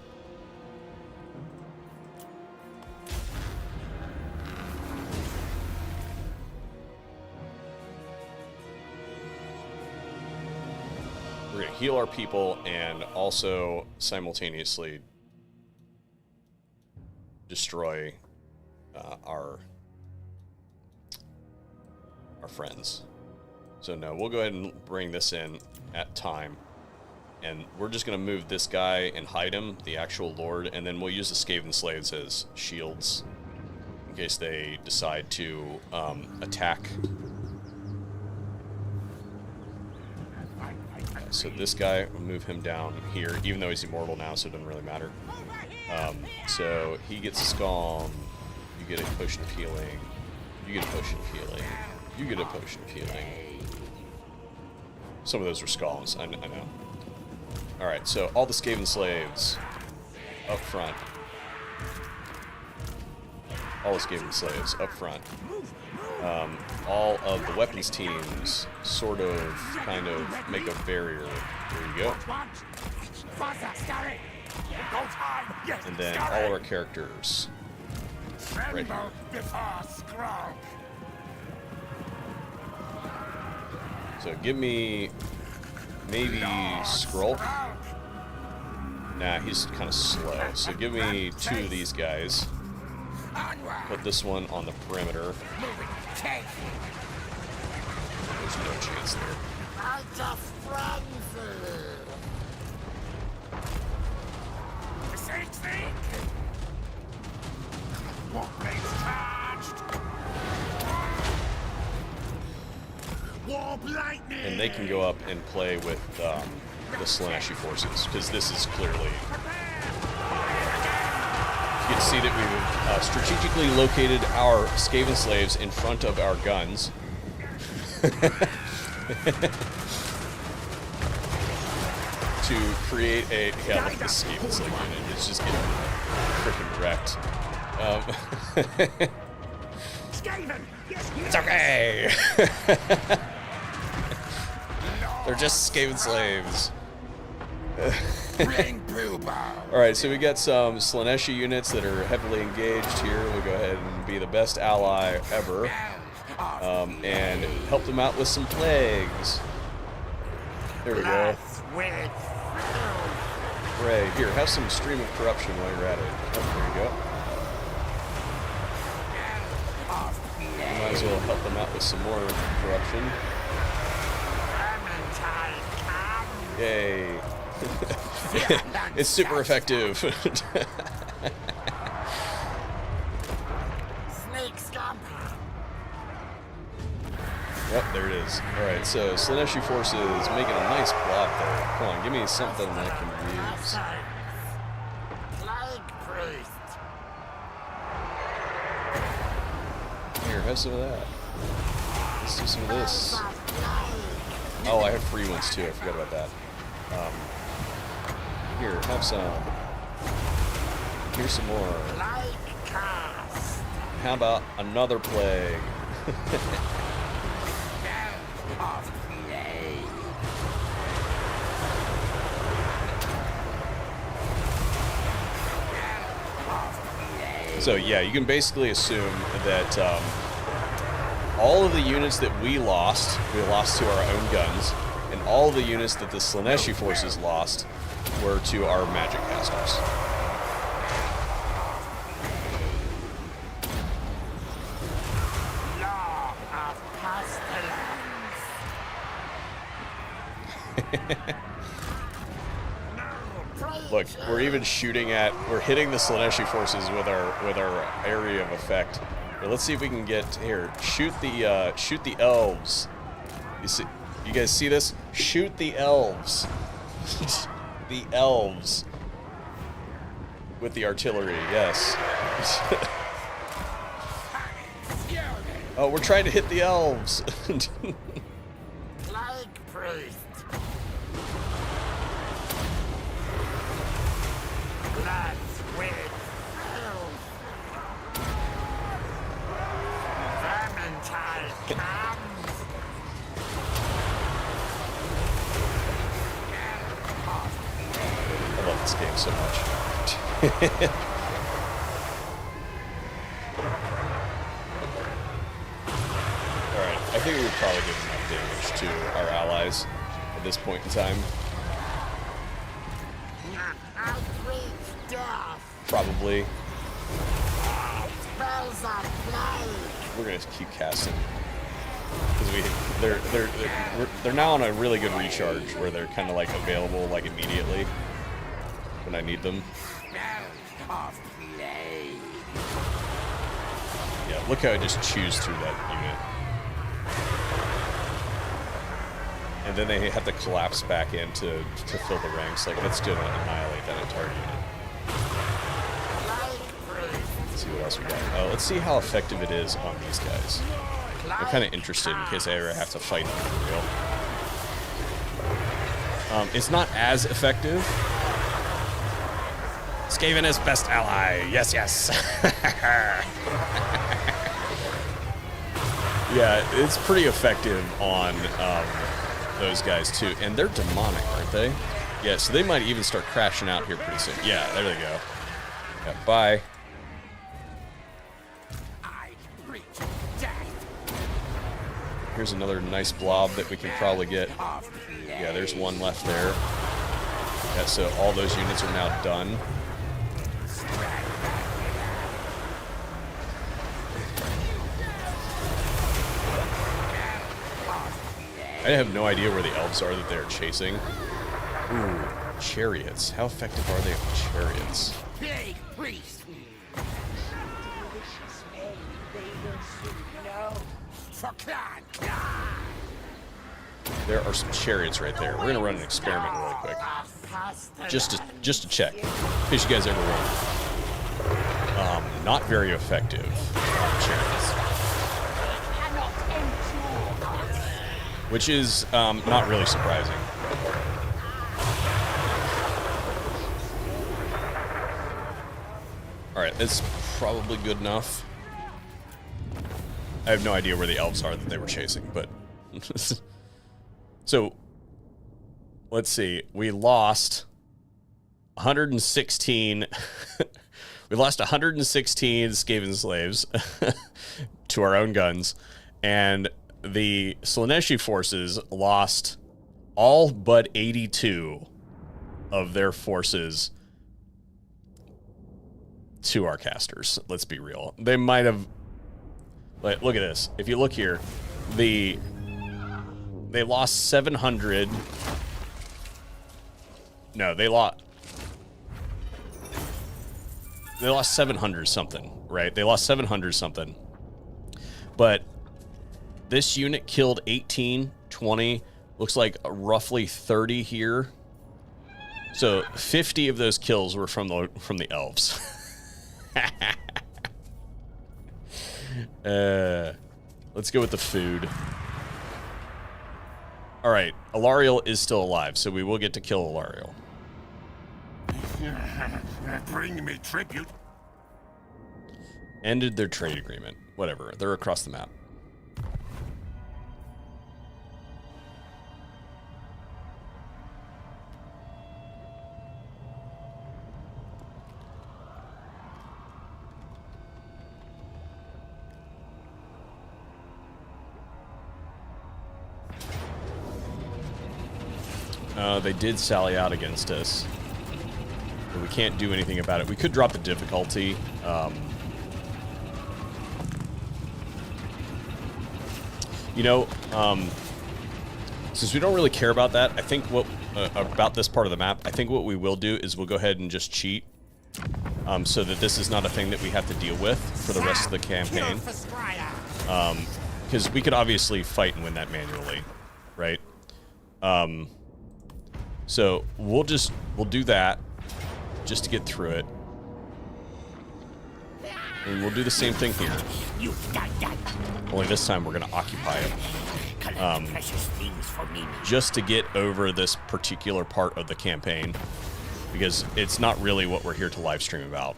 [SPEAKER 1] We're going to heal our people and also simultaneously destroy our friends. So no, we'll go ahead and bring this in at time. And we're just going to move this guy and hide him, the actual lord, and then we'll use the Skaven slaves as shields in case they decide to attack. So this guy, we'll move him down here, even though he's immortal now, so it doesn't really matter. So he gets a Scum, you get a potion of healing, you get a potion of healing, you get a potion of healing. Some of those were Scums, I know. Alright, so all the Skaven slaves up front. All the Skaven slaves up front. All of the weapons teams sort of, kind of make a barrier. There you go. And then all of our characters right here. So give me maybe Skrull. Nah, he's kind of slow. So give me 2 of these guys. Put this one on the perimeter. There's no chance there. And they can go up and play with the Slaaneshi forces, because this is clearly... You can see that we've strategically located our Skaven slaves in front of our guns. To create a... Yeah, look at this Skaven slave unit. It's just getting freaking wrecked. It's okay! They're just Skaven slaves. Alright, so we got some Slaaneshi units that are heavily engaged here. We'll go ahead and be the best ally ever. And help them out with some plagues. There we go. Hooray. Here, have some Stream of Corruption while you're at it. Oh, there you go. You might as well help them out with some more corruption. Yay. It's super effective. Yep, there it is. Alright, so Slaaneshi forces making a nice block there. Come on, give me something that I can use. Here, have some of that. Let's do some of this. Oh, I have free ones too, I forgot about that. Here, have some. Here's some more. How about another plague? So yeah, you can basically assume that all of the units that we lost to our own guns, and all of the units that the Slaaneshi forces lost were to our magic casters.
[SPEAKER 6] Law of pestilence.
[SPEAKER 1] Look, we're even we're hitting the Slaaneshi forces with our area of effect. But let's see if we can get here. Shoot the elves. You guys see this? Shoot the elves. The elves with the artillery. Yes. Oh, we're trying to hit the elves.
[SPEAKER 6] Plague priest. Bloods with filth. Vermintide comes.
[SPEAKER 1] I love this game so much. Alright, I think we would probably give enough damage to our allies at this point in time.
[SPEAKER 6] I preach death.
[SPEAKER 1] Probably.
[SPEAKER 6] Spells of plague.
[SPEAKER 1] We're gonna keep casting. Because they're now on a really good recharge where they're kind of like available like immediately when I need them.
[SPEAKER 6] Spells of plague.
[SPEAKER 1] Yeah, look how I just choose through that unit. And then they have to collapse back in to fill the ranks. Like, that's gonna annihilate that entire unit. Let's see what else we got. Let's see how effective it is on these guys. I'm kind of interested in case I ever have to fight them for real. It's not as effective. Skaven is best ally. Yes, yes. Yeah, it's pretty effective on those guys too. And they're demonic, aren't they? Yeah, so they might even start crashing out here pretty soon. Yeah, there they go. Yeah, bye.
[SPEAKER 6] I preach death.
[SPEAKER 1] Here's another nice blob that we can probably get. Yeah, there's one left there. Yeah, so all those units are now done. I have no idea where the elves are that they're chasing. Ooh, chariots. How effective are they on chariots?
[SPEAKER 6] Plague priest. For clan.
[SPEAKER 1] There are some chariots right there. We're gonna run an experiment really quick, just to check, in case you guys ever wonder. Not very effective chariots, which is not really surprising. All right, that's probably good enough. I have no idea where the elves are that they were chasing, but so let's see. We lost 116. We lost 116 Skaven slaves to our own guns, and the Slaaneshi forces lost all but 82 of their forces to our casters. Let's be real. They might have. Like, look at this. If you look here, they lost 700. No, they lost 700 something, right? They lost 700 something. But this unit killed 18, 20, looks like roughly 30 here. So 50 of those kills were from the elves. Let's go with the food. All right, Alariel is still alive, so we will get to kill Alariel.
[SPEAKER 2] Bring me tribute.
[SPEAKER 1] Ended their trade agreement. Whatever, they're across the map. They did sally out against us. But we can't do anything about it. We could drop the difficulty. You know, since we don't really care about that, I think what about this part of the map, I think what we will do is we'll go ahead and just cheat, so that this is not a thing that we have to deal with for the rest of the campaign. Because we could obviously fight and win that manually, right? So we'll do that just to get through it, and we'll do the same thing here. Only this time we're going to occupy it. Just to get over this particular part of the campaign, because it's not really what we're here to live stream about.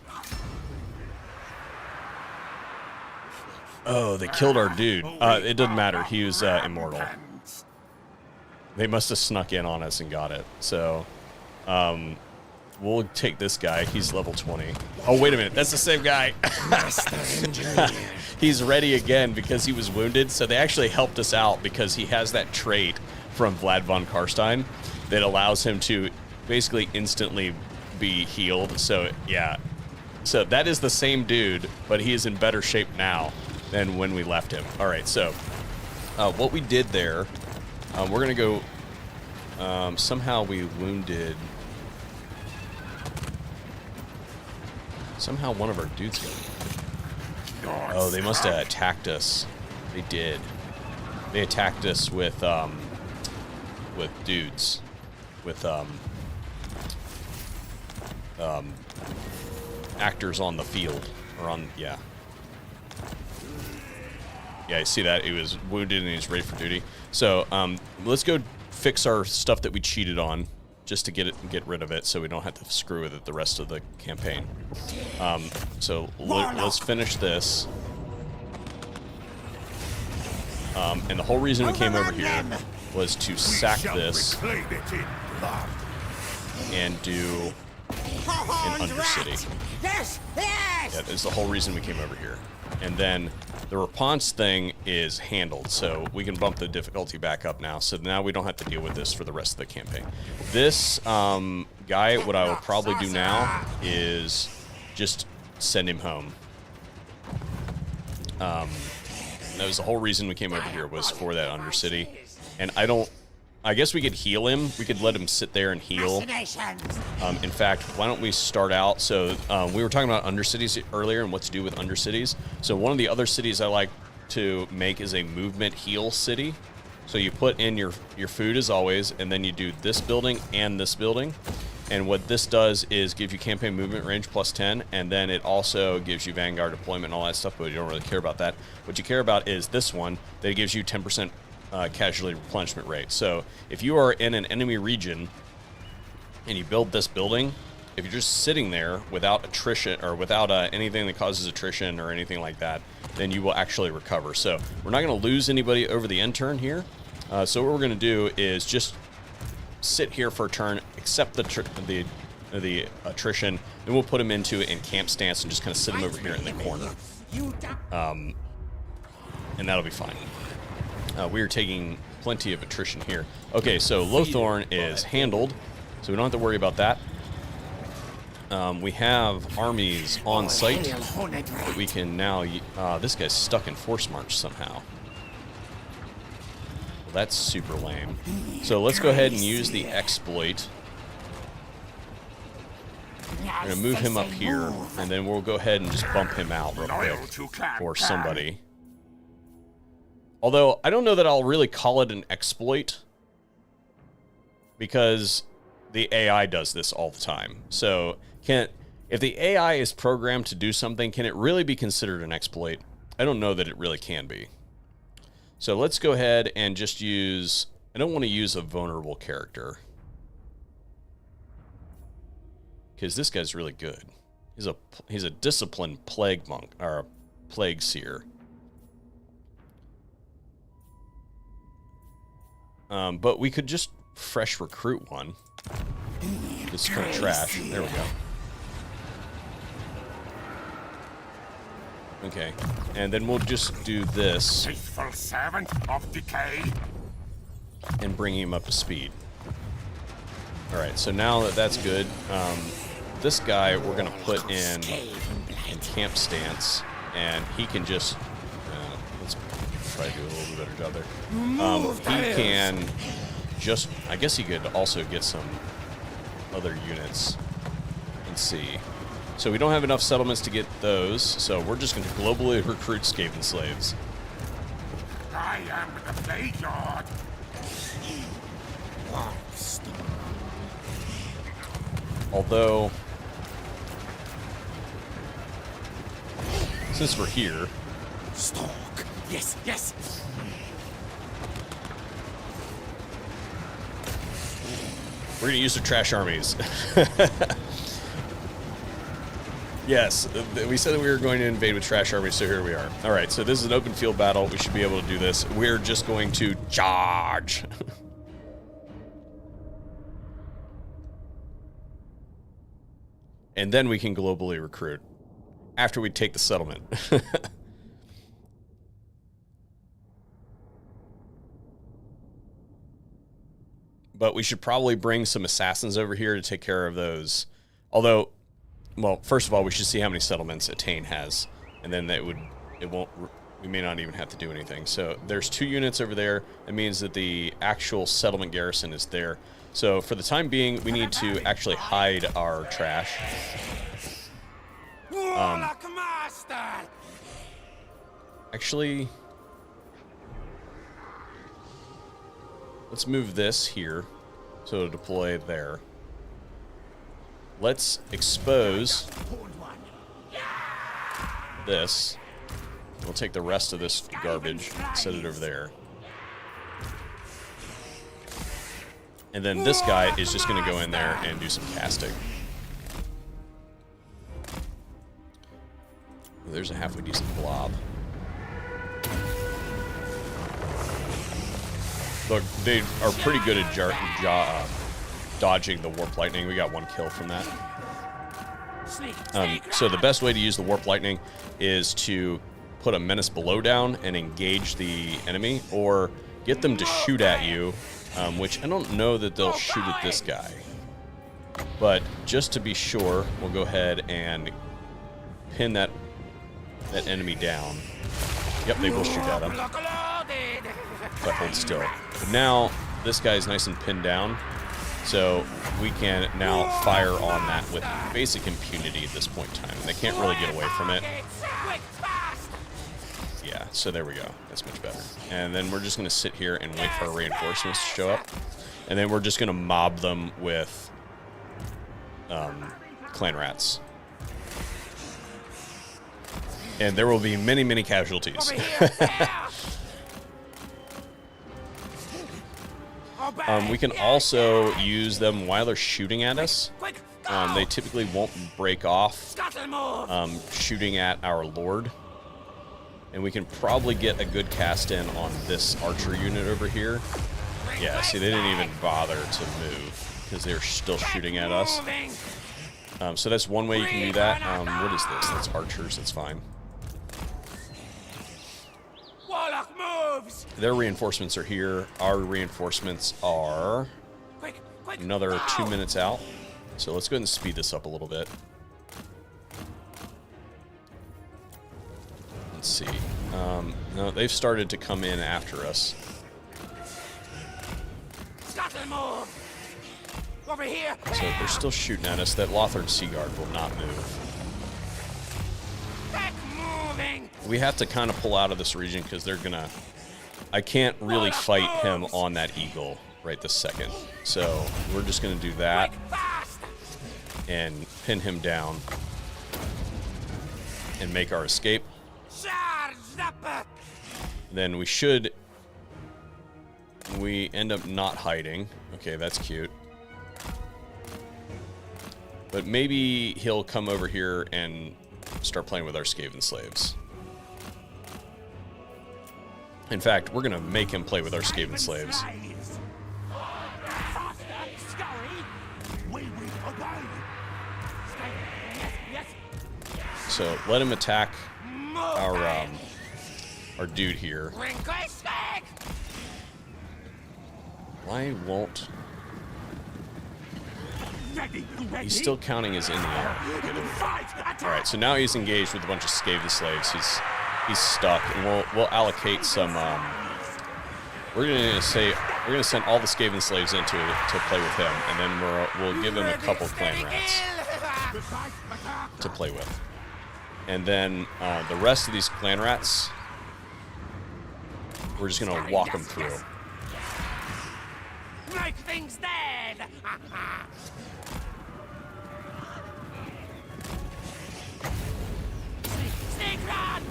[SPEAKER 1] Oh, they killed our dude. It doesn't matter. He was immortal. They must have snuck in on us and got it. So, we'll take this guy. He's level 20. Oh, wait a minute. That's the same guy. He's ready again because he was wounded. So they actually helped us out because he has that trait from Vlad von Karstein that allows him to basically instantly be healed. So, yeah. So that is the same dude, but he is in better shape now than when we left him. All right, so what we did there, we're going to go... somehow we wounded... Somehow one of our dudes got wounded. Oh, they must have attacked us. They did. They attacked us with dudes. With, actors on the field. Or on, yeah. Yeah, I see that. He was wounded and he's ready for duty. So, let's go fix our stuff that we cheated on, just to get rid of it, so we don't have to screw with it the rest of the campaign. So let's finish this. And the whole reason we came over here was to sack this and do an Undercity. Yeah, that's the whole reason we came over here. And then the response thing is handled, so we can bump the difficulty back up now. So now we don't have to deal with this for the rest of the campaign. This guy, what I will probably do now is just send him home. That was the whole reason we came over here, was for that Undercity. And I guess we could heal him. We could let him sit there and heal. In fact, why don't we start out? So we were talking about Undercities earlier and what to do with Undercities. So one of the other cities I like to make is a movement heal city. So you put in your food as always, and then you do this building and this building. And what this does is give you campaign movement range plus 10, and then it also gives you Vanguard deployment and all that stuff, but you don't really care about that. What you care about is this one that gives you 10% casualty replenishment rate. So if you are in an enemy region and you build this building, if you're just sitting there without attrition or without anything that causes attrition or anything like that, then you will actually recover. So we're not going to lose anybody over the end turn here. So what we're going to do is just sit here for a turn, accept the attrition, then we'll put him into in camp stance and just kind of sit him over here in the corner. And that'll be fine. We are taking plenty of attrition here. Okay, so Ulthuan is handled, so we don't have to worry about that. We have armies on site that we can now... this guy's stuck in force march somehow. Well, that's super lame. So let's go ahead and use the exploit. We're going to move him up here, and then we'll go ahead and just bump him out real quick for somebody. Although, I don't know that I'll really call it an exploit, because the AI does this all the time. So, if the AI is programmed to do something, can it really be considered an exploit? I don't know that it really can be. So let's go ahead and just use... I don't want to use a vulnerable character, because this guy's really good. He's a disciplined plague monk, or a plague seer. But we could just fresh recruit one. It's kind of trash. There we go. Okay, and then we'll just do this.
[SPEAKER 2] Faithful servant of decay.
[SPEAKER 1] And bring him up to speed. Alright, so now that that's good, this guy we're going to put in camp stance, and he can just... let's try to do a little bit better job there. He can just... I guess he could also get some other units. Let's see. So we don't have enough settlements to get those, so we're just going to globally recruit Skaven slaves.
[SPEAKER 2] I am the Blade Lord.
[SPEAKER 1] Although, since we're here,
[SPEAKER 6] Stalk. Yes, yes.
[SPEAKER 1] we're going to use the trash armies. Yes, we said that we were going to invade with trash armies, so here we are. All right, so this is an open field battle. We should be able to do this. We're just going to charge. And then we can globally recruit after we take the settlement. But we should probably bring some assassins over here to take care of those. Although, well, first of all, we should see how many settlements Attain has, and then we may not even have to do anything. So there's 2 units over there. That means that the actual settlement garrison is there. So for the time being, we need to actually hide our trash. Actually, let's move this here, so it'll deploy there. Let's expose this. We'll take the rest of this garbage, set it over there. And then this guy is just going to go in there and do some casting. There's a halfway decent blob. Look, they are pretty good at dodging the warp lightning. We got 1 kill from that. So the best way to use the warp lightning is to put a menace below down and engage the enemy, or get them to shoot at you, which I don't know that they'll shoot at this guy. But just to be sure, we'll go ahead and pin that enemy down. Yep, they will shoot at him. But hold still. But now, this guy's nice and pinned down, so we can now fire on that with basic impunity at this point in time. They can't really get away from it. Yeah, so there we go. That's much better. And then we're just going to sit here and wait for our reinforcements to show up. And then we're just going to mob them with clan rats. And there will be many, many casualties. We can also use them while they're shooting at us. They typically won't break off shooting at our Lord. And we can probably get a good cast in on this archer unit over here. Yeah, see, they didn't even bother to move because they're still shooting at us. So that's one way you can do that. What is this? That's archers. That's fine. Their reinforcements are here. Our reinforcements are another 2 minutes out. So let's go ahead and speed this up a little bit. Let's see. No, they've started to come in after us.
[SPEAKER 6] Over here.
[SPEAKER 1] So they're still shooting at us. That Lothard Seaguard will not move. We have to kind of pull out of this region because they're gonna... I can't really fight him on that eagle right this second. So we're just gonna do that and pin him down and make our escape. Then we end up not hiding. Okay, that's cute. But maybe he'll come over here and start playing with our Skaven slaves. In fact, we're going to make him play with our Skaven slaves. So let him attack our dude here. Why won't... He's still counting as in the air. Alright, so now he's engaged with a bunch of Skaven slaves. He's stuck, and we'll allocate some. We're gonna send all the Skaven slaves into to play with him, and then we'll give him a couple clan rats to play with, and then the rest of these clan rats, we're just gonna walk them through.
[SPEAKER 6] Make things dead! Sneak run!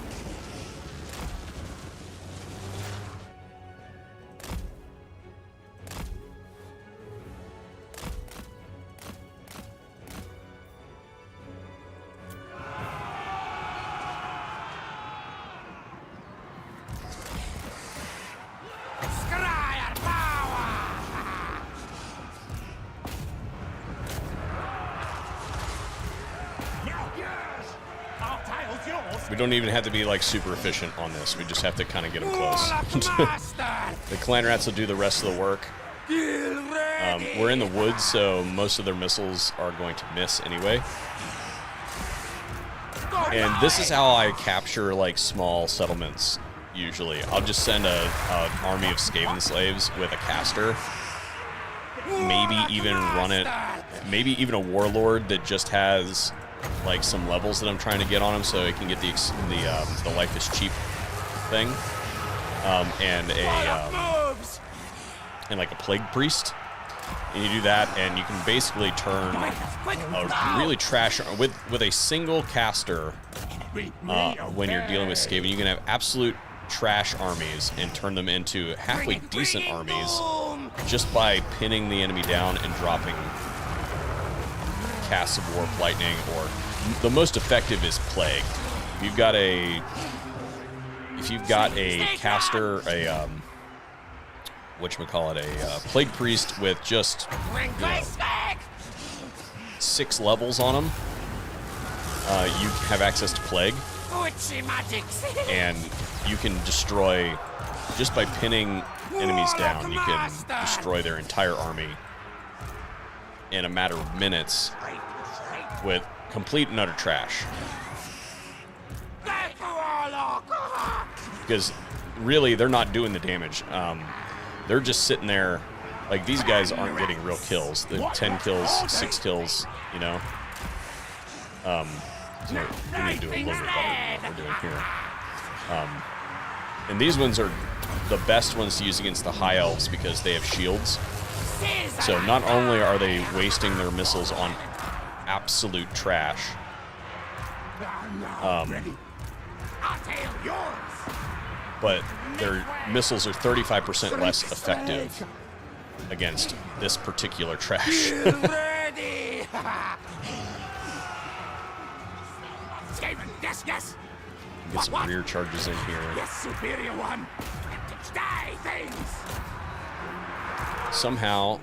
[SPEAKER 6] Scryer power!
[SPEAKER 1] We don't even have to be like super efficient on this. We just have to kind of get them close. The clan rats will do the rest of the work. We're in the woods, so most of their missiles are going to miss anyway. And this is how I capture like small settlements. Usually, I'll just send an army of Skaven slaves with a caster. Maybe even run it. Maybe even a warlord that just has like some levels that I'm trying to get on him, so he can get the life is cheap thing, and like a plague priest. And you do that, and you can basically turn a really trash with a single caster. When you're dealing with Skaven, you can have absolute trash armies and turn them into halfway decent armies just by pinning the enemy down and dropping casts of warp lightning, or the most effective is plague. If you've got a caster, a plague priest with just 6 levels on him, you have access to plague, and you can destroy just by pinning enemies down. You can destroy their entire army in a matter of minutes with complete and utter trash. Because really, they're not doing the damage. They're just sitting there. Like, these guys aren't getting real kills. They're 10 kills, 6 kills, you know? So we need to do a little bit better than what we're doing here. And these ones are the best ones to use against the High Elves because they have shields. So not only are they wasting their missiles on absolute trash, but their missiles are 35% less effective against this particular trash.
[SPEAKER 6] Yes, yes.
[SPEAKER 1] Get some rear charges in here.
[SPEAKER 6] Yes, superior one. Die, things.
[SPEAKER 1] Somehow,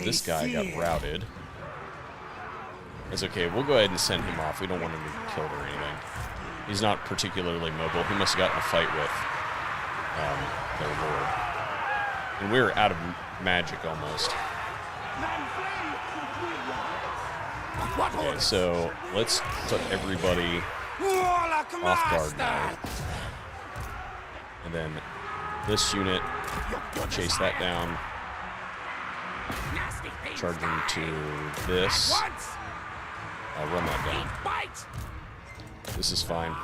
[SPEAKER 1] this guy got routed. It's okay. We'll go ahead and send him off. We don't want him to be killed or anything. He's not particularly mobile. He must have gotten a fight with their lord. And we're out of magic almost. Okay, so let's put everybody off guard now. And then this unit, chase that down. Charge him to this. I'll run that down. This is fine.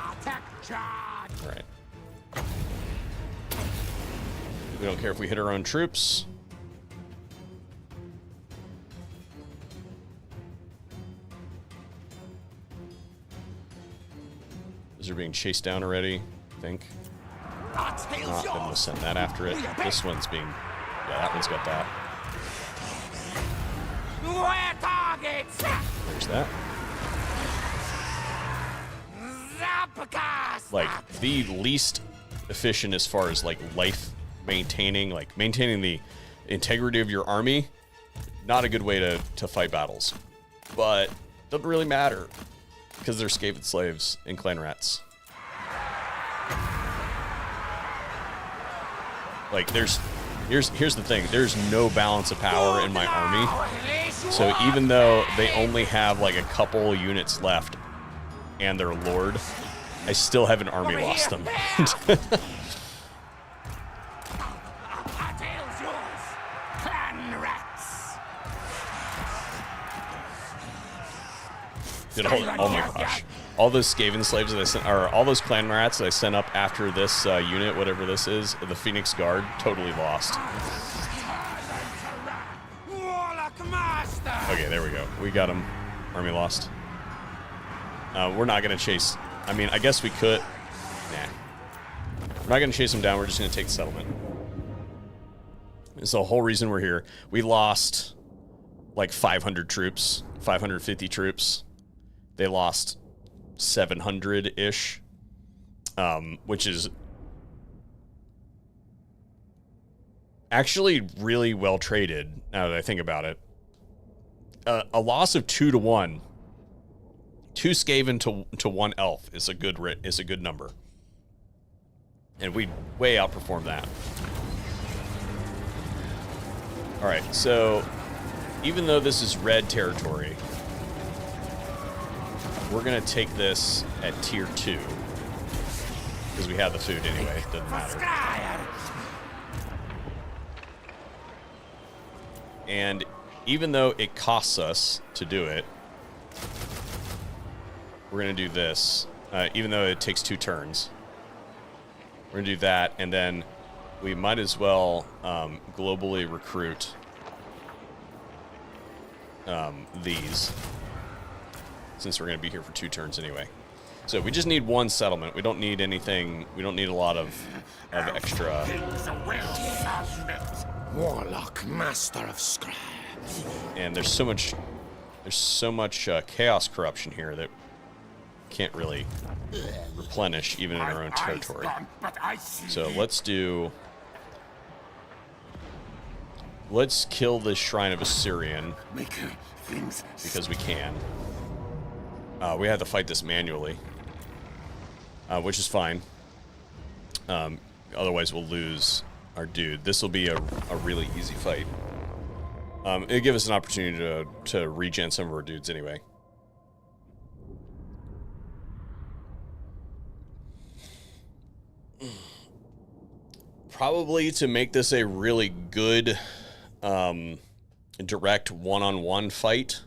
[SPEAKER 1] Alright. We don't care if we hit our own troops. These are being chased down already, I think. Not, then we'll send that after it. This one's being... Yeah, that one's got that. There's that. Like, the least efficient as far as, like, life maintaining, like, maintaining the integrity of your army. Not a good way to fight battles. But doesn't really matter, because they're Skaven slaves and clan rats. Like, here's the thing. There's no balance of power in my army. So even though they only have like a couple units left and their lord, I still haven't army lost them. Dude, oh my gosh. All those Skaven slaves that I sent, or all those clan rats that I sent up after this unit, whatever this is, the Phoenix Guard, totally lost. Okay, there we go. We got him. Army lost. We're not going to chase. I mean, I guess we could. Nah. We're not going to chase him down. We're just going to take the settlement. It's the whole reason we're here. We lost like 500 troops, 550 troops. They lost 700-ish, which is actually really well traded now that I think about it. A loss of 2 to 1, 2 Skaven to 1 elf is a good number, and we way outperformed that. All right, so even though this is red territory, we're gonna take this at tier 2 because we have the food anyway. Doesn't matter. And even though it costs us to do it, we're gonna do this. Even though it takes 2 turns, we're gonna do that, and then we might as well globally recruit these, since we're going to be here for 2 turns anyway. So we just need 1 settlement. We don't need anything. We don't need a lot of extra.
[SPEAKER 6] Warlock, master of scribe.
[SPEAKER 1] And there's so much chaos corruption here that can't really replenish even in our own territory. So let's kill this Shrine of Assyrian because we can. We have to fight this manually, which is fine. Otherwise, we'll lose our dude. This will be a really easy fight. It'll give us an opportunity to regen some of our dudes anyway. Probably to make this a really good direct one-on-one fight,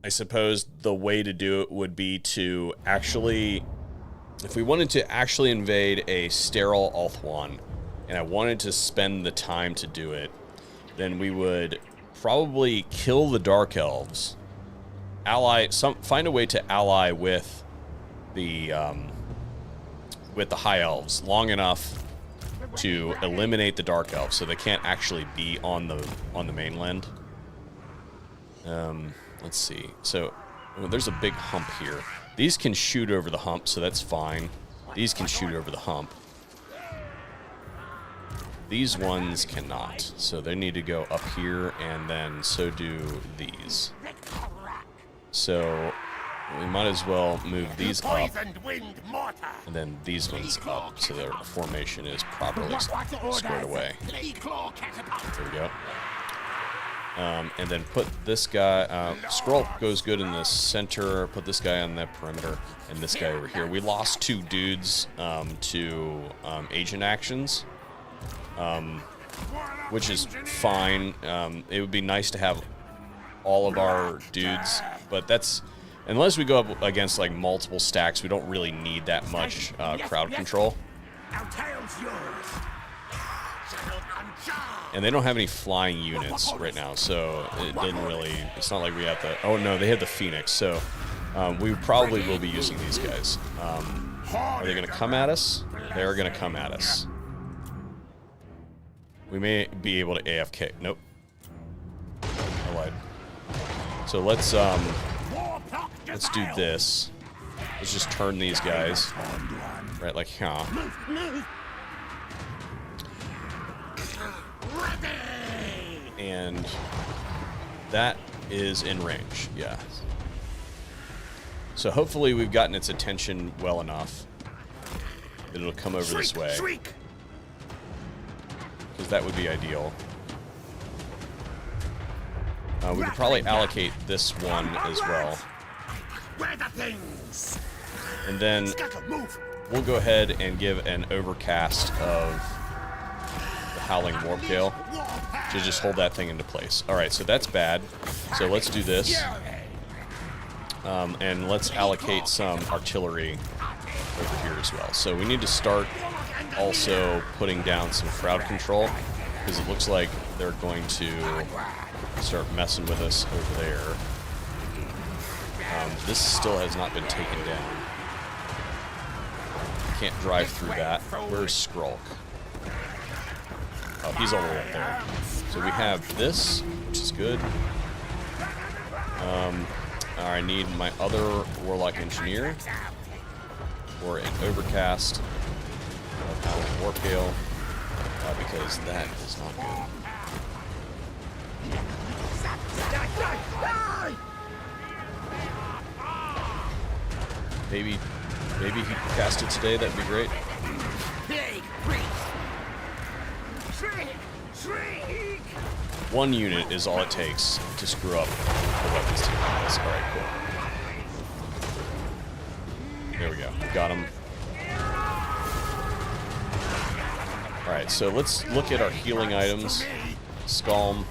[SPEAKER 1] I suppose the way to do it would be to actually, if we wanted to actually invade a sterile Ulthuan, and I wanted to spend the time to do it, then we would probably kill the Dark Elves, find a way to ally with the High Elves long enough to eliminate the Dark Elves, so they can't actually be on the mainland. Let's see. So there's a big hump here. These can shoot over the hump, so that's fine. These can shoot over the hump. These ones cannot, so they need to go up here, and then so do these. So we might as well move these up, and then these ones up, so their formation is properly squared away. There we go. And then put this guy, scroll goes good in the center, put this guy on the perimeter, and this guy over here. We lost 2 dudes to agent actions, which is fine. It would be nice to have all of our dudes, but that's, unless we go up against like multiple stacks, we don't really need that much crowd control. And they don't have any flying units right now, so it didn't really, it's not like we have to, oh no, they had the Phoenix, so we probably will be using these guys. Are they going to come at us? They're going to come at us. We may be able to AFK. Nope. I lied. So let's do this. Let's just turn these guys. Right, like, huh. And that is in range, yeah. So hopefully we've gotten its attention well enough that it'll come over this way. Because that would be ideal. We could probably allocate this one as well.
[SPEAKER 2] Where the things?
[SPEAKER 1] And then
[SPEAKER 2] Scuttle, move.
[SPEAKER 1] we'll go ahead and give an overcast of the Howling Warpgale to just hold that thing into place. Alright, so that's bad. So let's do this. And let's allocate some artillery over here as well. So we need to start also putting down some crowd control, because it looks like they're going to start messing with us over there. This still has not been taken down. Can't drive through that. Where's Skrulk? Oh, he's all the way up there. So we have this, which is good. I need my other Warlock Engineer or an Overcast of Howling Warpgale, because that is not good. Maybe he could cast it today, that'd be great. One unit is all it takes to screw up the weapons team. Alright, cool. There we go. Got him. Alright, so let's look at our healing items. Scalm.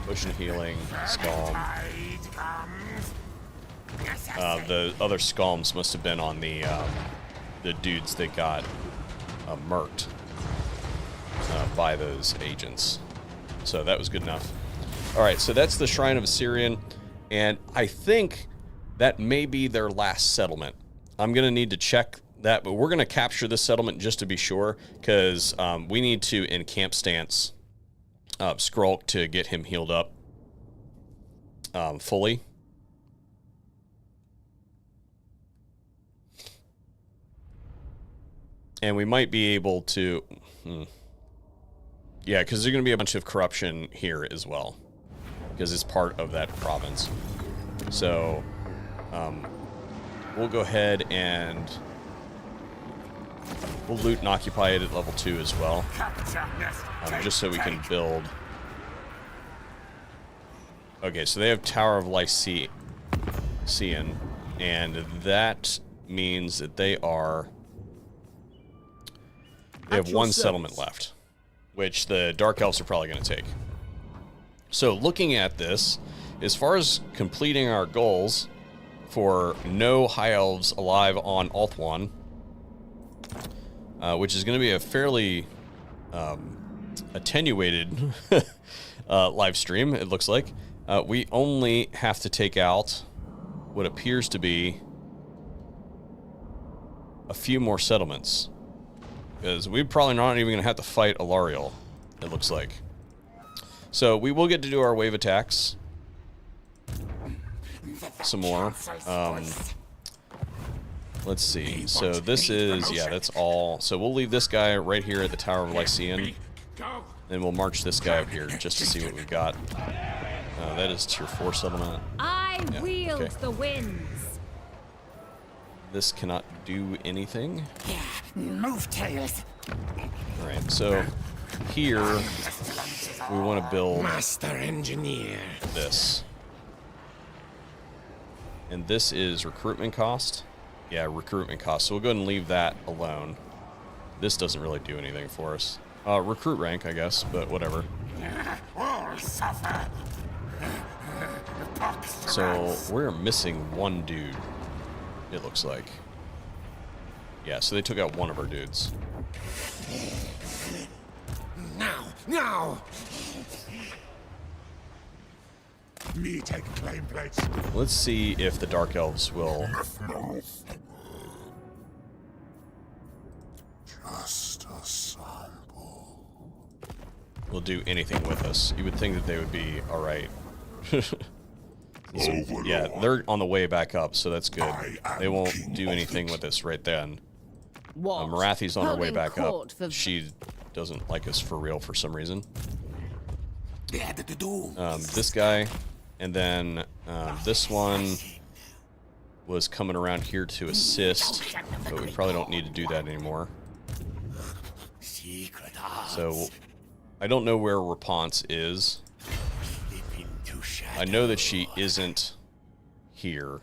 [SPEAKER 1] Potion healing. Scalm. The other Scalms must have been on the dudes that got murked by those agents. So that was good enough. Alright, so that's the Shrine of Assyrian, and I think that may be their last settlement. I'm going to need to check that, but we're going to capture this settlement just to be sure, because we need to encamp stance Skrulk to get him healed up fully. And we might be able to... Yeah, because there's going to be a bunch of corruption here as well, because it's part of that province. So, we'll go ahead and we'll loot and occupy it at level 2 as well, just so we can build. Okay, so they have Tower of Lycian, and that means that they have one settlement left, which the Dark Elves are probably going to take. So looking at this, as far as completing our goals for no High Elves alive on Ulthuan, which is going to be a fairly attenuated live stream, it looks like, we only have to take out what appears to be a few more settlements. Because we're probably not even going to have to fight Alariel, it looks like. So we will get to do our wave attacks. Some more. Let's see. So this is, yeah, that's all. So we'll leave this guy right here at the Tower of Lycian. Then we'll march this guy up here just to see what we've got. That is tier 4 settlement.
[SPEAKER 3] I wield the winds.
[SPEAKER 1] This cannot do anything.
[SPEAKER 6] Move, tails.
[SPEAKER 1] Alright, so here we want to build
[SPEAKER 6] Master engineer.
[SPEAKER 1] this. And this is recruitment cost. Yeah, recruitment cost. So we'll go ahead and leave that alone. This doesn't really do anything for us. Recruit rank, I guess, but whatever.
[SPEAKER 2] All suffer.
[SPEAKER 1] So we're missing one dude, it looks like. Yeah, so they took out one of our dudes.
[SPEAKER 6] Now!
[SPEAKER 2] Me take claim plates.
[SPEAKER 1] Let's see if the Dark Elves will...
[SPEAKER 2] Just a sample.
[SPEAKER 1] will do anything with us. You would think that they would be alright. So, yeah, they're on the way back up, so that's good. They won't do anything with us right then. Marathi's on her way back up. She doesn't like us for real for some reason. This guy, and then this one was coming around here to assist, but we probably don't need to do that anymore. So, I don't know where Raponce is. I know that she isn't here.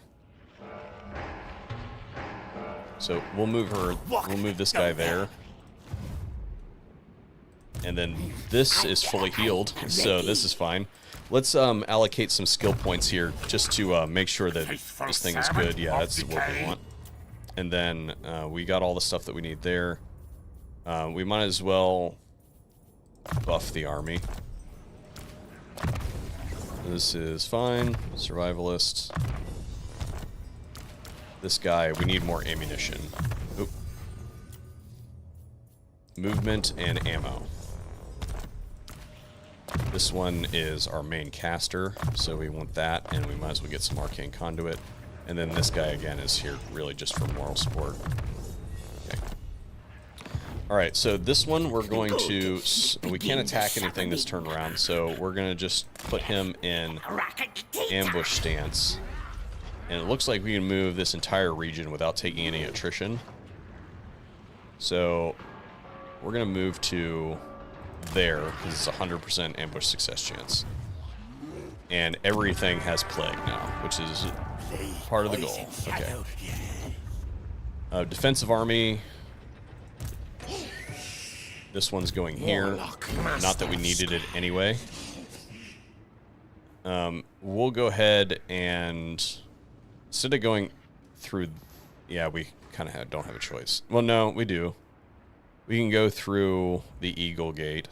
[SPEAKER 1] So we'll move her, we'll move this guy there. And then this is fully healed, so this is fine. Let's allocate some skill points here just to make sure that this thing is good. Yeah, that's what we want. And then we got all the stuff that we need there. We might as well buff the army. This is fine. Survivalist. This guy, we need more ammunition. Oop. Movement and ammo. This one is our main caster, so we want that, and we might as well get some arcane conduit. And then this guy again is here really just for moral support. Okay. Alright, so this one we're going to... We can't attack anything this turn around, so we're going to just put him in ambush stance. And it looks like we can move this entire region without taking any attrition. So we're going to move to there, because it's a 100% ambush success chance. And everything has plague now, which is part of the goal. Okay. Defensive army. This one's going here. Not that we needed it anyway. We'll go ahead and... Instead of going through... Yeah, we kind of don't have a choice. Well, no, we do. We can go through the Eagle Gate.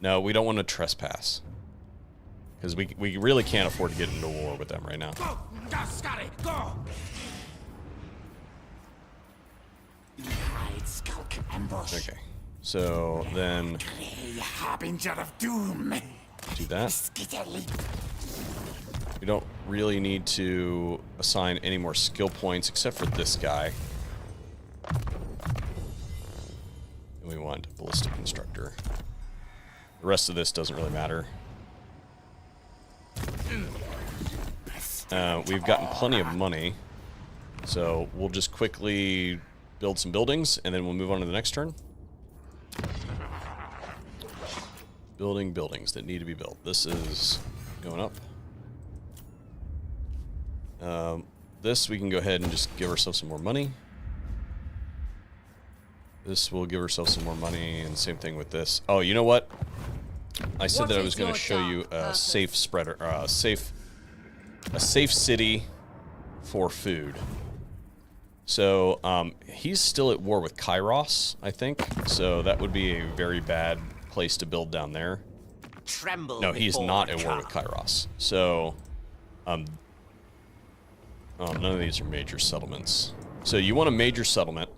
[SPEAKER 1] No, we don't want to trespass. Because we really can't afford to get into war with them right now.
[SPEAKER 6] Go! Scotty, go! Hide, skulk, ambush.
[SPEAKER 1] Okay. So then...
[SPEAKER 6] Harbinger of doom.
[SPEAKER 1] Do that. We don't really need to assign any more skill points except for this guy. And we want ballistic constructor. The rest of this doesn't really matter. We've gotten plenty of money, so we'll just quickly build some buildings and then we'll move on to the next turn. Building buildings that need to be built. This is going up. This we can go ahead and just give ourselves some more money. This will give ourselves some more money, and same thing with this. Oh, you know what? I said that I was going to show you a safe spreader, a safe city for food. So he's still at war with Kairos, I think. So that would be a very bad place to build down there.
[SPEAKER 6] Tremble.
[SPEAKER 1] No, he's not at war with Kairos. So oh, none of these are major settlements. So you want a major settlement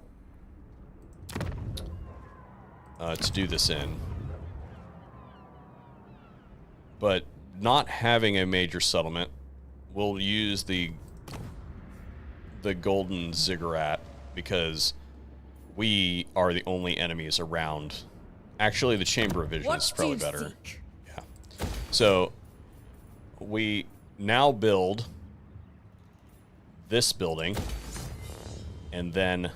[SPEAKER 1] to do this in. But not having a major settlement, we'll use the golden ziggurat because we are the only enemies around. Actually, the Chamber of Vision is probably better. Yeah. So we now build this building and then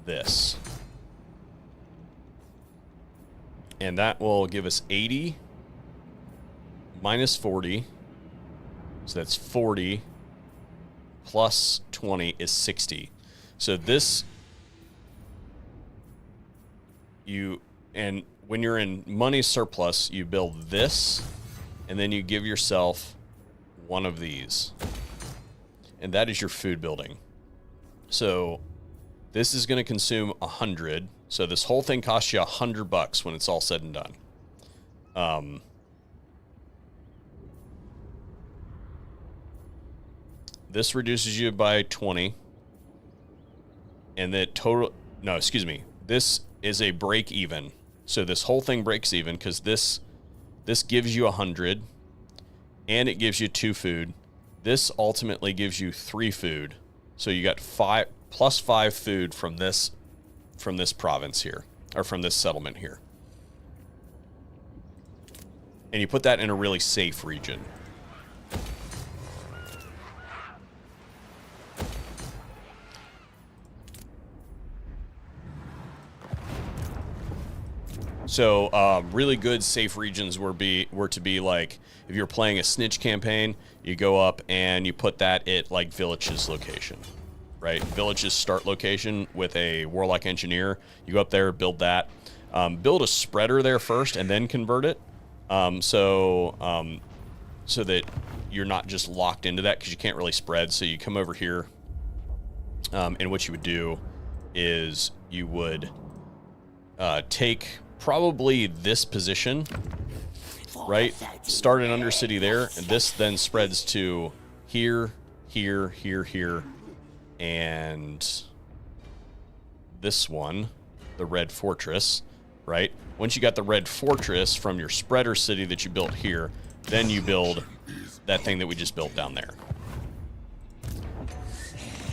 [SPEAKER 1] this. And that will give us 80 minus 40. So that's 40 plus 20 is 60. So this, and when you're in money surplus, you build this, and then you give yourself one of these. And that is your food building. So this is going to consume 100. So this whole thing costs you $100 when it's all said and done. This reduces you by 20. And the total... No, excuse me. This is a break even. So this whole thing breaks even because this gives you 100. And it gives you 2 food. This ultimately gives you 3 food. So you got 5 plus 5 food from this province here. Or from this settlement here. And you put that in a really safe region. So really good safe regions were to be like, if you're playing a snitch campaign, you go up and you put that at like Village's location, right? Village's start location with a Warlock Engineer. You go up there, build that. Build a spreader there first and then convert it. So that you're not just locked into that because you can't really spread. So you come over here, and what you would do is you would take probably this position, right? Start an Undercity there, and this then spreads to here, here, here, here, and this one, the Red Fortress, right? Once you got the Red Fortress from your spreader city that you built here, then you build that thing that we just built down there.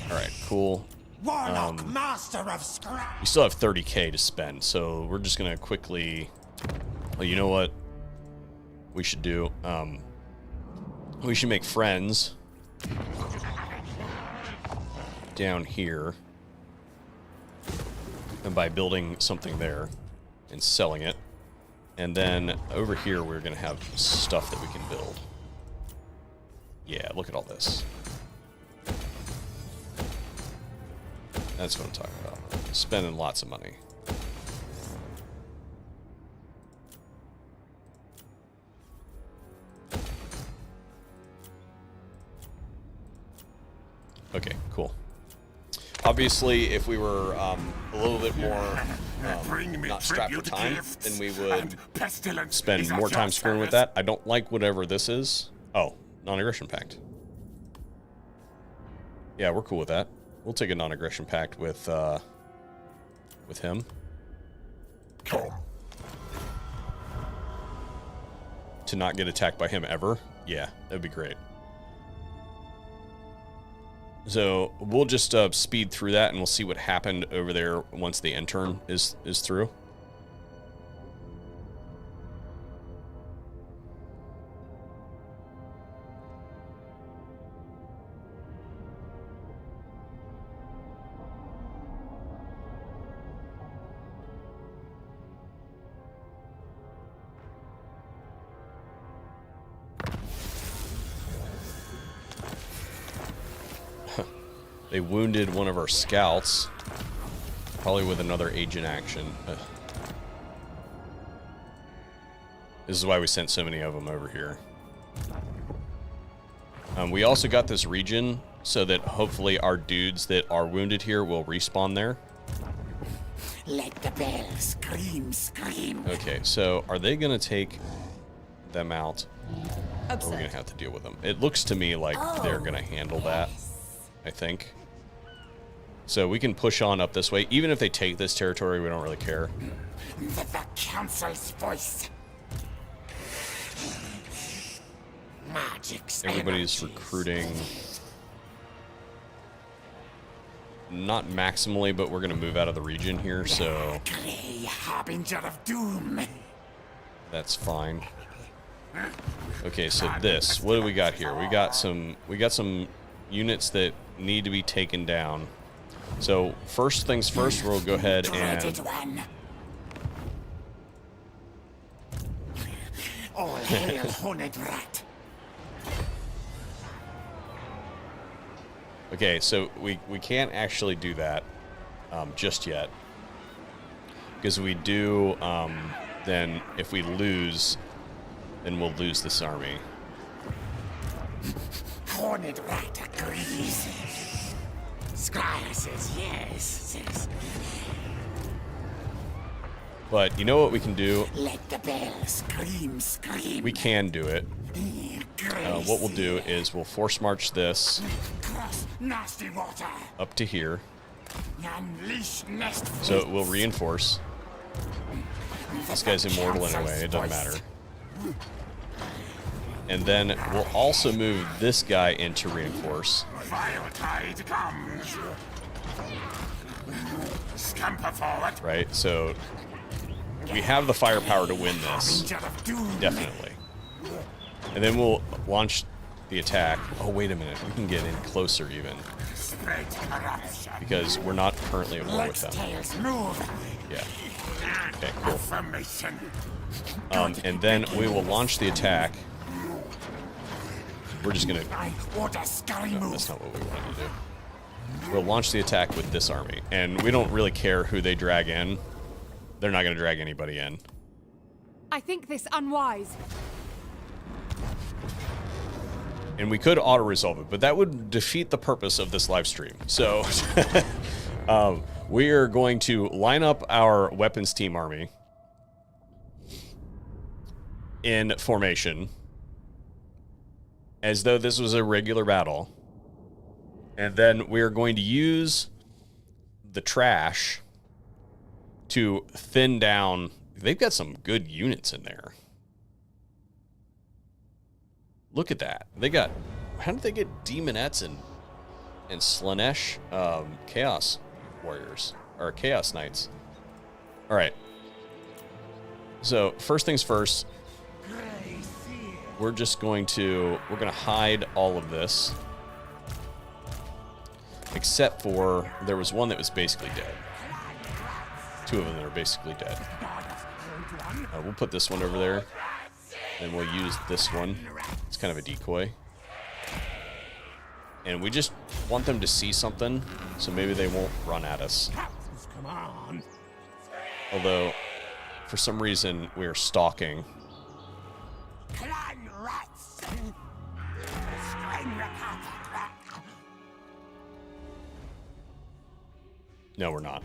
[SPEAKER 1] All right, cool.
[SPEAKER 6] Warlock, master of scrap.
[SPEAKER 1] We still have 30K to spend, so we're just gonna quickly. Well, you know what we should do? We should make friends down here, and by building something there and selling it, and then over here we're gonna have stuff that we can build. Yeah, look at all this. That's what I'm talking about. Spending lots of money. Okay, cool. Obviously, if we were a little bit more not strapped for time, then we would spend more time screwing with that. I don't like whatever this is. Oh, non-aggression pact. Yeah, we're cool with that. We'll take a non-aggression pact with him. To not get attacked by him ever. Yeah, that'd be great. So we'll just speed through that, and we'll see what happened over there once the end turn is through. They wounded one of our scouts, probably with another agent action. This is why we sent so many of them over here. We also got this region so that hopefully our dudes that are wounded here will respawn there.
[SPEAKER 6] Let the bell scream, scream.
[SPEAKER 1] Okay, so are they going to take them out? Or are we going to have to deal with them? It looks to me like they're going to handle that, I think. So we can push on up this way. Even if they take this territory, we don't really care.
[SPEAKER 6] The council's voice. Magic's
[SPEAKER 1] Everybody's
[SPEAKER 6] energies.
[SPEAKER 1] recruiting. Not maximally, but we're going to move out of the region here, so
[SPEAKER 6] Grey harbinger of doom.
[SPEAKER 1] that's fine. Okay, so this, what do we got here? We got some units that need to be taken down. So first things first, we'll go ahead
[SPEAKER 6] Dreaded
[SPEAKER 1] and
[SPEAKER 6] one. All hail, horned rat.
[SPEAKER 1] okay, so we can't actually do that just yet, because we do then if we lose, then we'll lose this army.
[SPEAKER 6] Horned rat agrees. Squire says yes.
[SPEAKER 1] But you know what we can do?
[SPEAKER 6] Let the bell scream, scream.
[SPEAKER 1] We can do it. What we'll do is we'll force march this
[SPEAKER 6] Cross nasty water.
[SPEAKER 1] up to here,
[SPEAKER 6] Unleash nest.
[SPEAKER 1] so it will reinforce. This guy's immortal anyway, it doesn't matter. And then we'll also move this guy into reinforce.
[SPEAKER 2] Fire tide comes. Scamper forward.
[SPEAKER 1] Right, so we have the firepower to win this,
[SPEAKER 6] Harbinger of doom.
[SPEAKER 1] definitely. And then we'll launch the attack. Oh, wait a minute. We can get in closer even.
[SPEAKER 2] Spread corruption.
[SPEAKER 1] Because we're not currently at war with them.
[SPEAKER 2] Tails move.
[SPEAKER 1] Yeah. Okay, cool.
[SPEAKER 2] Affirmation.
[SPEAKER 1] And then we will launch the attack. We're just gonna...
[SPEAKER 2] I order scurry
[SPEAKER 1] No,
[SPEAKER 2] move.
[SPEAKER 1] that's not what we wanted to do. We'll launch the attack with this army. And we don't really care who they drag in. They're not gonna drag anybody in.
[SPEAKER 8] I think this unwise.
[SPEAKER 1] And we could auto-resolve it, but that would defeat the purpose of this live stream. So, we are going to line up our weapons team army in formation as though this was a regular battle. And then we are going to use the trash to thin down. They've got some good units in there. Look at that. They got... How did they get Demonettes and Slanesh Chaos Warriors? Or Chaos Knights. Alright. So, first things first. We're just going to... We're going to hide all of this. Except for... There was one that was basically dead. Two of them that are basically dead. We'll put this one over there. And we'll use this one. It's kind of a decoy. And we just want them to see something, so maybe they won't run at us.
[SPEAKER 2] Come on.
[SPEAKER 1] Although, for some reason, we are stalking.
[SPEAKER 2] Clan rats.
[SPEAKER 1] No, we're not.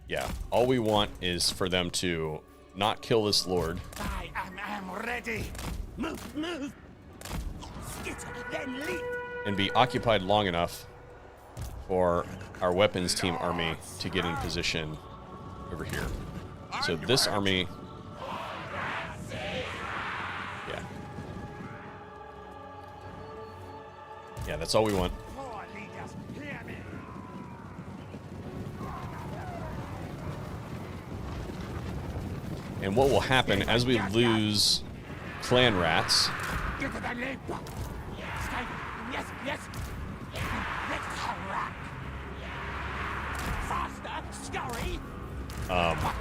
[SPEAKER 1] Yeah, all we want is for them to not kill this lord.
[SPEAKER 2] I am ready. Move, move. Skitter, then leap.
[SPEAKER 1] And be occupied long enough for our weapons team army to get in position over here. So this army... Yeah. Yeah, that's all we want.
[SPEAKER 2] Poor leaders, hear me.
[SPEAKER 1] And what will happen as we lose clan rats...
[SPEAKER 2] Get to the leap. Stay. Yes, yes. Let's hurry. Faster, scurry.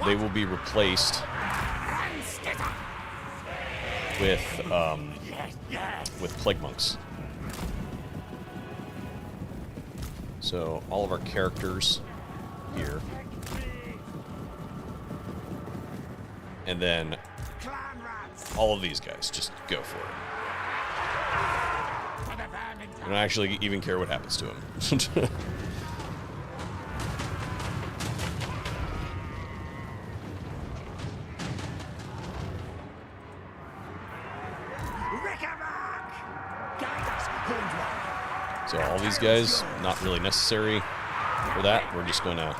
[SPEAKER 1] they will be replaced
[SPEAKER 2] Run, skitter.
[SPEAKER 1] with plague monks. So all of our characters here, and then
[SPEAKER 2] Clan rats.
[SPEAKER 1] all of these guys just go for it.
[SPEAKER 2] For the vermin.
[SPEAKER 1] I don't actually even care what happens to them. So all these guys, not really necessary for that. We're just going to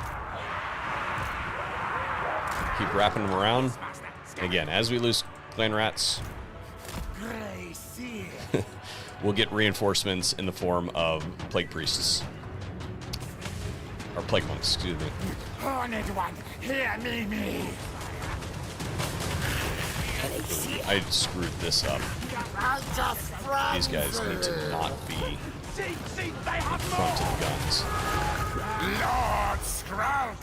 [SPEAKER 1] keep wrapping them around. Again, as we lose clan rats, we'll get reinforcements in the form of plague priests. Or plague monks, excuse me.
[SPEAKER 2] Horned one, hear me.
[SPEAKER 1] I screwed this up. These guys need to not be in front of the guns.
[SPEAKER 2] Lord Skrulk.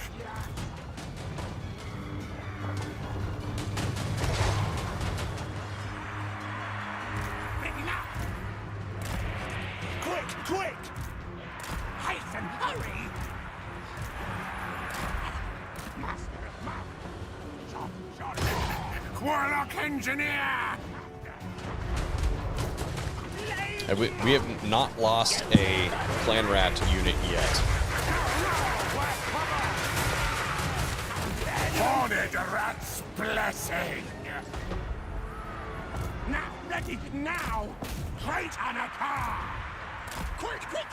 [SPEAKER 2] Quick! Hasten, hurry! Master of Mouth. Warlock Engineer!
[SPEAKER 1] We have not lost a clan rat unit yet.
[SPEAKER 2] Horned Rat's blessing! Now, ready, now! Crate on a car! Quick!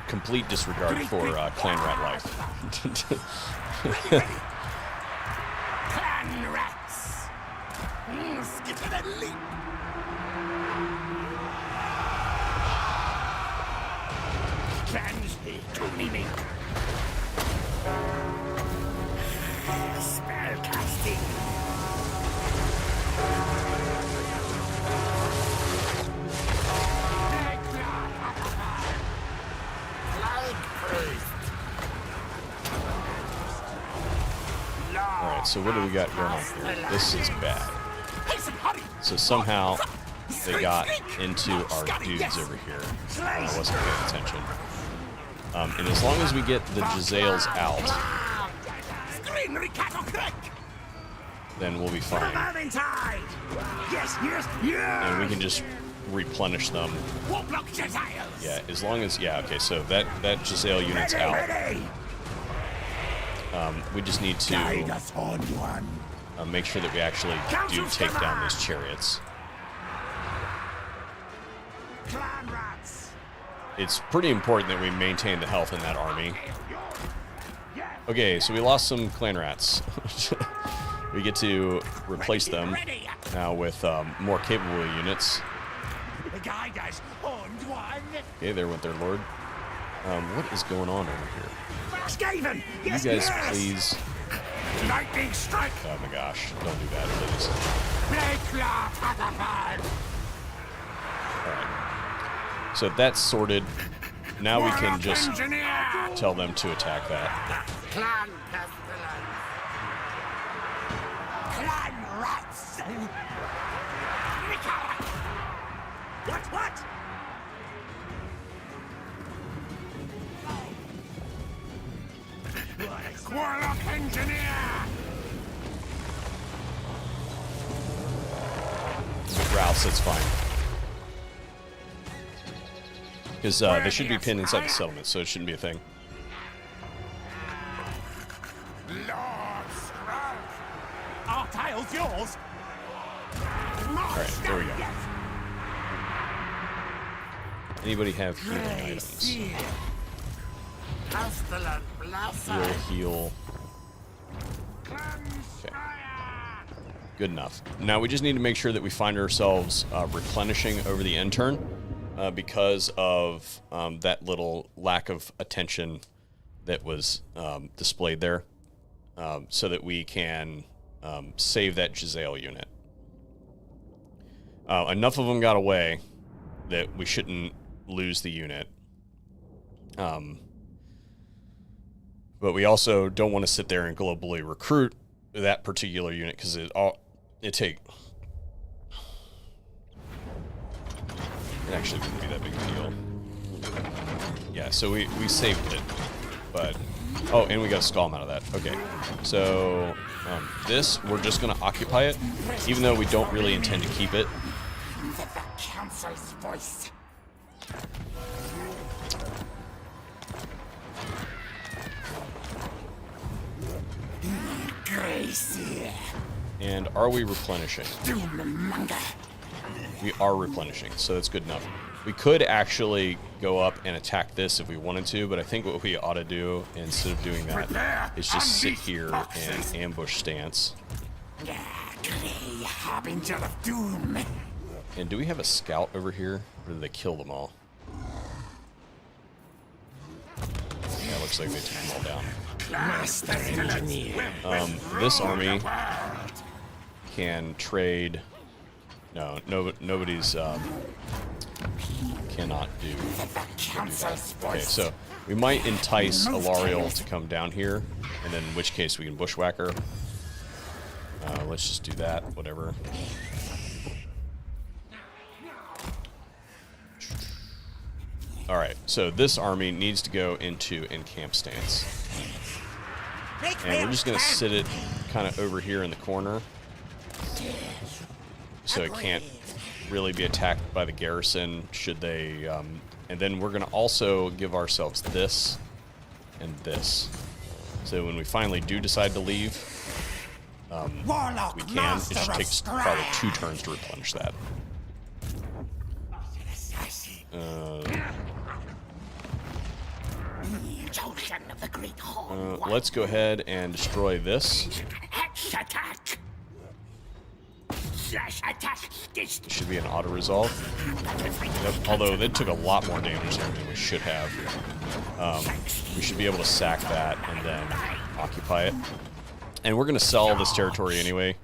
[SPEAKER 1] Complete disregard for clan rat life.
[SPEAKER 2] Clan rats! Skip to the leap! Cleanse thee, Toonie me! Spellcasting!
[SPEAKER 1] so what do we got going on here? This is bad. So somehow they got into our dudes over here. I wasn't paying attention. And as long as we get the Jezzails out, then we'll be fine. And we can just replenish them. Yeah, as long as, yeah, okay, so that Jezzail unit's out. We just need to make sure that we actually do take down those chariots. It's pretty important that we maintain the health in that army. Okay, so we lost some clan rats. We get to replace them now with more capable units. Okay, there went their lord. What is going on over here?
[SPEAKER 2] Skaven,
[SPEAKER 1] You guys, please.
[SPEAKER 2] lightning strike.
[SPEAKER 1] Oh my gosh, don't do that, please. Alright. So that's sorted. Now we can just tell them to attack that.
[SPEAKER 2] Clan pestilence. Clan rats. What? Warlock engineer.
[SPEAKER 1] Rouse, that's fine. Because they should be pinned inside the settlement, so it shouldn't be a thing.
[SPEAKER 2] Lord Strike. Our tile's yours.
[SPEAKER 1] Alright, there we go. Anybody have healing items?
[SPEAKER 2] Pestilent blessing.
[SPEAKER 1] Heal. Okay. Good enough. Now we just need to make sure that we find ourselves replenishing over the end turn because of that little lack of attention that was displayed there, so that we can save that Jezzail unit. Enough of them got away that we shouldn't lose the unit. But we also don't want to sit there and globally recruit that particular unit because it actually wouldn't be that big a deal. Yeah, so we saved it, but oh, and we got a Skull out of that. Okay, so this we're just gonna occupy it, even though we don't really intend to keep it.
[SPEAKER 2] The council's voice. Gracie.
[SPEAKER 1] And are we replenishing?
[SPEAKER 2] Doommonger.
[SPEAKER 1] We are replenishing, so that's good enough. We could actually go up and attack this if we wanted to, but I think what we ought to do, instead of doing that, is just sit here and ambush stance.
[SPEAKER 2] Grey harbinger of doom.
[SPEAKER 1] And do we have a scout over here, or did they kill them all? Yeah, looks like they took them all down.
[SPEAKER 2] Master engineer.
[SPEAKER 1] This army can trade. No, nobody's cannot do that. Okay, so we might entice Alariel to come down here, and then in which case we can bushwhack her. Let's just do that, whatever. Alright, so this army needs to go into in-camp stance. And we're just going to sit it kind of over here in the corner, so it can't really be attacked by the garrison should they... and then we're going to also give ourselves this and this. So when we finally do decide to leave, we can. It just takes probably 2 turns to replenish that. Let's go ahead and destroy this. It should be an auto-resolve. Yep. Although they took a lot more damage there than we should have. We should be able to sack that and then occupy it. And we're going to sell this territory anyway.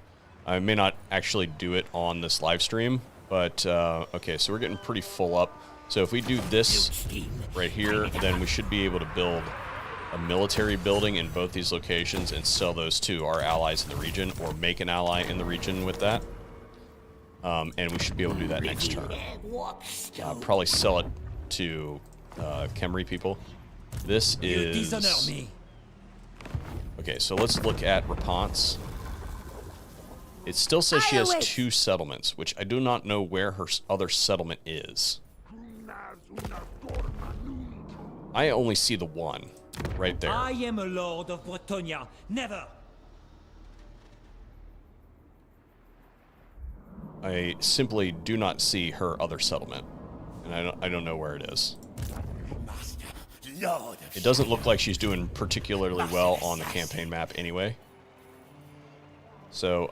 [SPEAKER 1] I may not actually do it on this live stream, but okay, so we're getting pretty full up. So if we do this right here, then we should be able to build a military building in both these locations and sell those to our allies in the region, or make an ally in the region with that. And we should be able to do that next turn. Probably sell it to Khemri people. This is... Okay, so let's look at Rapunzel. It still says she has 2 settlements, which I do not know where her other settlement is. I only see the one right there.
[SPEAKER 9] I am a lord of Bretonia. Never.
[SPEAKER 1] I simply do not see her other settlement, and I don't know where it is. It doesn't look like she's doing particularly well on the campaign map anyway. So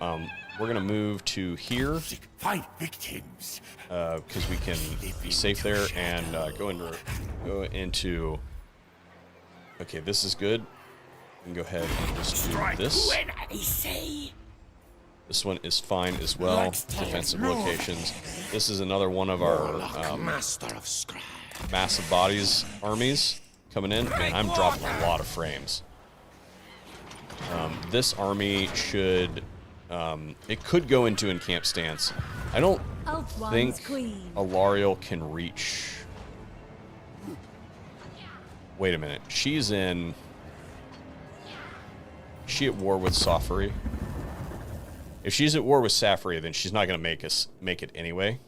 [SPEAKER 1] we're gonna move to here because we can be safe there and go into. Okay, this is good. We can go ahead and just do this. This one is fine as well. Defensive locations. This is another one of our massive bodies armies coming in. Man, I'm dropping a lot of frames. This army should... it could go into encamp stance. I don't think Alariel can reach... Wait a minute. She's in... Is she at war with Safari? If she's at war with Safari, then she's not going to make it anyway.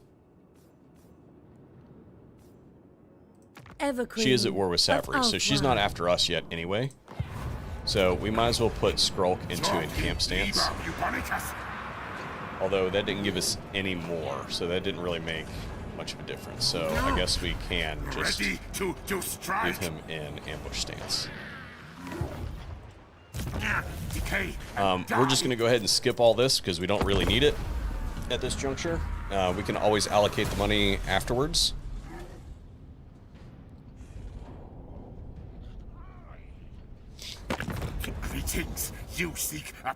[SPEAKER 1] She is at war with Safari, so she's not after us yet anyway. So we might as well put Skrulk into encamp stance. Although that didn't give us any more, so that didn't really make much of a difference. So I guess we can just leave him in ambush stance. We're just going to go ahead and skip all this because we don't really need it at this juncture. We can always allocate the money afterwards.
[SPEAKER 2] Greetings. You seek a...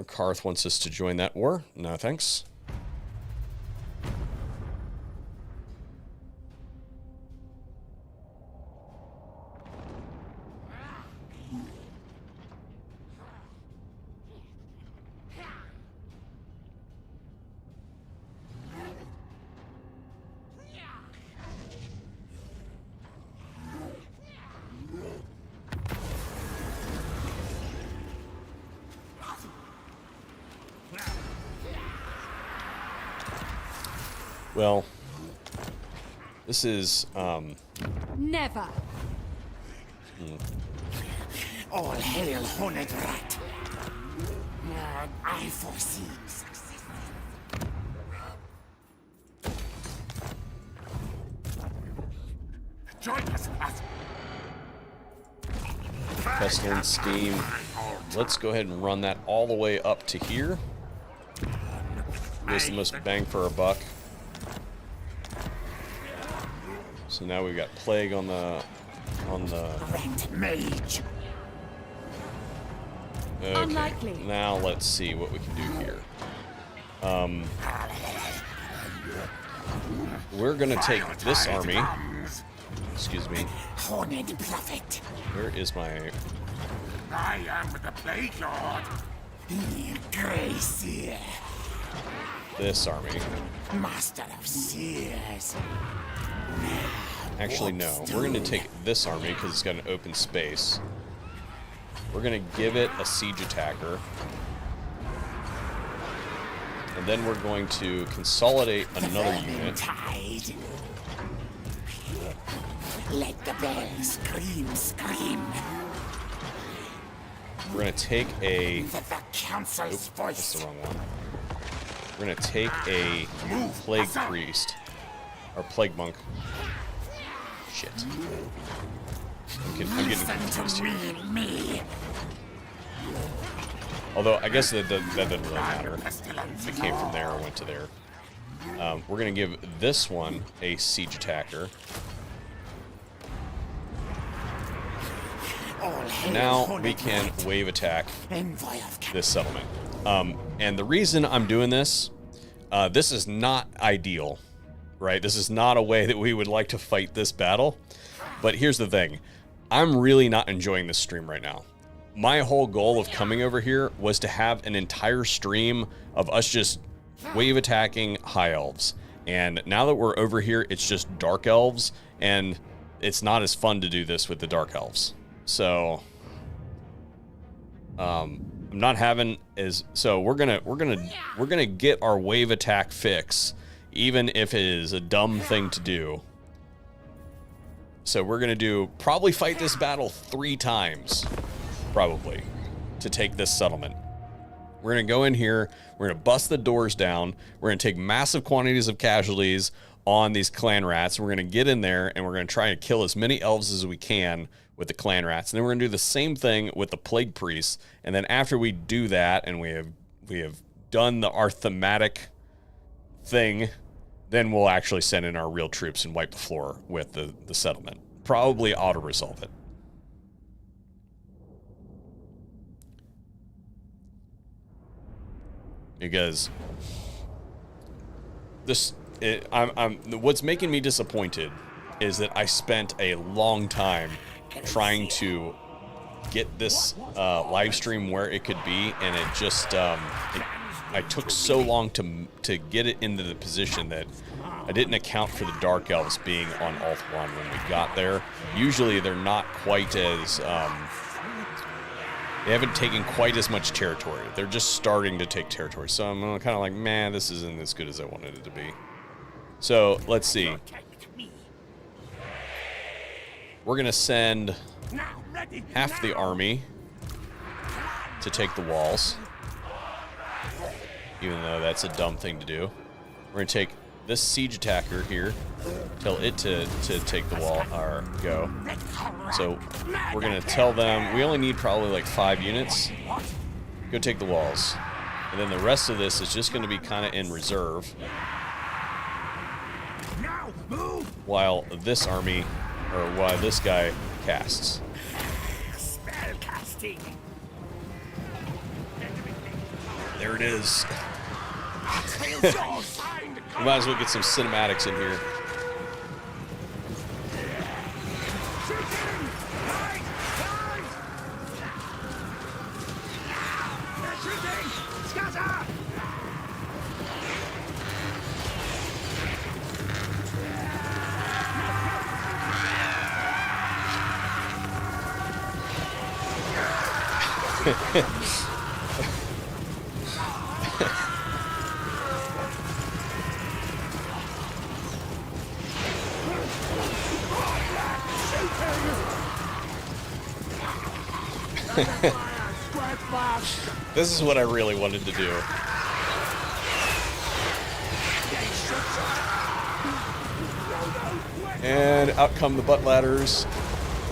[SPEAKER 1] Karth wants us to join that war. No thanks. Well, this is,
[SPEAKER 8] Never.
[SPEAKER 6] All hail, horned rat. I foresee success.
[SPEAKER 2] Join us.
[SPEAKER 1] Pestilence Scheme. Let's go ahead and run that all the way up to here. Gives the most bang for our buck. So now we've got Plague on the
[SPEAKER 6] Rent mage.
[SPEAKER 1] Okay,
[SPEAKER 8] Unlikely.
[SPEAKER 1] now let's see what we can do here. We're gonna take this army. Excuse me.
[SPEAKER 6] Horned prophet.
[SPEAKER 1] Where is my...
[SPEAKER 2] I am the Plague Lord.
[SPEAKER 6] Gracie.
[SPEAKER 1] This army.
[SPEAKER 6] Master of seers.
[SPEAKER 1] Actually, no. We're going to take this army because it's got an open space. We're going to give it a siege attacker. And then we're going to consolidate another unit.
[SPEAKER 6] Tide. Let the bells scream.
[SPEAKER 1] We're going to take a...
[SPEAKER 6] The council's
[SPEAKER 1] Oop, that's
[SPEAKER 6] voice.
[SPEAKER 1] the wrong one. We're going to take a Plague Priest. Or Plague Monk. Shit. I'm getting confused here.
[SPEAKER 6] Me.
[SPEAKER 1] Although, I guess that doesn't really matter. If it came from there or went to there. We're going to give this one a siege attacker. Now we can wave attack this settlement. And the reason I'm doing this, this is not ideal, right? This is not a way that we would like to fight this battle. But here's the thing. I'm really not enjoying this stream right now. My whole goal of coming over here was to have an entire stream of us just wave attacking High Elves. And now that we're over here, it's just Dark Elves, and it's not as fun to do this with the Dark Elves. So, I'm not having as so we're gonna get our wave attack fix, even if it is a dumb thing to do. So we're gonna probably fight this battle 3 times, probably, to take this settlement. We're gonna go in here, we're gonna bust the doors down, we're gonna take massive quantities of casualties on these clan rats. We're gonna get in there and we're gonna try and kill as many elves as we can with the clan rats. And then we're gonna do the same thing with the plague priests. And then after we do that and we have done our thematic thing, then we'll actually send in our real troops and wipe the floor with the settlement. Probably auto-resolve it. Because what's making me disappointed is that I spent a long time trying to get this live stream where it could be, and it just I took so long to get it into the position that I didn't account for the Dark Elves being on Ulthuan when we got there. Usually they're not quite as they haven't taken quite as much territory. They're just starting to take territory. So I'm kind of like, man, this isn't as good as I wanted it to be. So let's see. We're gonna send half the army to take the walls, even though that's a dumb thing to do. We're gonna take this siege attacker here, tell it to take the wall, or go. So we're gonna tell them we only need probably like 5 units. Go take the walls. And then the rest of this is just gonna be kind of in reserve, while this army, or while this guy casts.
[SPEAKER 6] Spellcasting.
[SPEAKER 1] There it is. We might as well get some cinematics in here. This is what I really wanted to do. And out come the butt ladders.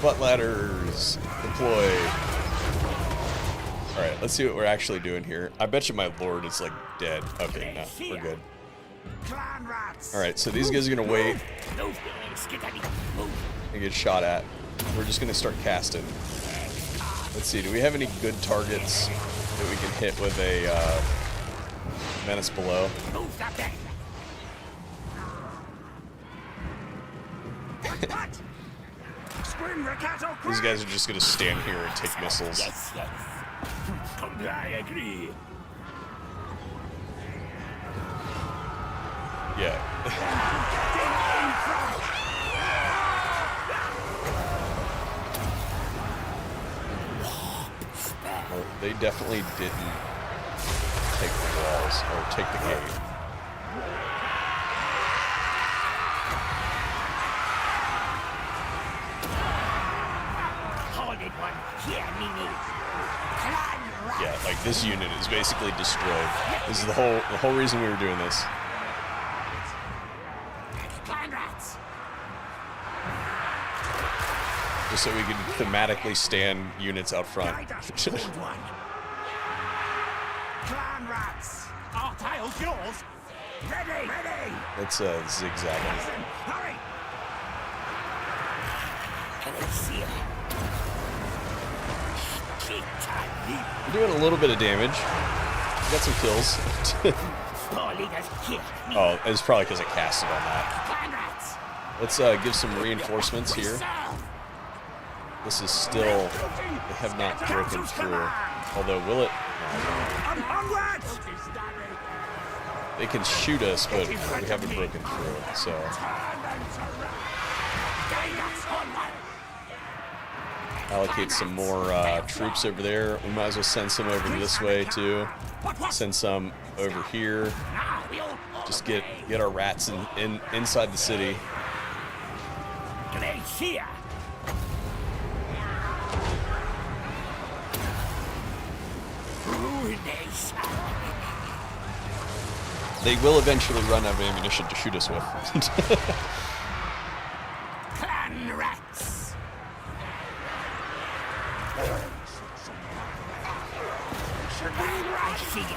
[SPEAKER 1] Butt ladders. Deploy. Alright, let's see what we're actually doing here. I bet you my lord is like dead. Okay, no, we're good. Alright, so these guys are gonna wait and get shot at. We're just gonna start casting. Let's see, do we have any good targets that we can hit with a menace below? These guys are just gonna stand here and take missiles.
[SPEAKER 6] Yes, yes. I agree.
[SPEAKER 1] Yeah. Well, they definitely didn't take the walls or take the gate. Yeah, like this unit is basically destroyed. This is the whole reason we were doing this. Just so we could thematically stand units out front.
[SPEAKER 6] Clan rats. Our tiles yours. Ready, ready.
[SPEAKER 1] That's zigzagging.
[SPEAKER 6] Hurry. Can I see it?
[SPEAKER 1] We're doing a little bit of damage. We got some kills. Oh, it's probably because I casted on that. Let's give some reinforcements here. this is still, they have not broken through. Although, will it? No, they can shoot us, but we haven't broken through, so. Allocate some more troops over there. We might as well send some over this way too. Send some over here. Just get our rats inside the city. They will eventually run out of ammunition to shoot us with.
[SPEAKER 6] Clan rats.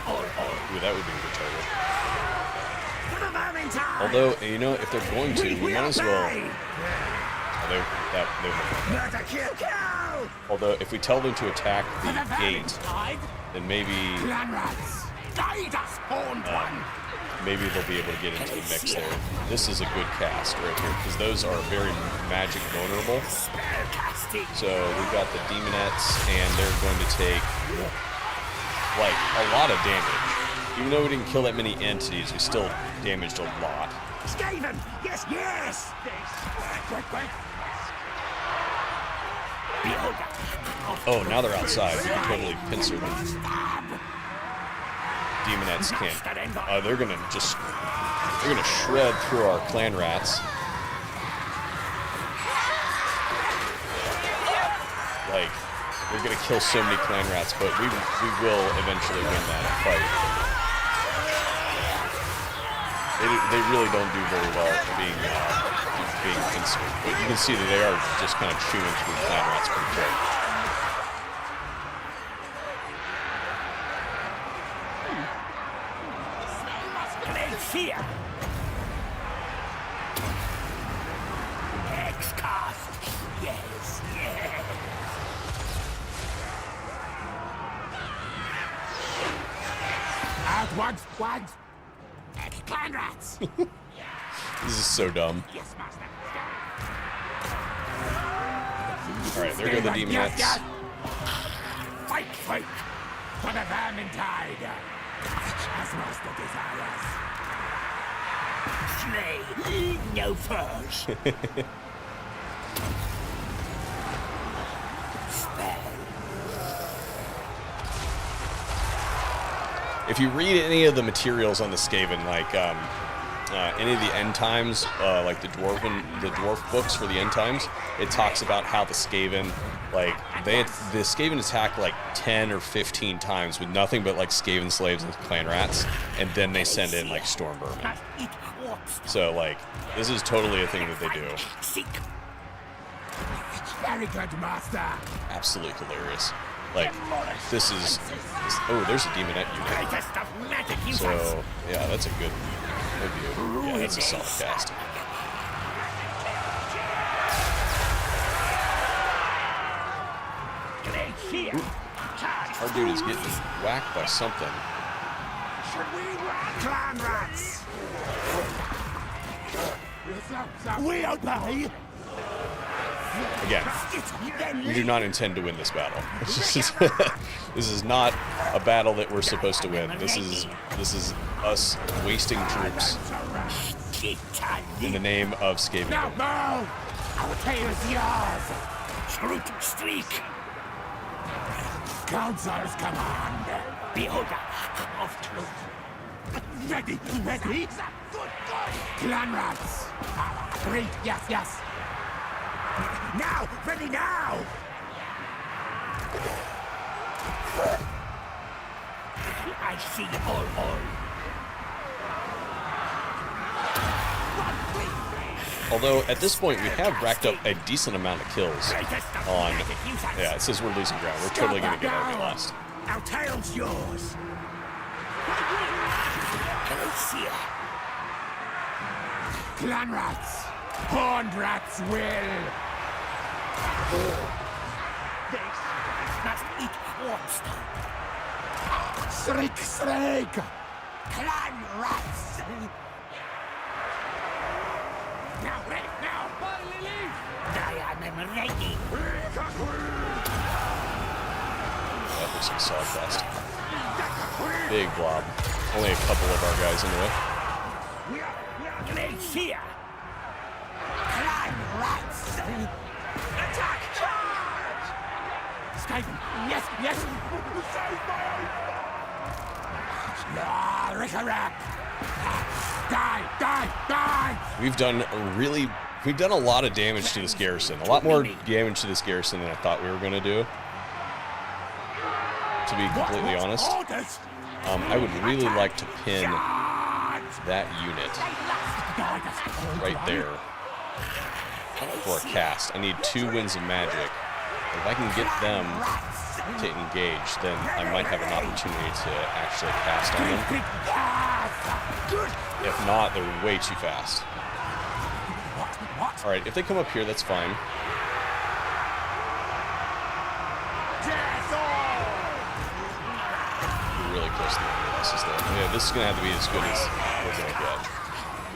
[SPEAKER 1] Ooh, that would be retarded. Although, you know, if they're going to, we might as well. Although, if we tell them to attack the gate, then maybe maybe they'll be able to get into the mix there. This is a good cast right here, because those are very magic vulnerable. So we've got the demonettes, and they're going to take like a lot of damage. Even though we didn't kill that many entities, we still damaged a lot.
[SPEAKER 6] Skaven! Yes, yes!
[SPEAKER 1] Oh, now they're outside. We can totally pincer them. Demonettes can't. They're gonna shred through our clan rats. Like, we're gonna kill so many clan rats, but we will eventually win that fight. They really don't do very well at being pincered, but you can see that they are just kind of chewing through clan rats pretty quick.
[SPEAKER 6] Here. X-cast. Yes, yes. Out once. Clan rats.
[SPEAKER 1] This is so dumb.
[SPEAKER 6] Yes, master.
[SPEAKER 1] Alright, there go the demonettes.
[SPEAKER 6] Fight for the Vermintide. As master desires. Slay, no foes.
[SPEAKER 1] If you read any of the materials on the Skaven, like any of the end times, like the dwarf books for the end times, it talks about how the Skaven, like the Skaven attack like 10 or 15 times with nothing but like Skaven slaves and clan rats, and then they send in like storm vermin. So like this is totally a thing that they do.
[SPEAKER 6] Very good, master.
[SPEAKER 1] Absolutely hilarious. Like this is. Oh, there's a demonette unit. So yeah, that's a good. Yeah, that's a solid cast. Our dude is getting whacked by something.
[SPEAKER 6] Clan rats. We obey.
[SPEAKER 1] Again, we do not intend to win this battle. This is not a battle that we're supposed to win. This is us wasting troops in the name of Skaven.
[SPEAKER 6] No, our tail is yours. Root streak. Council's command. Beholder of truth. Ready. Clan rats. Great, yes. Now! Ready now! I see all.
[SPEAKER 1] Although, at this point, we have racked up a decent amount of kills on... Yeah, it says we're losing ground. We're totally going to get our last.
[SPEAKER 6] Our tail's yours. Clan rats. Horned rats will. Must eat corpse. Shriek. Clan rats. Now. I am ready.
[SPEAKER 1] just gonna solid cast. Big blob. Only a couple of our guys anyway.
[SPEAKER 6] Grenade here. Climb rats. Attack! Charge! Skaven. Yes, yes. Rick-a-rack. Die, die, die.
[SPEAKER 1] We've done a lot of damage to this garrison. A lot more damage to this garrison than I thought we were gonna do. To be completely honest. I would really like to pin that unit right there for a cast. I need 2 winds of magic. If I can get them to engage, then I might have an opportunity to actually cast on them. If not, they're way too fast. Alright, if they come up here, that's fine. We're really close to the end of this, is there? Yeah, this is going to have to be as good as we're going to get.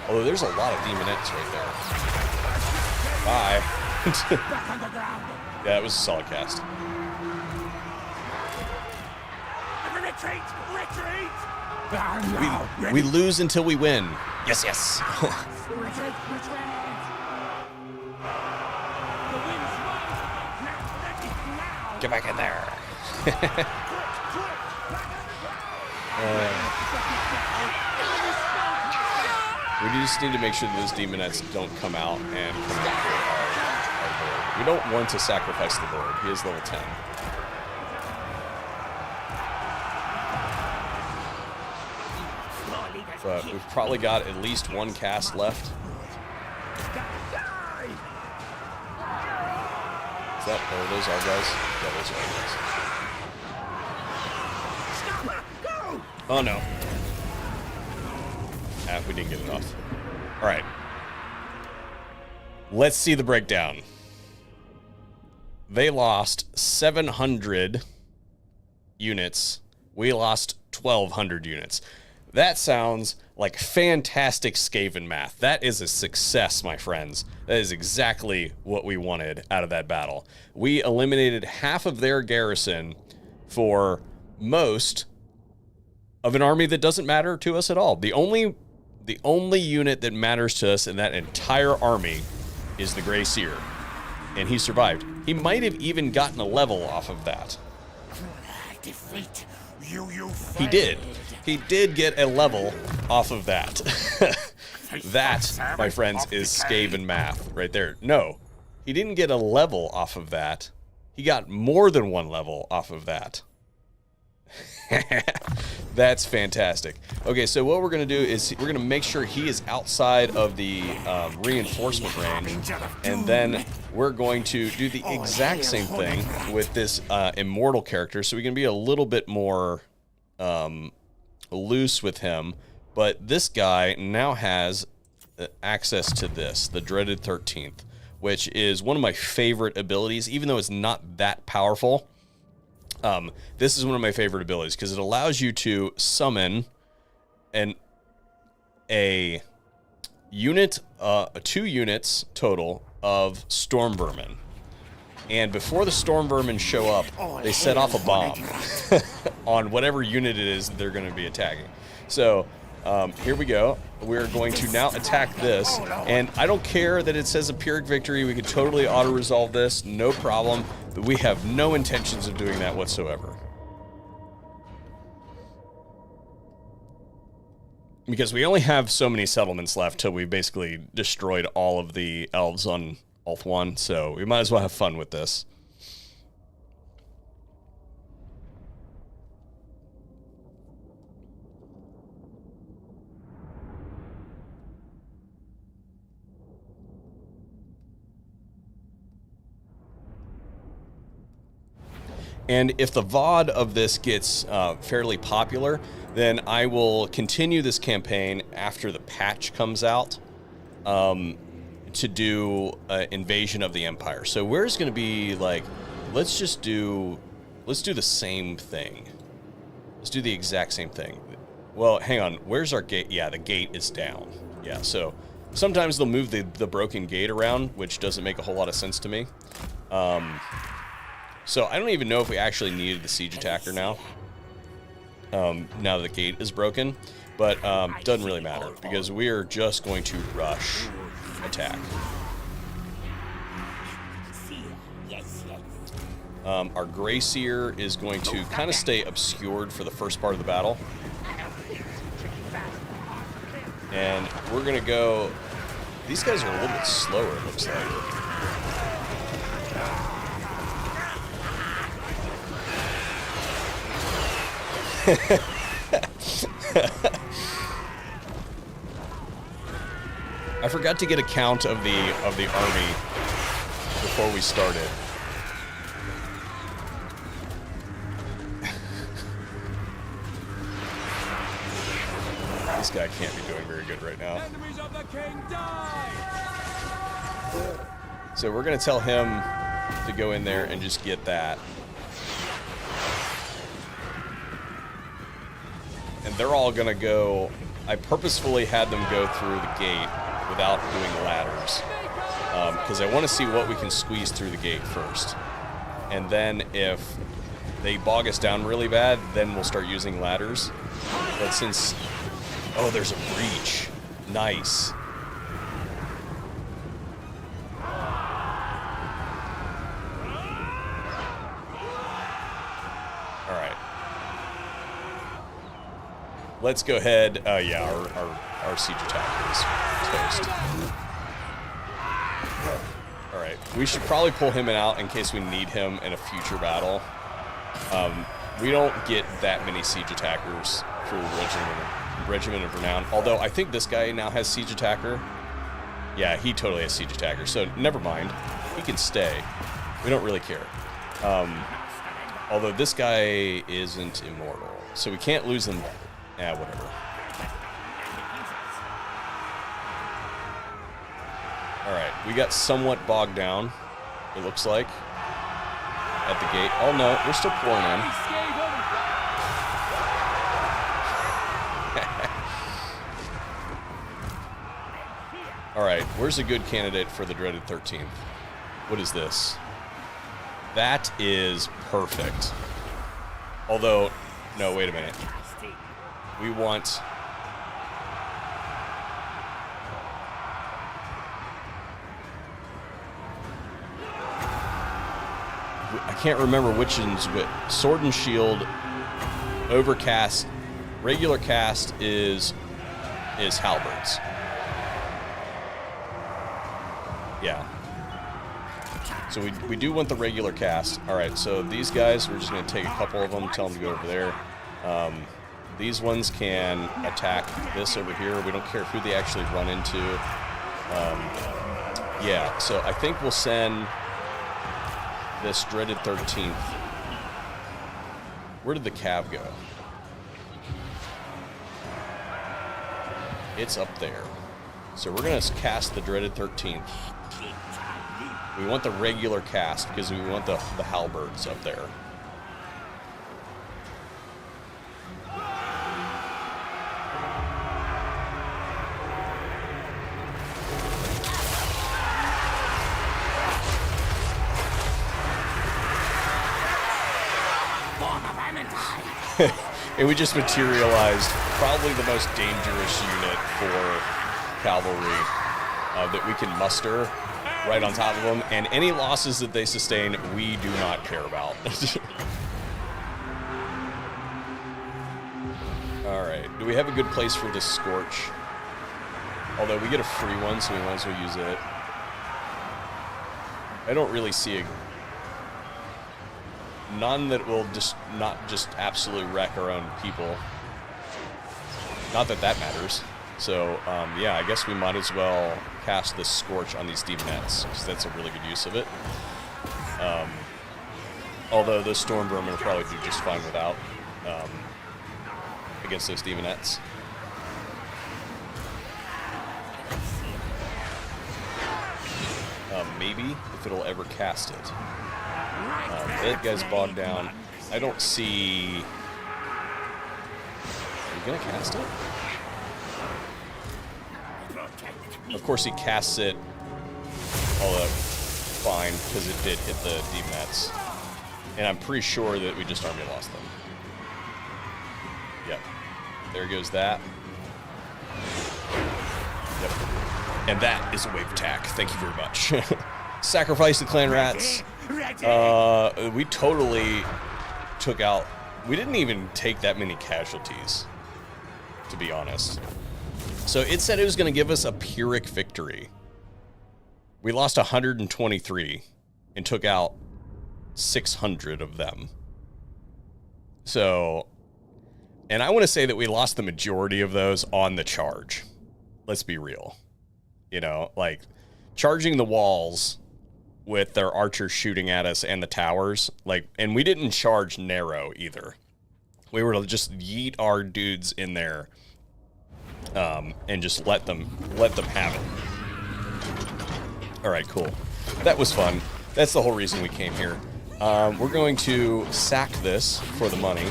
[SPEAKER 1] Although there's a lot of demonettes right there. Bye. Yeah, it was a solid cast.
[SPEAKER 6] Retreat! Retreat!
[SPEAKER 1] We lose until we win. Yes, yes. Get back in there. We just need to make sure that those demonettes don't come out and come after our lord. We don't want to sacrifice the lord. He is level 10. But we've probably got at least 1 cast left. Is that, are those our guys? Yeah, those are our guys. Oh no. Ah, we didn't get it off. Alright. Let's see the breakdown. They lost 700 units. We lost 1,200 units. That sounds like fantastic Skaven math. That is a success, my friends. That is exactly what we wanted out of that battle. We eliminated half of their garrison for most of an army that doesn't matter to us at all. The only unit that matters to us in that entire army is the Grey Seer. And he survived. He might have even gotten a level off of that.
[SPEAKER 6] Defeat. You
[SPEAKER 1] He did. He did get a level off of that. That, my friends, is Skaven math right there. No, he didn't get a level off of that. He got more than 1 level off of that. That's fantastic. Okay, so what we're going to do is we're going to make sure he is outside of the reinforcement range, and then we're going to do the exact same thing with this immortal character, so we can be a little bit more loose with him. But this guy now has access to this, the Dreaded 13th, which is one of my favorite abilities, even though it's not that powerful. This is one of my favorite abilities because it allows you to summon a unit, 2 units total of storm vermin. And before the storm vermin show up, they set off a bomb on whatever unit it is that they're going to be attacking. So here we go. We're going to now attack this. And I don't care that it says a Pyrrhic victory. We could totally auto-resolve this. No problem. But we have no intentions of doing that whatsoever. Because we only have so many settlements left till we've basically destroyed all of the elves on Ulthuan, so we might as well have fun with this. And if the VOD of this gets fairly popular, then I will continue this campaign after the patch comes out to do Invasion of the Empire. So we're just going to be like, let's do the same thing. Let's do the exact same thing. Well, hang on. Where's our gate? Yeah, the gate is down. Yeah, so sometimes they'll move the broken gate around, which doesn't make a whole lot of sense to me. So I don't even know if we actually needed the siege attacker now. Now that the gate is broken. But doesn't really matter because we are just going to rush attack. Our Grey Seer is going to kind of stay obscured for the first part of the battle. And we're going to go... These guys are a little bit slower, it looks like. I forgot to get a count of the army before we started. This guy can't be doing very good right now.
[SPEAKER 7] Enemies of the king die!
[SPEAKER 1] So we're gonna tell him to go in there and just get that. And they're all gonna go... I purposefully had them go through the gate without doing ladders. Because I want to see what we can squeeze through the gate first. And then if they bog us down really bad, then we'll start using ladders. But since... Oh, there's a breach. Nice. Alright. Let's go ahead. Yeah, our siege attacker is toast. Alright, we should probably pull him out in case we need him in a future battle. We don't get that many siege attackers for Regiment of Renown. Although, I think this guy now has siege attacker. Yeah, he totally has siege attacker, so never mind. He can stay. We don't really care. Although this guy isn't immortal, so we can't lose him. Whatever. Alright, we got somewhat bogged down, it looks like, at the gate. Oh no, we're still pouring in. Alright, where's a good candidate for the dreaded 13th? What is this? That is perfect. Although, no, wait a minute. We want... I can't remember which one's which. Sword and Shield, Overcast, regular cast is halberds. Yeah. So we do want the regular cast. Alright, so these guys, we're just going to take a couple of them, tell them to go over there. These ones can attack this over here. We don't care who they actually run into. Yeah, so I think we'll send this dreaded 13th. Where did the cav go? It's up there. So we're going to cast the dreaded 13th. We want the regular cast because we want the halberds up there. And we just materialized probably the most dangerous unit for cavalry that we can muster right on top of them. And any losses that they sustain, we do not care about. Alright, do we have a good place for this Scorch? Although we get a free one, so we might as well use it. I don't really see a... None that will just not just absolutely wreck our own people. Not that that matters. So, yeah, I guess we might as well cast this Scorch on these demonettes, because that's a really good use of it. Although those Storm Vermin will probably do just fine without, against those demonettes. Maybe, if it'll ever cast it. That guy's bogged down. I don't see... Are you gonna cast it? Of course he casts it, although fine, because it did hit the demonettes. And I'm pretty sure that we just army lost them. Yep. There goes that. Yep. And that is a wave attack. Thank you very much. Sacrifice the clan rats. We totally took out... We didn't even take that many casualties, to be honest. So it said it was going to give us a Pyrrhic victory. We lost 123 and took out 600 of them. So, and I want to say that we lost the majority of those on the charge. Let's be real. You know, like, charging the walls with their archers shooting at us and the towers, like, and we didn't charge narrow either. We were to just yeet our dudes in there, and just let them have it. All right, cool. That was fun. That's the whole reason we came here. We're going to sack this for the money.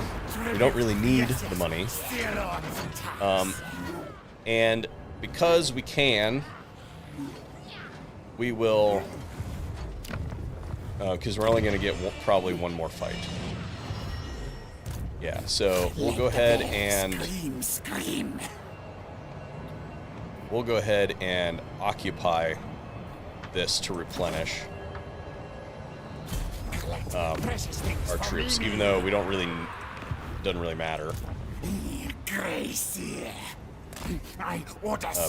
[SPEAKER 1] We don't really need the money. And because we can, we will... because we're only going to get probably one more fight. Yeah, so we'll go ahead and... We'll go ahead and occupy this to replenish our troops, even though we don't really... doesn't really matter.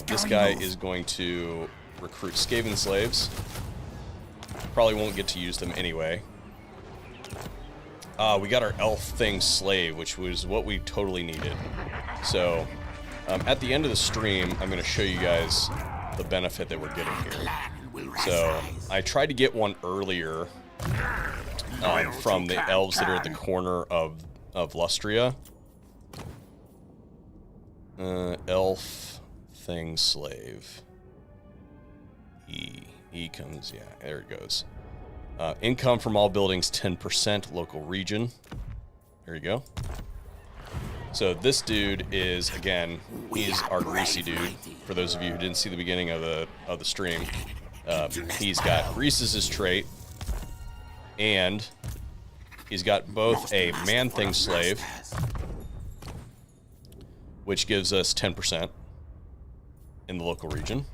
[SPEAKER 1] This guy is going to recruit Skaven slaves. Probably won't get to use them anyway. We got our elf thing slave, which was what we totally needed. So, at the end of the stream, I'm going to show you guys the benefit that we're getting here. So, I tried to get one earlier from the elves that are at the corner of Lustria. Elf thing slave. E comes, yeah, there it goes. Income from all buildings, 10%, local region. There you go. So this dude is, again, he's our greasy dude. For those of you who didn't see the beginning of the stream, he's got grease as his trait, and he's got both a man-thing slave, which gives us 10% in the local region,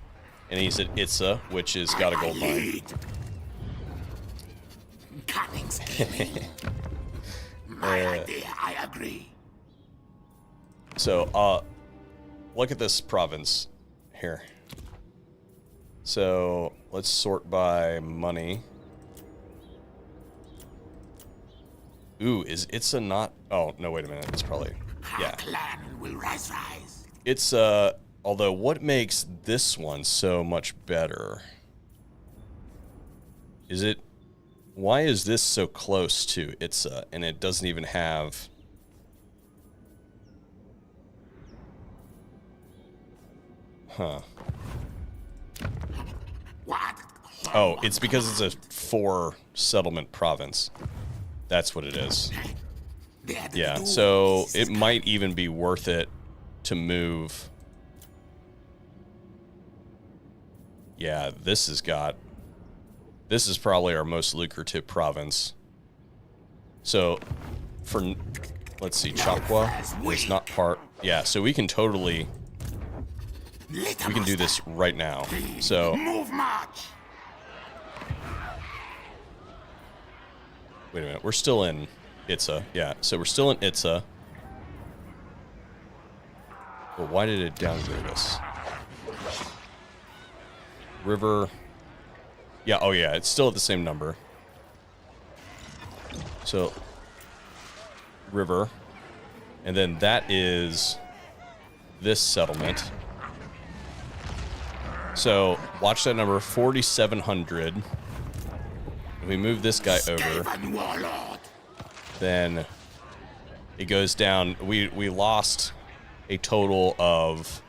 [SPEAKER 1] and he's at Itza, which has got a gold mine.
[SPEAKER 6] My idea, I agree.
[SPEAKER 1] So, look at this province here. So, let's sort by money. Ooh, is Itza not... Oh, no, wait a minute. It's probably... Yeah. It's, although, what makes this one so much better? Is it... Why is this so close to Itza, and it doesn't even have... Huh. Oh, it's because it's a 4-settlement province. That's what it is. Yeah, so it might even be worth it to move. Yeah, this has got... This is probably our most lucrative province. So, for... Let's see, Chakwa is not part... Yeah, so we can totally... We can do this right now. So... Wait a minute, we're still in Itza. Yeah, so we're still in Itza. Well, why did it downgrade us? River... Yeah, oh yeah, it's still at the same number. So, river. And then that is this settlement. So, watch that number, 4,700. If we move this guy over, then it goes down. We lost a total of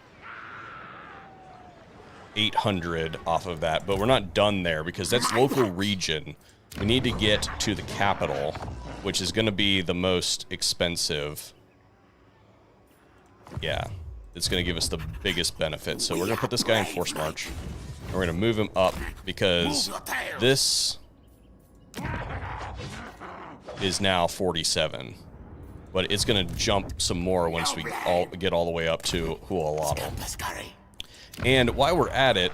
[SPEAKER 1] 800 off of that, but we're not done there because that's local region. We need to get to the capital, which is going to be the most expensive. Yeah, it's going to give us the biggest benefit. So we're going to put this guy in force march, and we're going to move him up because this is now 47. But it's going to jump some more once we get all the way up to Hualatl. And while we're at it,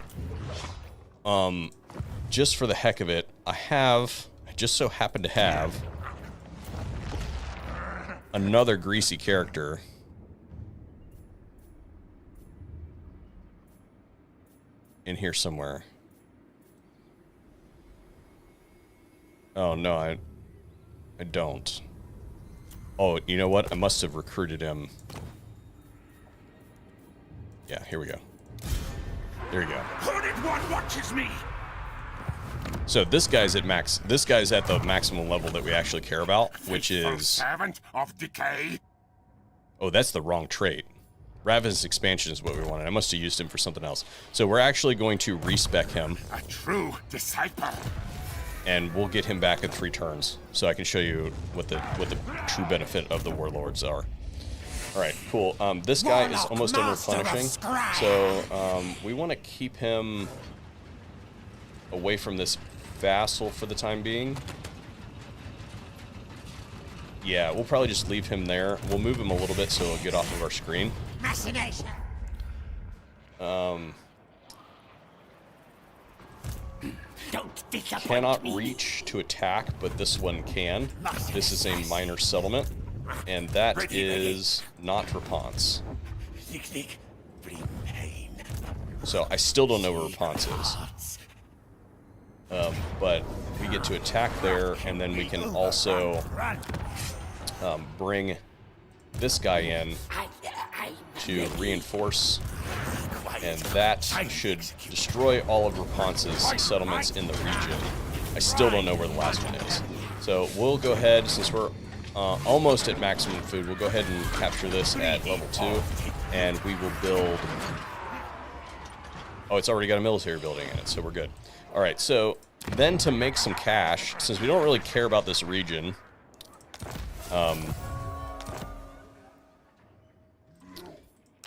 [SPEAKER 1] just for the heck of it, I just so happen to have another greasy character in here somewhere. Oh, no, I don't. Oh, you know what? I must have recruited him. Yeah, here we go. There you go.
[SPEAKER 2] Hooded one watches me.
[SPEAKER 1] So this guy's at max. This guy's at the maximum level that we actually care about, which
[SPEAKER 2] Faithful
[SPEAKER 1] is.
[SPEAKER 2] servant of decay.
[SPEAKER 1] Oh, that's the wrong trait. Ravenous expansion is what we wanted. I must have used him for something else. So we're actually going to respec him,
[SPEAKER 2] A true disciple.
[SPEAKER 1] and we'll get him back in 3 turns, so I can show you what the true benefit of the warlords are. All right, cool. This guy is almost done replenishing, so we want to keep him away from this vassal for the time being. Yeah, we'll probably just leave him there. We'll move him a little bit so he'll get off of our screen.
[SPEAKER 6] Machination. Don't disappoint
[SPEAKER 1] Cannot
[SPEAKER 6] me.
[SPEAKER 1] reach to attack, but this one can. This is a minor settlement, and that is not Reponse.
[SPEAKER 6] Bring pain.
[SPEAKER 1] So I still don't know where Reponse is. But we get to attack there, and then we can also bring this guy in to reinforce, and that should destroy all of Reponce's settlements in the region. I still don't know where the last one is. So we'll go ahead, since we're almost at maximum food, we'll go ahead and capture this at level 2, and we will build... Oh, it's already got a military building in it, so we're good. All right, so then to make some cash, since we don't really care about this region,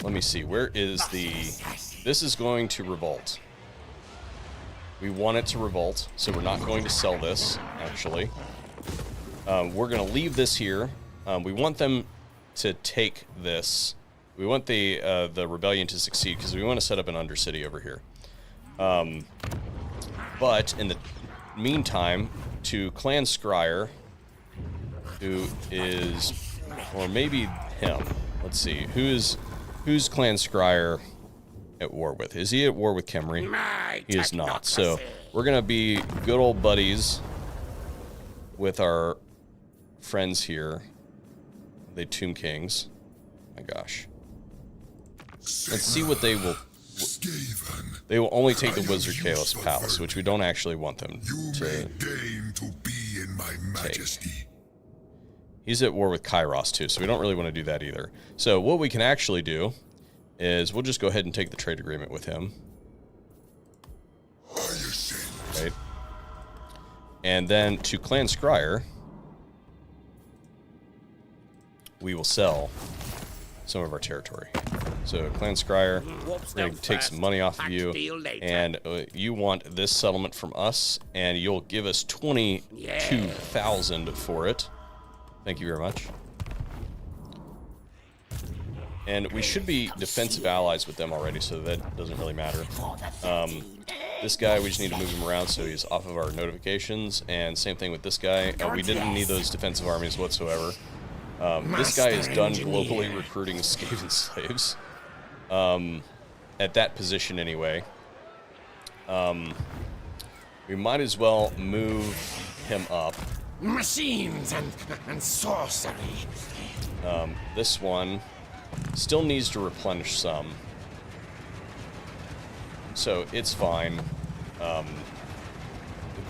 [SPEAKER 1] let me see, where is the... This is going to revolt. We want it to revolt, so we're not going to sell this, actually. We're going to leave this here. We want them to take this. We want the rebellion to succeed, because we want to set up an undercity over here. But in the meantime, to Clan Scryer, who is... Or maybe him. Let's see, who's Clan Scryer at war with? Is he at war with Khemri? He is not. So we're going to be good old buddies with our friends here, the Tomb Kings. My gosh. Let's see what they will... They will only take the Wizard Kalos Palace, which we don't actually want them to take. He's at war with Kairos too, so we don't really want to do that either. So what we can actually do is we'll just go ahead and take the trade agreement with him. Right. And then to Clan Scryer, we will sell some of our territory. So Clan Scryer, we're going to take some money off of you, and you want this settlement from us, and you'll give us 22,000 for it. Thank you very much. And we should be defensive allies with them already, so that doesn't really matter. This guy, we just need to move him around so he's off of our notifications, and same thing with this guy. We didn't need those defensive armies whatsoever. This guy is done globally recruiting Skaven slaves. At that position anyway. We might as well move him up.
[SPEAKER 6] Machines and sorcery.
[SPEAKER 1] This one still needs to replenish some. So it's fine. The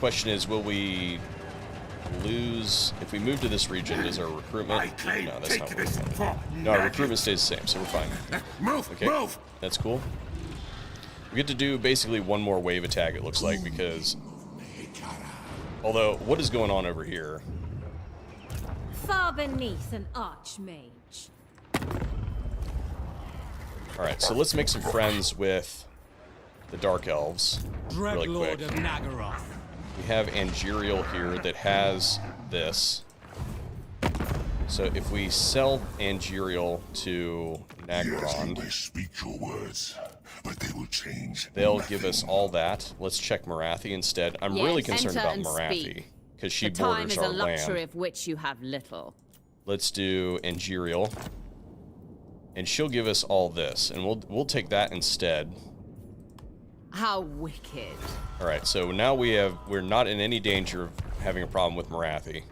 [SPEAKER 1] question is, will we lose... If we move to this region, does our recruitment... No, that's not what we want. No, our recruitment stays the same, so we're fine. Okay, that's cool. We get to do basically one more wave attack, it looks like, because... Although, what is going on over here?
[SPEAKER 8] Far beneath an archmage.
[SPEAKER 1] Alright, so let's make some friends with the Dark Elves really quick.
[SPEAKER 9] Dreadlord of Nagaroth.
[SPEAKER 1] We have Angerial here that has this. So if we sell Angerial to Nagron,
[SPEAKER 2] They speak your words, but they will change.
[SPEAKER 1] they'll give us all that. Let's check Marathi instead. I'm really
[SPEAKER 3] Yes,
[SPEAKER 1] concerned
[SPEAKER 3] enter
[SPEAKER 1] about
[SPEAKER 3] and
[SPEAKER 1] Marathi
[SPEAKER 3] speak.
[SPEAKER 1] because she
[SPEAKER 3] The time
[SPEAKER 1] borders
[SPEAKER 3] is
[SPEAKER 1] our
[SPEAKER 3] a luxury
[SPEAKER 1] land.
[SPEAKER 3] of which you have little.
[SPEAKER 1] Let's do Angerial, and she'll give us all this, and we'll take that instead.
[SPEAKER 3] How wicked.
[SPEAKER 1] All right, so now we're not in any danger of having a problem with Marathi.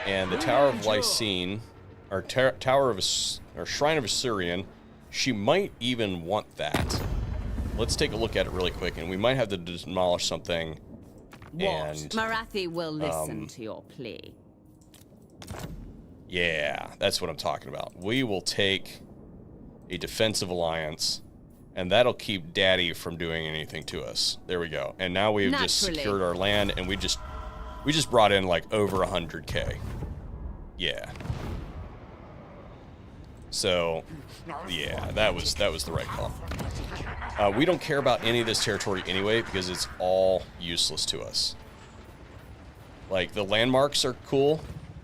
[SPEAKER 1] And the Tower of Lysine, or Tower of or Shrine of Assyrian, she might even want that. Let's take a look at it really quick, and we might have to demolish something. And
[SPEAKER 3] Marathi will listen to your plea.
[SPEAKER 1] yeah, that's what I'm talking about. We will take a defensive alliance, and that'll keep Daddy from doing anything to us. There we go. And now we've just secured our land, and we just brought in like over 100K. Yeah. So, yeah, that was the right call. We don't care about any of this territory anyway because it's all useless to us. Like, the landmarks are cool.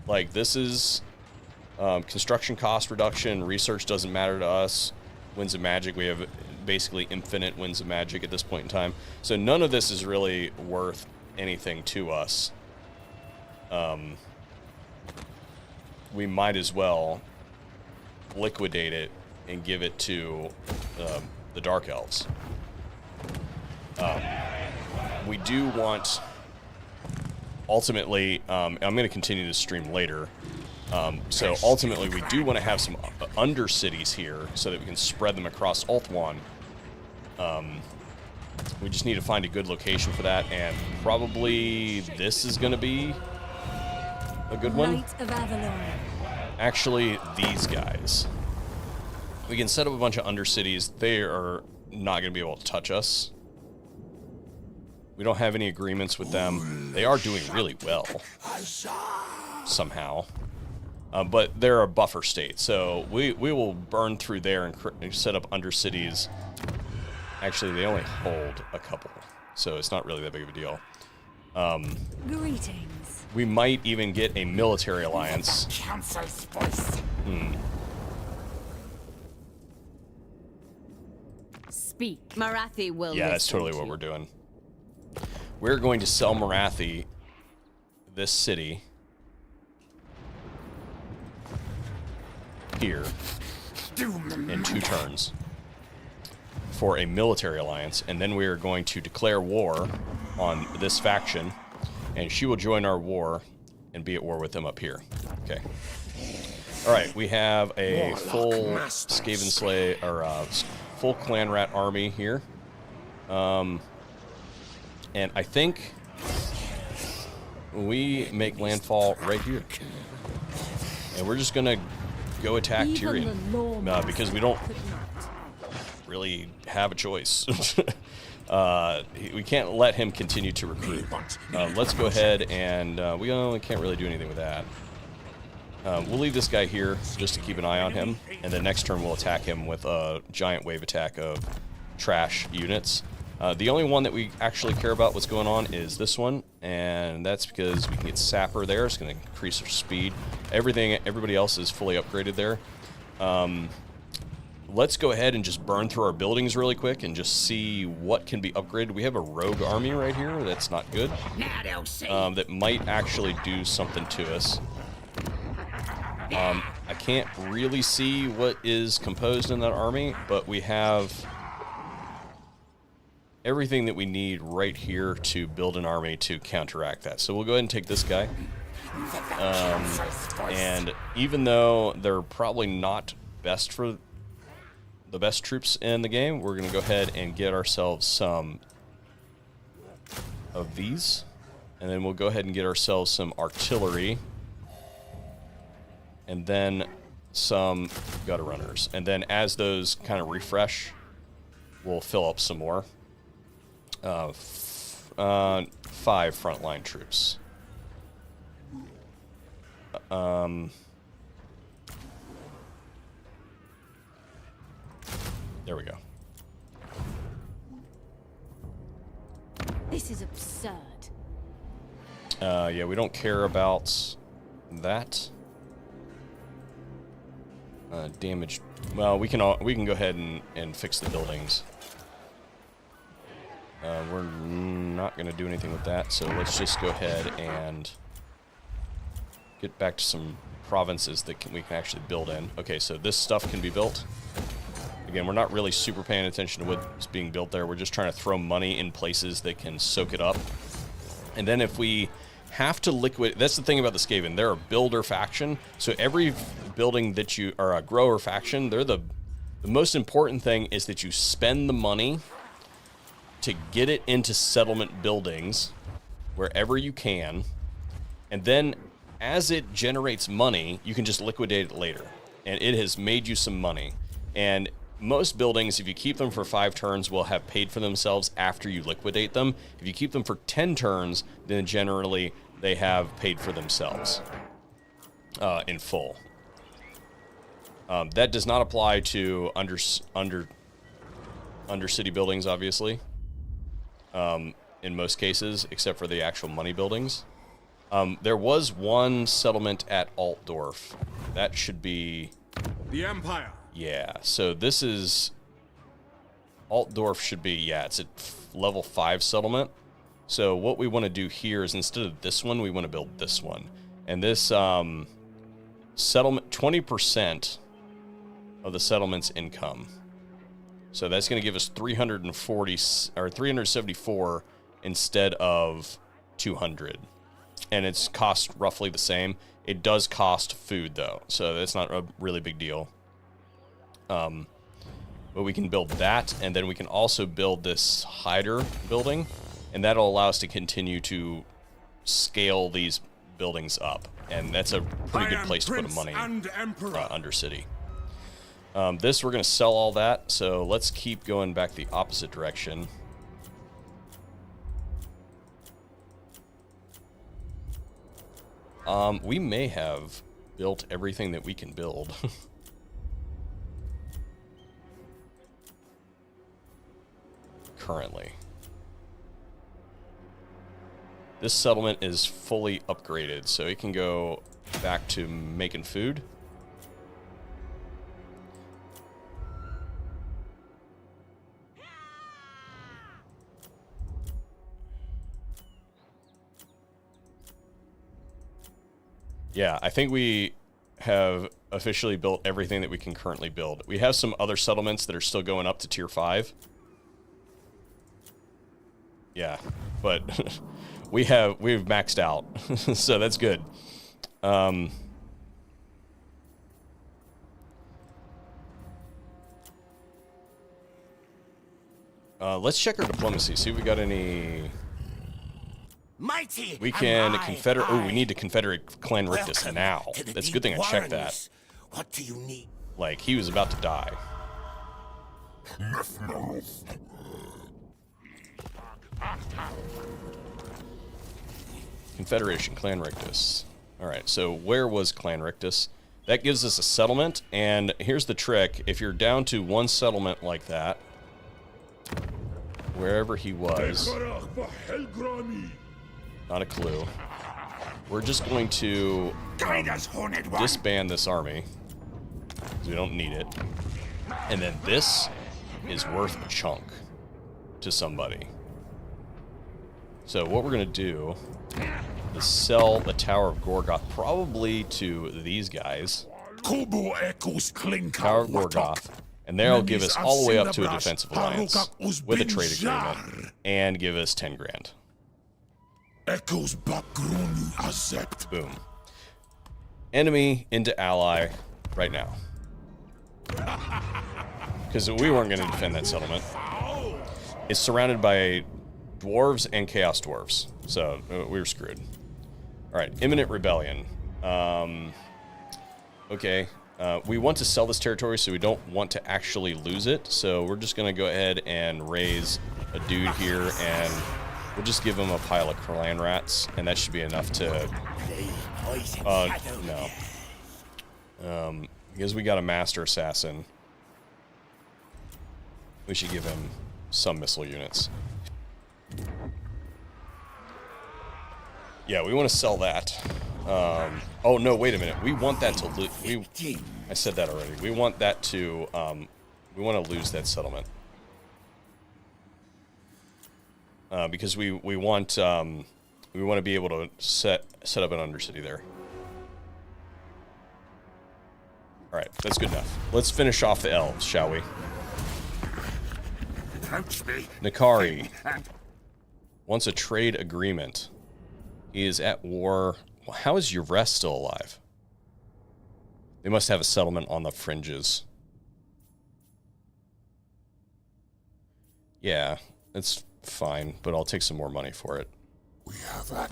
[SPEAKER 1] Like, this is construction cost reduction. Research doesn't matter to us. Winds of Magic, we have basically infinite Winds of Magic at this point in time. So none of this is really worth anything to us. We might as well liquidate it and give it to the Dark Elves. We do want, ultimately, I'm going to continue this stream later, so ultimately we do want to have some undercities here so that we can spread them across Ulthuan. We just need to find a good location for that, and probably this is going to be a good one.
[SPEAKER 8] Knight of Avalon.
[SPEAKER 1] Actually, these guys. We can set up a bunch of undercities. They are not going to be able to touch us. We don't have any agreements with them. They are doing really well. Somehow. But they're a buffer state, so we will burn through there and set up undercities. Actually, they only hold a couple, so it's not really that big of a deal.
[SPEAKER 8] Greetings.
[SPEAKER 1] We might even get a military alliance.
[SPEAKER 6] Council's voice.
[SPEAKER 3] Speak. Marathi will
[SPEAKER 1] Yeah,
[SPEAKER 3] listen
[SPEAKER 1] that's totally
[SPEAKER 3] to
[SPEAKER 1] what
[SPEAKER 3] you.
[SPEAKER 1] we're doing. We're going to sell Marathi this city here in 2 turns for a military alliance, and then we are going to declare war on this faction, and she will join our war and be at war with them up here. Okay. All right, we have a full Skaven Slay, or full Clan Rat army here. And I think we make landfall right here. And we're just going to go attack Tyrion. Because we don't really have a choice. We can't let him continue to recruit. Let's go ahead and we can't really do anything with that. We'll leave this guy here just to keep an eye on him. And then next turn we'll attack him with a giant wave attack of trash units. The only one that we actually care about what's going on is this one, and that's because we can get Sapper there. It's going to increase our speed. Everybody else is fully upgraded there. Let's go ahead and just burn through our buildings really quick and just see what can be upgraded. We have a rogue army right here that's not good. That might actually do something to us. I can't really see what is composed in that army, but we have everything that we need right here to build an army to counteract that. So we'll go ahead and take this guy. And even though they're probably not best for the best troops in the game, we're going to go ahead and get ourselves some of these. And then we'll go ahead and get ourselves some artillery. And then some gutter runners. And then as those kind of refresh, we'll fill up some more. 5 frontline troops. There we go.
[SPEAKER 8] This is absurd.
[SPEAKER 1] Yeah, we don't care about that. Damage. Well, we can go ahead and fix the buildings. We're not going to do anything with that, so let's just go ahead and get back to some provinces that we can actually build in. Okay, so this stuff can be built. Again, we're not really super paying attention to what's being built there. We're just trying to throw money in places that can soak it up. And then if we have to liquidate... That's the thing about the Skaven. They're a builder faction, so every building that you... Or a grower faction, they're the most important thing is that you spend the money to get it into settlement buildings wherever you can, and then as it generates money, you can just liquidate it later. And it has made you some money. And most buildings, if you keep them for 5 turns, will have paid for themselves after you liquidate them. If you keep them for 10 turns, then generally they have paid for themselves in full. That does not apply to undercity buildings, obviously. In most cases, except for the actual money buildings. There was one settlement at Altdorf. That should be...
[SPEAKER 7] The Empire.
[SPEAKER 1] Yeah, so this is... Altdorf should be, yeah, it's a level 5 settlement. So what we want to do here is instead of this one, we want to build this one. And this settlement, 20% of the settlement's income. So that's going to give us 340 or 374 instead of 200. And it's cost roughly the same. It does cost food though, so that's not a really big deal. But we can build that, and then we can also build this hider building, and that'll allow us to continue to scale these buildings up. And that's a pretty good place to put the money under city. This, we're going to sell all that, so let's keep going back the opposite direction. We may have built everything that we can build. Currently. This settlement is fully upgraded, so it can go back to making food. Yeah, I think we have officially built everything that we can currently build. We have some other settlements that are still going up to tier 5. Yeah, but we've maxed out, so that's good. Let's check our diplomacy, see if we got any...
[SPEAKER 6] Mighty
[SPEAKER 1] We can confederate... Oh, we need to confederate Clan Rictus now. That's a good thing I checked that.
[SPEAKER 6] What do you need?
[SPEAKER 1] Like, he was about to die. Confederation, Clan Rictus. Alright, so where was Clan Rictus? That gives us a settlement, and here's the trick. If you're down to one settlement like that, wherever he was, not a clue, we're just going to disband this army, because we don't need it. And then this is worth a chunk to somebody. So what we're going to do is sell the Tower of Gorgoth probably to these guys. Tower of Gorgoth. And they'll give us all the way up to a defensive alliance with a trade agreement and give us 10 grand. Boom. Enemy into ally right now. Because we weren't going to defend that settlement. It's surrounded by dwarves and chaos dwarves. So we were screwed. Alright, imminent rebellion. Okay. We want to sell this territory, so we don't want to actually lose it. So we're just going to go ahead and raise a dude here, and we'll just give him a pile of clan rats, and that should be enough to... no. Because we got a master assassin, we should give him some missile units. Yeah, we want to sell that. Oh no, wait a minute. We want that to lose. I said that already. We want that to. We want to lose that settlement because we want to be able to set up an undercity there. All right, that's good enough. Let's finish off the elves, shall we?
[SPEAKER 2] Approach me.
[SPEAKER 1] Nakari
[SPEAKER 2] And
[SPEAKER 1] wants a trade agreement. He is at war. Well, how is Yurest still alive? They must have a settlement on the fringes. Yeah, it's fine, but I'll take some more money for it.
[SPEAKER 2] we have that.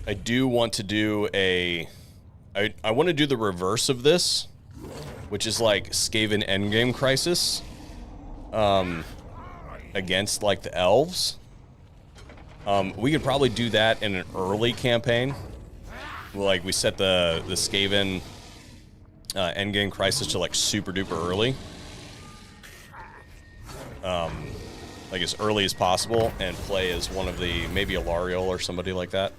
[SPEAKER 1] I do want to do a... I want to do the reverse of this, which is like Skaven Endgame Crisis against like the elves. We could probably do that in an early campaign. Like we set the Skaven Endgame Crisis to like super duper early. Like as early as possible and play as one of the, maybe a Lariel or somebody like that.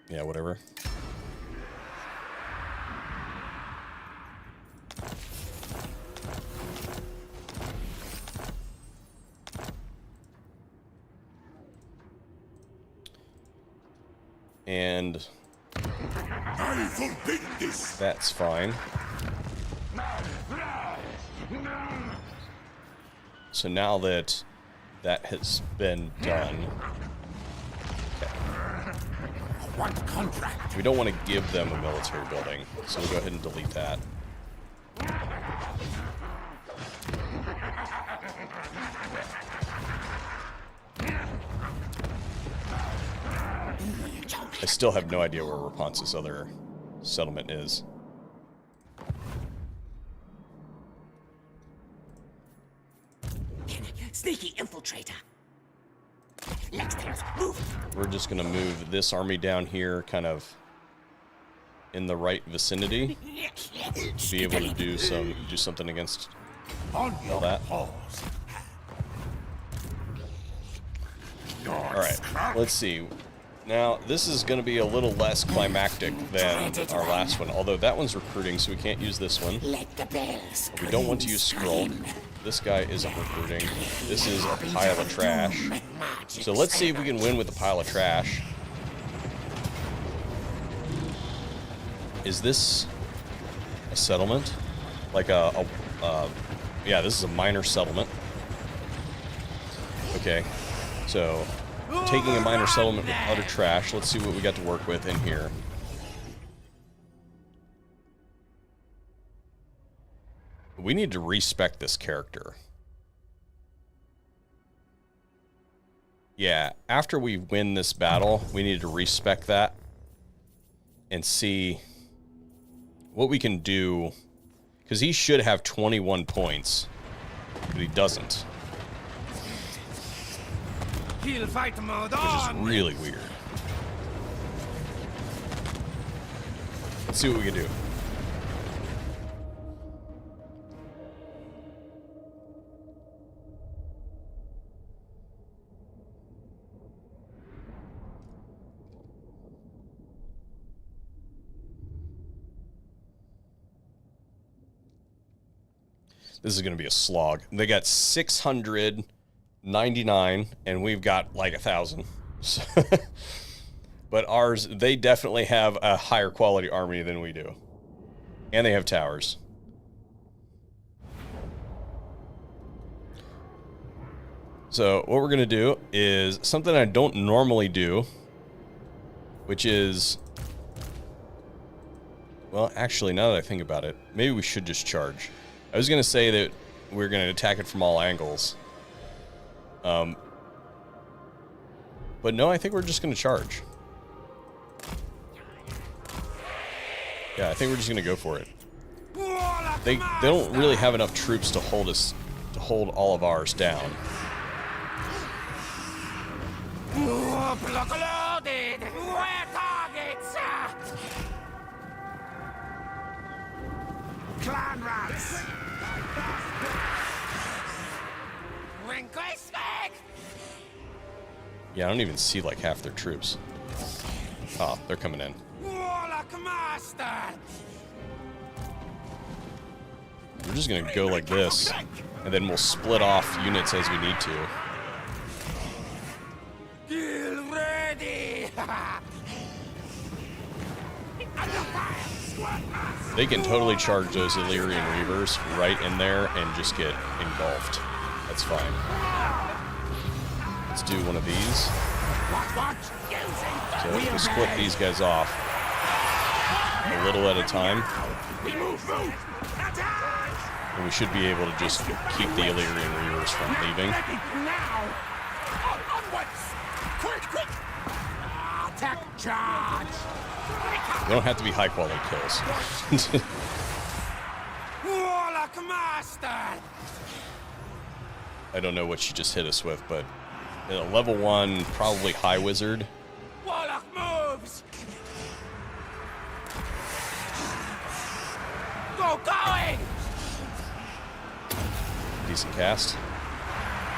[SPEAKER 1] Yeah, whatever. And that's fine. So now that that has been done,
[SPEAKER 2] What contract?
[SPEAKER 1] we don't want to give them a military building, so we'll go ahead and delete that. I still have no idea where Rapunzel's other settlement is.
[SPEAKER 6] Sneaky infiltrator. Next tails, move.
[SPEAKER 1] We're just gonna move this army down here, kind of in the right vicinity, to be able to do something against all that. All right, let's see. Now this is going to be a little less climactic than our last one, although that one's recruiting, so we can't use this one.
[SPEAKER 6] Let the bells
[SPEAKER 1] We don't want to use scroll. This guy isn't recruiting. This is a pile of trash. So let's see if we can win with the pile of trash. Is this a settlement? Like yeah, this is a minor settlement. Okay, so taking a minor settlement with utter trash. Let's see what we got to work with in here. We need to respec this character. Yeah, after we win this battle, we need to respec that and see what we can do. Because he should have 21 points, but he doesn't. Which is really weird. Let's see what we can do. This is going to be a slog. They got 699, and we've got like 1,000. But ours, they definitely have a higher quality army than we do. And they have towers. So what we're going to do is something I don't normally do, which is... Well, actually, now that I think about it, maybe we should just charge. I was going to say that we're going to attack it from all angles. But no, I think we're just going to charge. Yeah, I think we're just going to go for it. They don't really have enough troops to hold us, to hold all of ours down.
[SPEAKER 6] Block loaded. Where targets? Clan rats!
[SPEAKER 1] Yeah, I don't even see like half their troops. Oh, they're coming in.
[SPEAKER 6] Warlock Master!
[SPEAKER 1] We're just gonna go like this, and then we'll split off units as we need to.
[SPEAKER 6] Get ready!
[SPEAKER 1] They can totally charge those Illyrian Reavers right in there and just get engulfed. That's fine. Let's do one of these. So if we split these guys off a little at a time, and we should be able to just keep the Illyrian Reavers from leaving.
[SPEAKER 6] Attack charge!
[SPEAKER 1] They don't have to be high quality kills.
[SPEAKER 6] Warlock Master!
[SPEAKER 1] I don't know what she just hit us with, but level 1, probably high wizard.
[SPEAKER 6] Warlock moves! Go going!
[SPEAKER 1] Decent cast.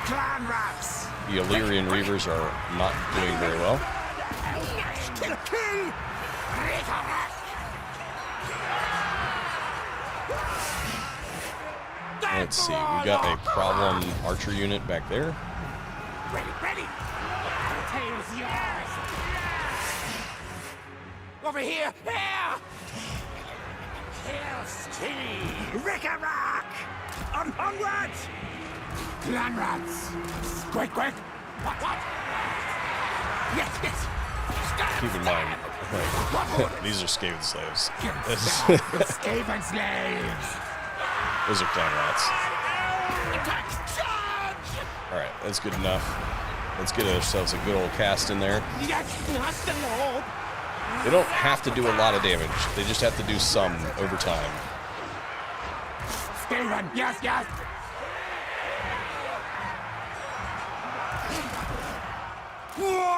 [SPEAKER 6] Clan rats!
[SPEAKER 1] The Illyrian Reavers are not doing very well.
[SPEAKER 6] Kill!
[SPEAKER 1] Let's see, we got a problem archer unit back there.
[SPEAKER 6] Ready! Tails yours! Over here! Kill Steve! Rick-a-rock! Onwards! Clan rats! Quick! What? Yes!
[SPEAKER 1] Keep in mind, these are Skaven slaves.
[SPEAKER 6] Skaven slaves!
[SPEAKER 1] Those are clan rats.
[SPEAKER 6] Attack charge!
[SPEAKER 1] Alright, that's good enough. Let's get ourselves a good old cast in there.
[SPEAKER 6] Yes, the Lord!
[SPEAKER 1] They don't have to do a lot of damage. They just have to do some over time.
[SPEAKER 6] Skaven, yes!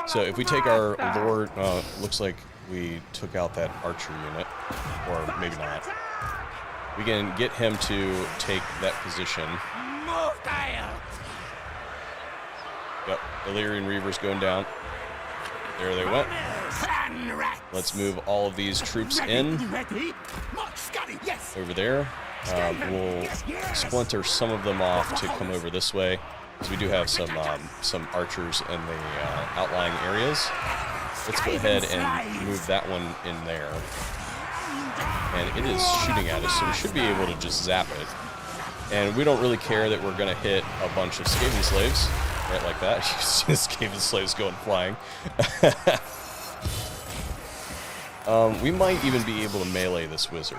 [SPEAKER 1] So if we take our lord, looks like we took out that archer unit, or maybe not. We can get him to take that position.
[SPEAKER 6] Move, Kyle!
[SPEAKER 1] Yep, Illyrian Reavers going down. There they went.
[SPEAKER 6] Clan rats!
[SPEAKER 1] Let's move all of these troops in
[SPEAKER 6] Ready? Mark Scotty, yes!
[SPEAKER 1] over there. We'll splinter some of them off to come over this way, because we do have some archers in the outlying areas. Let's go ahead and move that one in there. And it is shooting at us, so we should be able to just zap it. And we don't really care that we're going to hit a bunch of Skaven slaves, right like that. You see the Skaven slaves going flying. We might even be able to melee this wizard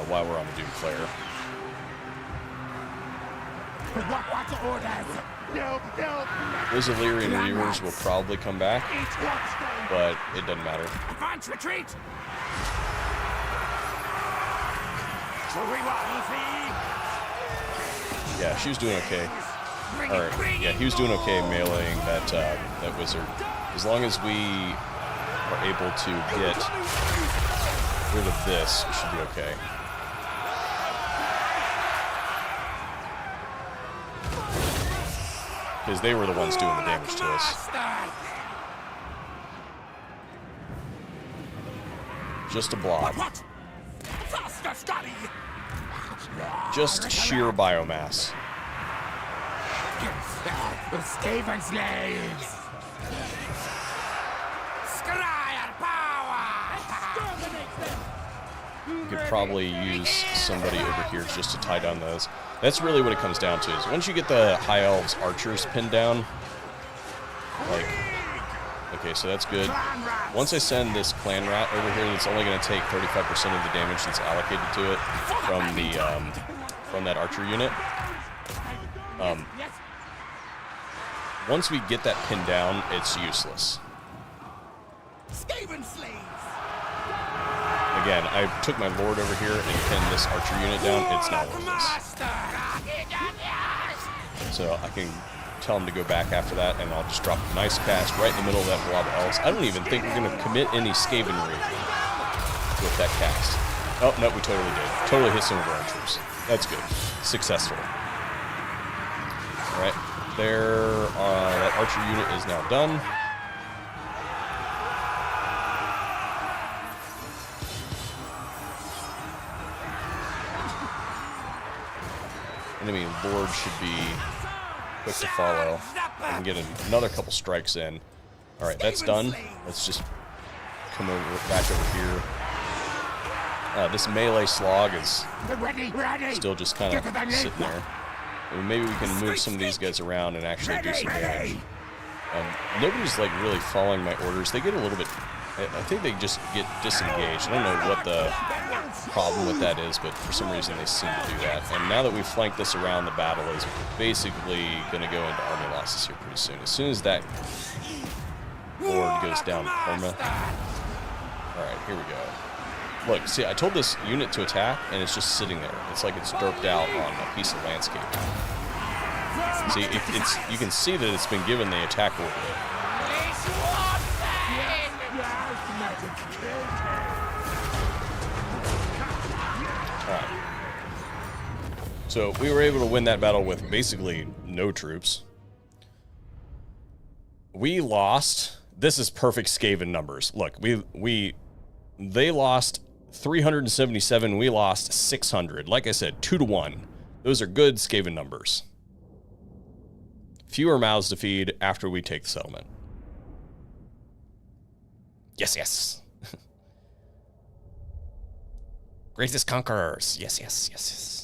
[SPEAKER 1] while we're on the Doom Flare.
[SPEAKER 6] What orders? No.
[SPEAKER 1] Those Illyrian Reavers will probably come back, but it doesn't matter.
[SPEAKER 6] Advance retreat!
[SPEAKER 1] Yeah, she was doing okay. Or, yeah, he was doing okay meleeing that wizard. As long as we are able to get rid of this, we should be okay. Because they were the ones doing the damage to us. Just a blob. Just sheer biomass.
[SPEAKER 6] Skaven slaves! Scryer power!
[SPEAKER 1] You could probably use somebody over here just to tie down those. That's really what it comes down to, is once you get the High Elves archers pinned down, like, okay, so that's good. Once I send this clan rat over here, it's only going to take 35% of the damage that's allocated to it from that archer unit. Once we get that pinned down, it's useless.
[SPEAKER 6] Skaven slaves!
[SPEAKER 1] Again, I took my lord over here and pinned this archer unit down. It's not worthless. So I can tell him to go back after that, and I'll just drop a nice cast right in the middle of that blob of elves. I don't even think we're going to commit any Skavenry with that cast. Oh, no, we totally did. Totally hit some of our own troops. That's good. Successful. Alright. There, that archer unit is now done. Enemy lord should be quick to follow. I can get another couple strikes in. Alright, that's done. Let's just come back over here. This melee slog is still just kind of sitting there. And maybe we can move some of these guys around and actually do some damage. Nobody's like really following my orders. They get a little bit... I think they just get disengaged. I don't know what the problem with that is, but for some reason they seem to do that. And now that we've flanked this around, the battle is basically going to go into army losses here pretty soon. As soon as that lord goes down perma. Alright, here we go. Look, see, I told this unit to attack, and it's just sitting there. It's like it's derped out on a piece of landscape. See, you can see that it's been given the attack order. Alright. So we were able to win that battle with basically no troops. We lost. This is perfect Skaven numbers. Look, they lost 377. We lost 600. Like I said, 2-1. Those are good Skaven numbers. Fewer mouths to feed after we take the settlement. Yes, yes. Greatest conquerors. Yes, yes, yes, yes.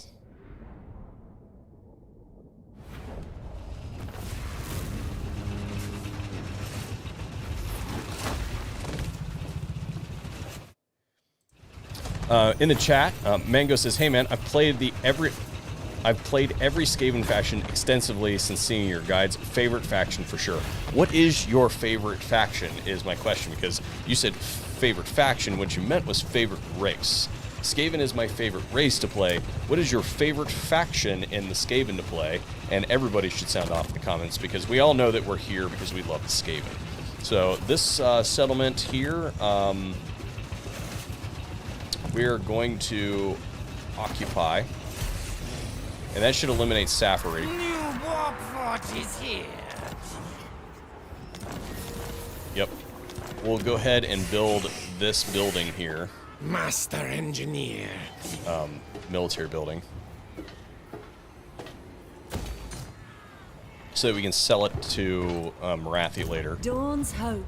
[SPEAKER 1] In the chat, Mango says, "Hey man, I've played every Skaven faction extensively since seeing your guides. Favorite faction for sure. What is your favorite faction?" is my question, because you said favorite faction. What you meant was favorite race. Skaven is my favorite race to play. What is your favorite faction in the Skaven to play? And everybody should sound off in the comments, because we all know that we're here because we love the Skaven. So this settlement here, we're going to occupy, and that should eliminate Safari.
[SPEAKER 6] New warp fort is here.
[SPEAKER 1] Yep. We'll go ahead and build this building here.
[SPEAKER 6] Master engineer.
[SPEAKER 1] Military building. So that we can sell it to Marathi later.
[SPEAKER 8] Dawn's hope.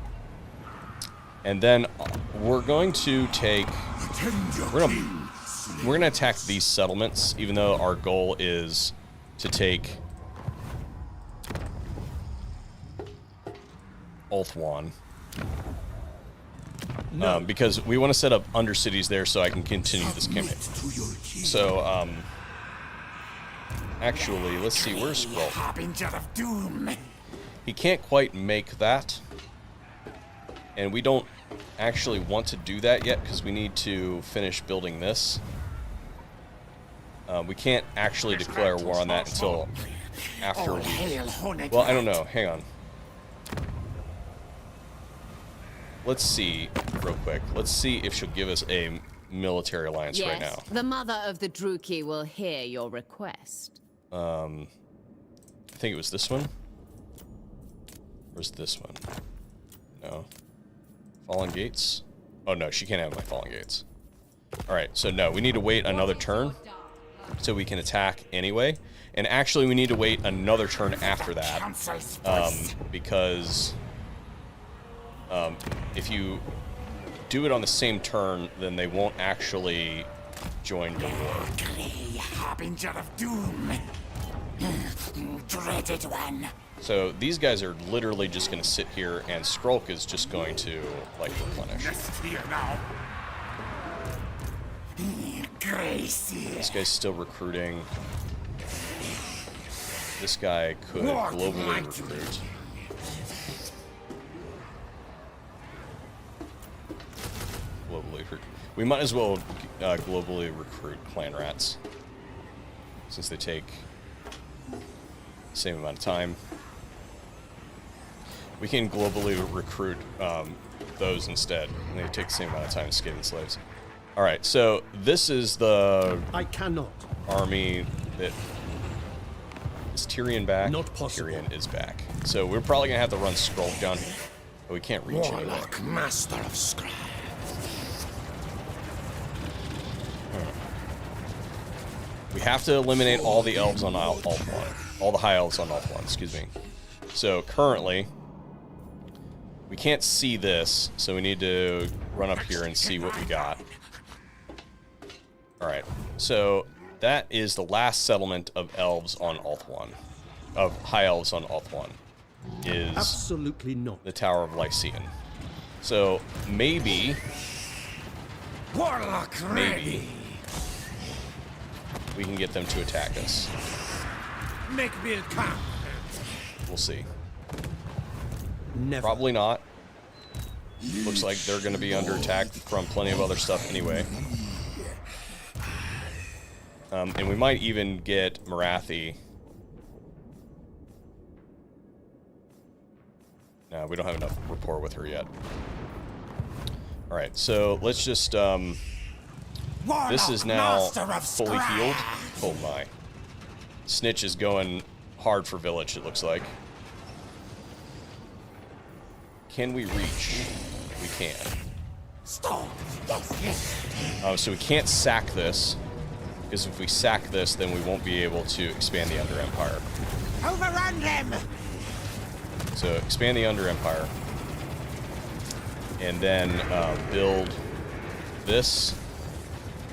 [SPEAKER 1] And then we're going to take... We're gonna attack these settlements, even though our goal is to take Ulthuan. No. Because we want to set up undercities there so I can continue this campaign. So, actually, let's see, where's Scroll?
[SPEAKER 6] Harbinger of doom.
[SPEAKER 1] He can't quite make that. And we don't actually want to do that yet because we need to finish building this. We can't actually declare war on that until after we... Well, I don't know. Hang on. Let's see real quick. Let's see if she'll give us a military alliance right now.
[SPEAKER 3] The mother of the Druki will hear your request.
[SPEAKER 1] I think it was this one. Where's this one? No. Fallen Gates? Oh no, she can't have my Fallen Gates. Alright, so no, we need to wait another turn so we can attack anyway. And actually we need to wait another turn after that. Because if you do it on the same turn, then they won't actually join your war.
[SPEAKER 6] Harbinger of doom. Dreaded one.
[SPEAKER 1] So these guys are literally just going to sit here, and Skrulk is just going to, like, replenish. This guy's still recruiting. This guy could globally recruit. We might as well globally recruit clan rats, since they take the same amount of time. We can globally recruit those instead, and they take the same amount of time as Skaven slaves. All right, so this is the
[SPEAKER 5] I cannot.
[SPEAKER 1] army that is Tyrion back.
[SPEAKER 5] Not possible.
[SPEAKER 1] Tyrion is back. So we're probably gonna have to run scroll down, but we can't reach anywhere.
[SPEAKER 6] Warlock, master of scribe.
[SPEAKER 1] We have to eliminate all the elves on Ulthuan. All the high elves on Ulthuan, excuse me. So currently, we can't see this, so we need to run up here and see what we got. Alright, so that is the last settlement of elves on Ulthuan. Of high elves on Ulthuan. Is
[SPEAKER 5] Absolutely not.
[SPEAKER 1] the Tower of Lycian. So maybe
[SPEAKER 6] Warlock ready.
[SPEAKER 1] we can get them to attack us.
[SPEAKER 6] Make me come.
[SPEAKER 1] We'll see.
[SPEAKER 5] Never.
[SPEAKER 1] Probably not. Looks like they're going to be under attack from plenty of other stuff anyway. And we might even get Marathi. No, we don't have enough rapport with her yet. Alright, so let's just... this is now fully healed. Oh my. Snitch is going hard for village, it looks like. Can we reach? We can.
[SPEAKER 6] Stop.
[SPEAKER 1] So we can't sack this, because if we sack this, then we won't be able to expand the Under Empire.
[SPEAKER 6] Overrun them.
[SPEAKER 1] So expand the Under Empire, and then build this,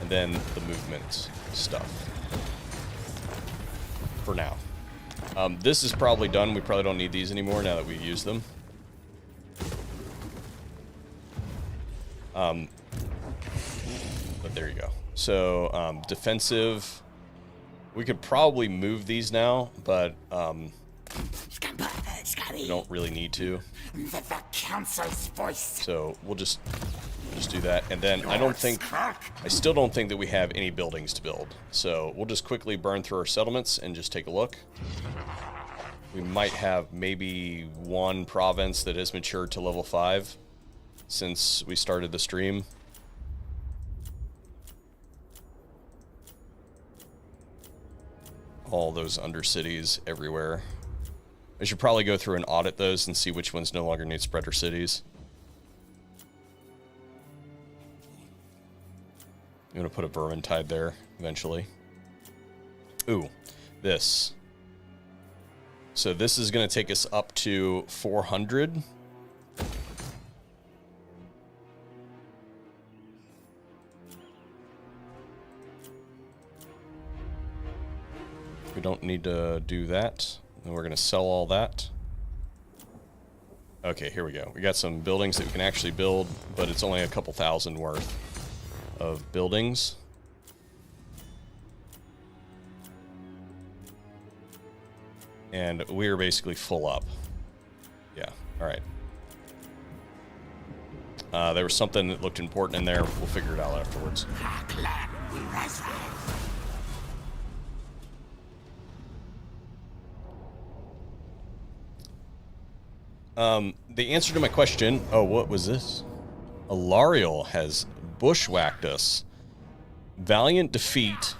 [SPEAKER 1] and then the movement stuff. For now. This is probably done. We probably don't need these anymore now that we've used them. But there you go. So, defensive. We could probably move these now, but we don't really need to.
[SPEAKER 6] The council's voice.
[SPEAKER 1] So we'll just do that, and then I still don't think that we have any buildings to build. So we'll just quickly burn through our settlements and just take a look. We might have maybe one province that has matured to level 5 since we started the stream. All those undercities everywhere. I should probably go through and audit those and see which ones no longer need spreader cities. I'm going to put a Vermintide there eventually. Ooh, this. So this is going to take us up to 400. We don't need to do that. And we're going to sell all that. Okay, here we go. We got some buildings that we can actually build, but it's only a couple thousand worth of buildings. And we're basically full up. Yeah, alright. There was something that looked important in there. We'll figure it out afterwards. The answer to my question... Oh, what was this? Alariel has bushwhacked us. Valiant defeat.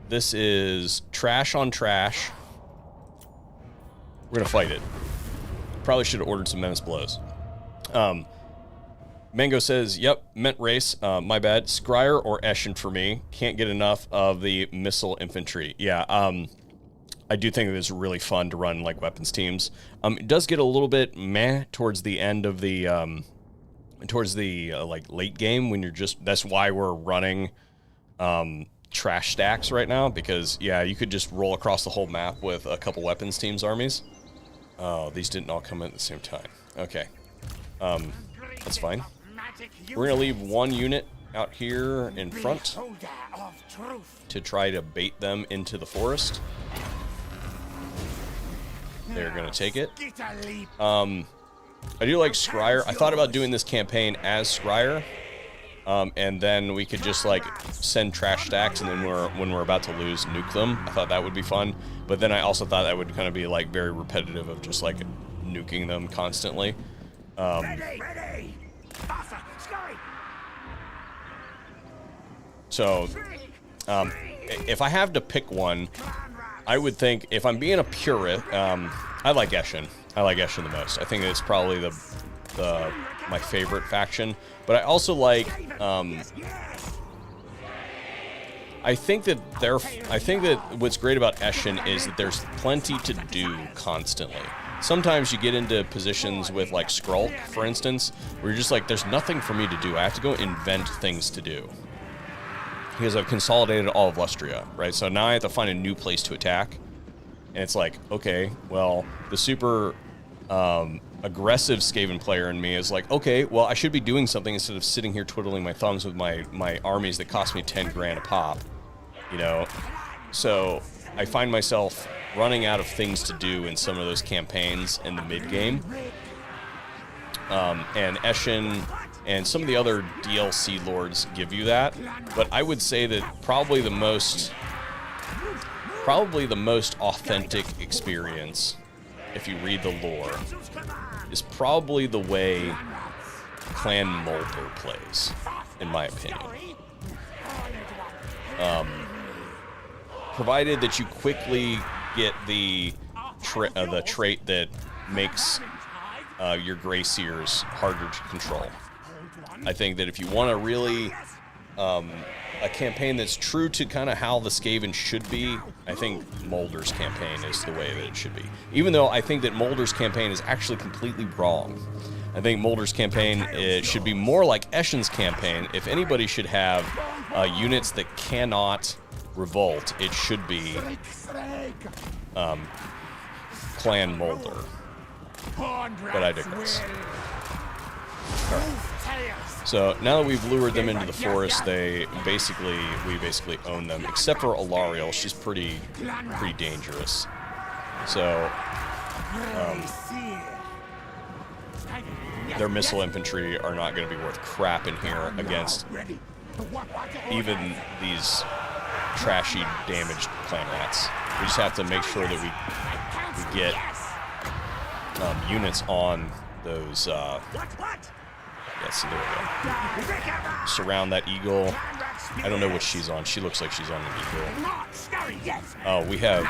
[SPEAKER 1] This is trash on trash. We're gonna fight it. Probably should have ordered some menace blows. Mango says, yep, meant race. My bad. Scryer or Eshin for me. Can't get enough of the missile infantry. Yeah, I do think it is really fun to run like weapons teams. It does get a little bit meh towards the end of the like late game when you're just, that's why we're running trash stacks right now, because yeah, you could just roll across the whole map with a couple weapons teams armies. Oh, these didn't all come in at the same time. Okay. That's fine. We're gonna leave one unit out here in front to try to bait them into the forest. They're gonna take it. I do like Scryer. I thought about doing this campaign as Scryer, and then we could just like send trash stacks, and then when we're about to lose, nuke them. I thought that would be fun, but then I also thought that would kind of be like very repetitive of just like nuking them constantly.
[SPEAKER 6] Ready.
[SPEAKER 1] So, if I have to pick one, I would think, if I'm being a purist, I like Eshin. I like Eshin the most. I think it's probably my favorite faction. But I also like, I think that what's great about Eshin is that there's plenty to do constantly. Sometimes you get into positions with like Skrulk, for instance, where you're just like, there's nothing for me to do. I have to go invent things to do. Because I've consolidated all of Lustria, right? So now I have to find a new place to attack. And it's like, okay, well, the super aggressive Skaven player in me is like, okay, well, I should be doing something instead of sitting here twiddling my thumbs with my armies that cost me 10 grand a pop, you know? So I find myself running out of things to do in some of those campaigns in the mid-game. And Eshin and some of the other DLC lords give you that. But I would say that probably the most authentic experience, if you read the lore, is probably the way Clan Mulder plays, in my opinion. Provided that you quickly get the trait that makes your Grey Seers harder to control. I think that if you want to really a campaign that's true to kind of how the Skaven should be, I think Mulder's campaign is the way that it should be. Even though I think that Mulder's campaign is actually completely wrong. I think Mulder's campaign should be more like Eshin's campaign. If anybody should have units that cannot revolt, it should be Clan Mulder. But I digress. Alright. So now that we've lured them into the forest, we basically own them, except for Alariel. She's pretty dangerous. So their missile infantry are not going to be worth crap in here against even these trashy, damaged clan rats. We just have to make sure that we get units on those. Yes, there we go. Surround that eagle. I don't know what she's on. She looks like she's on an eagle. Oh, we have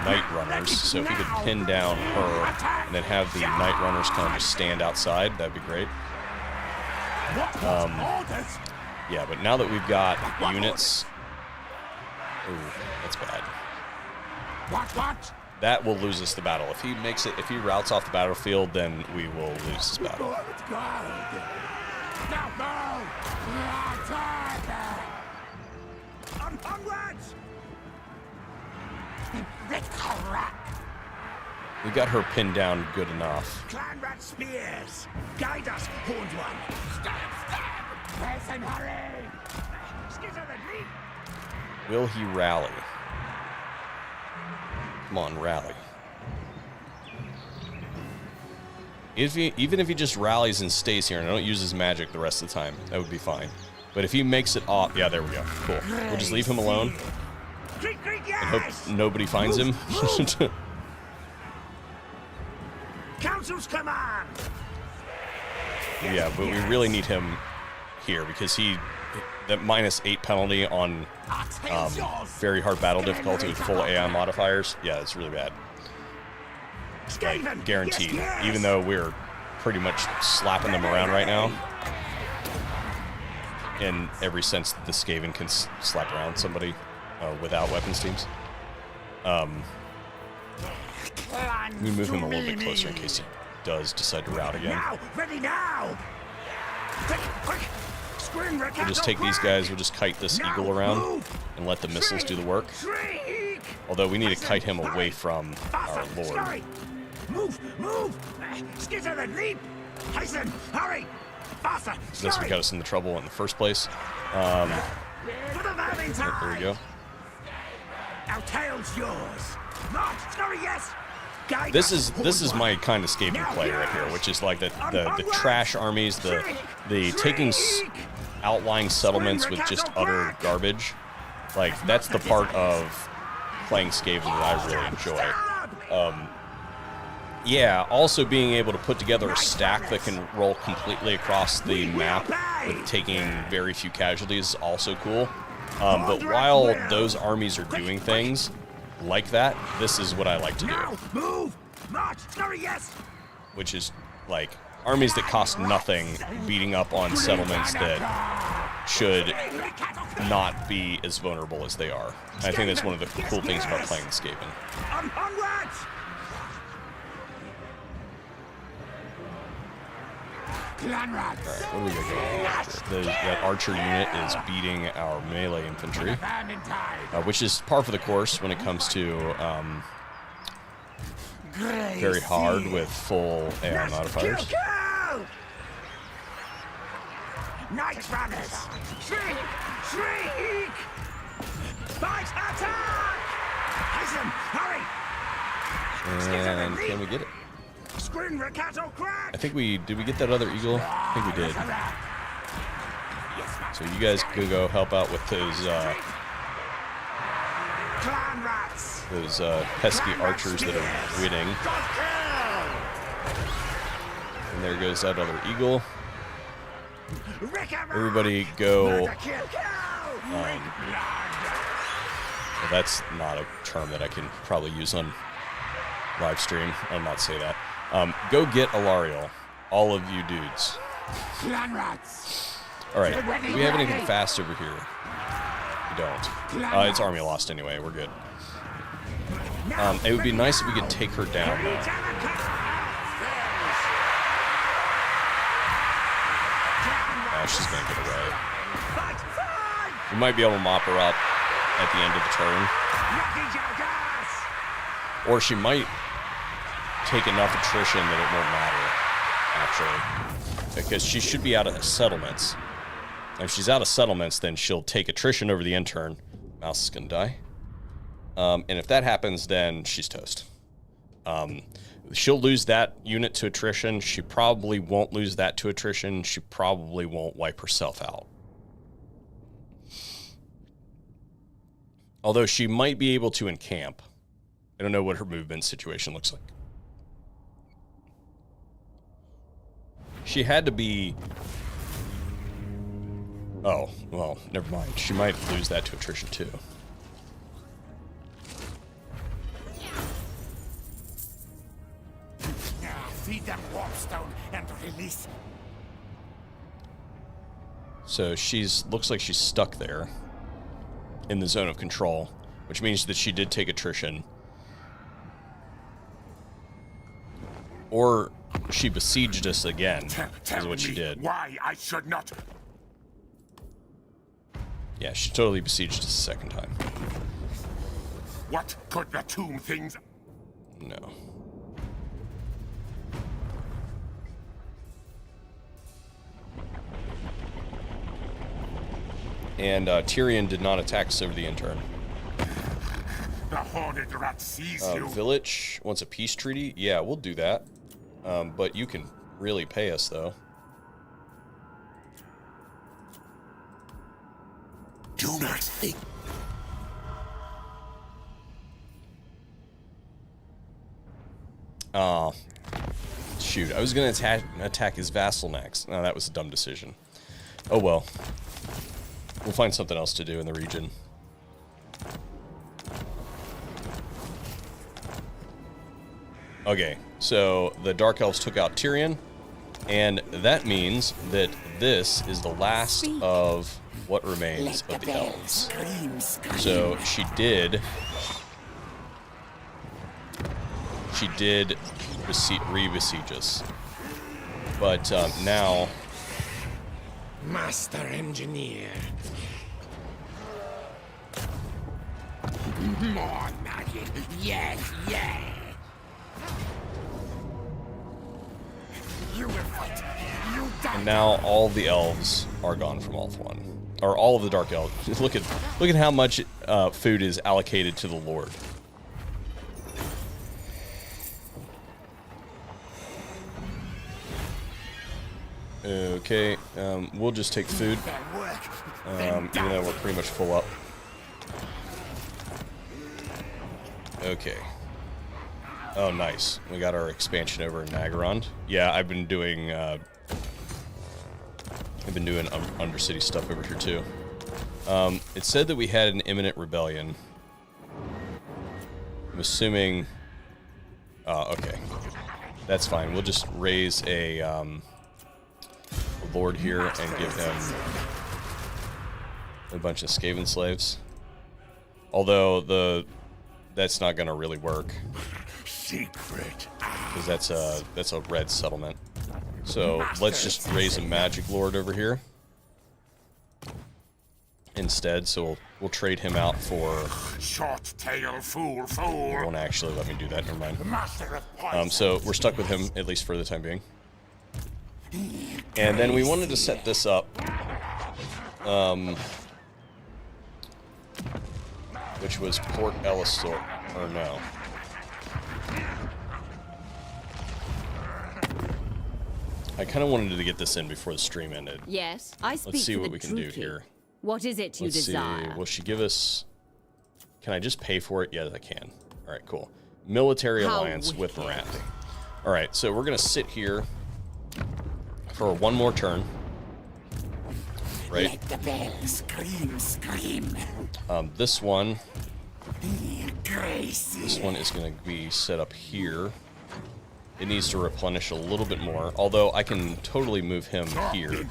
[SPEAKER 1] night runners. So if we could pin down her and then have the night runners kind of just stand outside, that'd be great. Yeah, but now that we've got units, ooh, that's bad. That will lose us the battle. If he routes off the battlefield, then we will lose this battle. We got her pinned down good enough.
[SPEAKER 6] Clan rat spears! Guide us, Horned One! Stab! Press and hurry! Skitter the leap!
[SPEAKER 1] Will he rally? Come on, rally. Even if he just rallies and stays here and I don't use his magic the rest of the time, that would be fine. But if he makes it off, yeah, there we go. Cool. We'll just leave him alone and hope nobody finds him.
[SPEAKER 6] Council's command.
[SPEAKER 1] Yeah, but we really need him here because that -8 penalty on very hard battle difficulty with full AI modifiers. Yeah, it's really bad. Like, guaranteed. Even though we're pretty much slapping them around right now. In every sense that the Skaven can slap around somebody without weapons teams. We move him a little bit closer in case he does decide to rout again.
[SPEAKER 6] Ready now.
[SPEAKER 1] We'll just take these guys, we'll just kite this eagle around and let the missiles do the work. Although we need to kite him away from our lord.
[SPEAKER 6] Move! Skitter and leap! Hasten! Hurry! Faster!
[SPEAKER 1] This would got us into trouble in the first place. There we go.
[SPEAKER 6] Our tail's yours. Not scurry, yes.
[SPEAKER 1] This is my kind of Skaven play right here, which is like the trash armies, the taking outlying settlements with just utter garbage. Like, that's the part of playing Skaven that I really enjoy. Yeah, also being able to put together a stack that can roll completely across the map with taking very few casualties is also cool. But while those armies are doing things like that, this is what I like to do.
[SPEAKER 6] Move! March! Scurry, yes!
[SPEAKER 1] Which is, like, armies that cost nothing beating up on settlements that should not be as vulnerable as they are. I think that's one of the cool things about playing Skaven.
[SPEAKER 6] Onwards!
[SPEAKER 1] Alright, what do we got going on? That archer unit is beating our melee infantry, which is par for the course when it comes to very hard with full AI modifiers.
[SPEAKER 6] Night runners! Shriek! Shriek! Fight! Attack! Hasten! Hurry!
[SPEAKER 1] And can we get it?
[SPEAKER 6] Screen Ricato crack!
[SPEAKER 1] I think did we get that other eagle? I think we did. So you guys could go help out with those
[SPEAKER 6] Clan rats!
[SPEAKER 1] pesky archers that are winning. And there goes that other eagle. Everybody go. Well, that's not a term that I can probably use on live stream. I'll not say that. Go get Alariel, all of you dudes. All right. Do we have anything fast over here? We don't. It's army lost anyway. We're good. It would be nice if we could take her down, though. Oh, she's gonna get away. We might be able to mop her up at the end of the turn. Or she might take enough attrition that it won't matter, actually. Because she should be out of settlements. If she's out of settlements, then she'll take attrition over the end turn. Mouse is gonna die. And if that happens, then she's toast. She'll lose that unit to attrition. She probably won't lose that to attrition. She probably won't wipe herself out. Although she might be able to encamp. I don't know what her movement situation looks like. She had to be... Oh, well, never mind. She might lose that to attrition too.
[SPEAKER 6] Feed them warpstone and release.
[SPEAKER 1] So looks like she's stuck there in the zone of control, which means that she did take attrition. Or she besieged us again, is what she did.
[SPEAKER 2] Why I should not.
[SPEAKER 1] Yeah, she totally besieged us a second time.
[SPEAKER 2] What could the tomb things?
[SPEAKER 1] No. And Tyrion did not attack us over the end turn.
[SPEAKER 2] The horned rat sees you.
[SPEAKER 1] Village wants a peace treaty? Yeah, we'll do that. But you can really pay us, though.
[SPEAKER 2] Do not think.
[SPEAKER 1] Shoot, I was going to attack his vassal next. No, that was a dumb decision. Oh well. We'll find something else to do in the region. Okay, so the Dark Elves took out Tyrion, and that means that this is the last of what remains of the Elves. So she did re-besiege us. But now...
[SPEAKER 6] Master Engineer. More magic. Yes, yes. You will fight. You die.
[SPEAKER 1] And now all the elves are gone from Ulthuan. Or all of the Dark Elves. Look at how much food is allocated to the Lord. Okay, we'll just take food, even though we're pretty much full up. Okay. Oh, nice. We got our expansion over in Nagarond. Yeah, I've been doing Undercity stuff over here too. It said that we had an imminent rebellion. I'm assuming. Okay, that's fine. We'll just raise a lord here and give him a bunch of Skaven slaves. Although that's not going to really work.
[SPEAKER 6] Secret.
[SPEAKER 1] Because that's a red settlement. So let's just raise a magic lord over here instead. So we'll trade him out for.
[SPEAKER 2] Short tail fool,
[SPEAKER 1] He
[SPEAKER 2] fool.
[SPEAKER 1] won't actually let me do that. Never mind.
[SPEAKER 2] Master of poison.
[SPEAKER 1] So we're stuck with him at least for the time being. And then we wanted to set this up. Which was Port Alastar, or no. I kind of wanted to get this in before the stream ended.
[SPEAKER 3] Yes, I speak
[SPEAKER 1] Let's see
[SPEAKER 3] for
[SPEAKER 1] what
[SPEAKER 3] the
[SPEAKER 1] we can do
[SPEAKER 3] Druki.
[SPEAKER 1] here.
[SPEAKER 3] What is it you
[SPEAKER 1] Let's
[SPEAKER 3] desire?
[SPEAKER 1] see. Will she give us... Can I just pay for it? Yes, I can. All right, cool. Military
[SPEAKER 3] How
[SPEAKER 1] alliance with
[SPEAKER 3] wicked.
[SPEAKER 1] Marathi. All right, so we're going to sit here for one more turn. Right?
[SPEAKER 6] Let the bell scream, scream.
[SPEAKER 1] This one
[SPEAKER 6] Gracie.
[SPEAKER 1] This one is going to be set up here. It needs to replenish a little bit more, although I can totally move him here.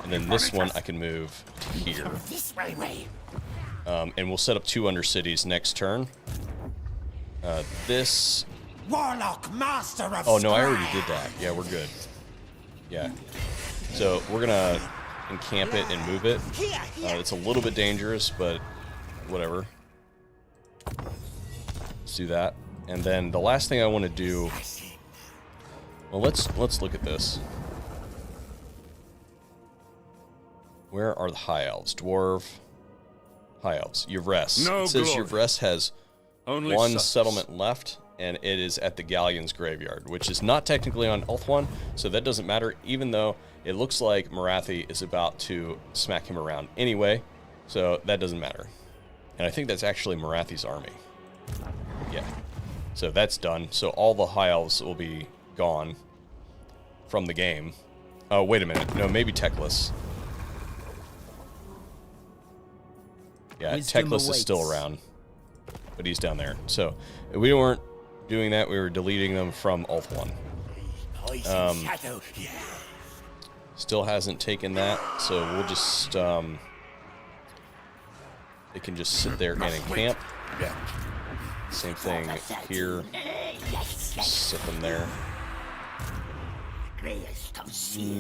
[SPEAKER 1] And then this one I can move to here.
[SPEAKER 6] This way.
[SPEAKER 1] And we'll set up 2 Undercities next turn. This...
[SPEAKER 6] Warlock, master of
[SPEAKER 1] Oh, no, I already did that. Yeah, we're good. Yeah. So we're going to encamp it and move it. It's a little bit dangerous, but whatever. Let's do that. And then the last thing I want to do... Well, let's look at this. Where are the High Elves? Dwarf... High Elves. Yvres.
[SPEAKER 7] No
[SPEAKER 1] It says
[SPEAKER 7] glory.
[SPEAKER 1] Yvres has
[SPEAKER 7] Only
[SPEAKER 1] one
[SPEAKER 7] such.
[SPEAKER 1] settlement left, and it is at the Galleon's Graveyard, which is not technically on Ulthuan, so that doesn't matter, even though it looks like Marathi is about to smack him around anyway, so that doesn't matter. And I think that's actually Marathi's army. Yeah. So that's done. So all the High Elves will be gone from the game. Oh, wait a minute. No, maybe Teclis. Yeah,
[SPEAKER 5] Wisdom
[SPEAKER 1] Teclis is still
[SPEAKER 5] awaits.
[SPEAKER 1] around, but he's down there. So we weren't doing that. We were deleting them from Ulthuan.
[SPEAKER 6] Poison shadow.
[SPEAKER 1] Still hasn't taken that, so we'll just it can just sit there and encamp. Same thing here. Just sit them there.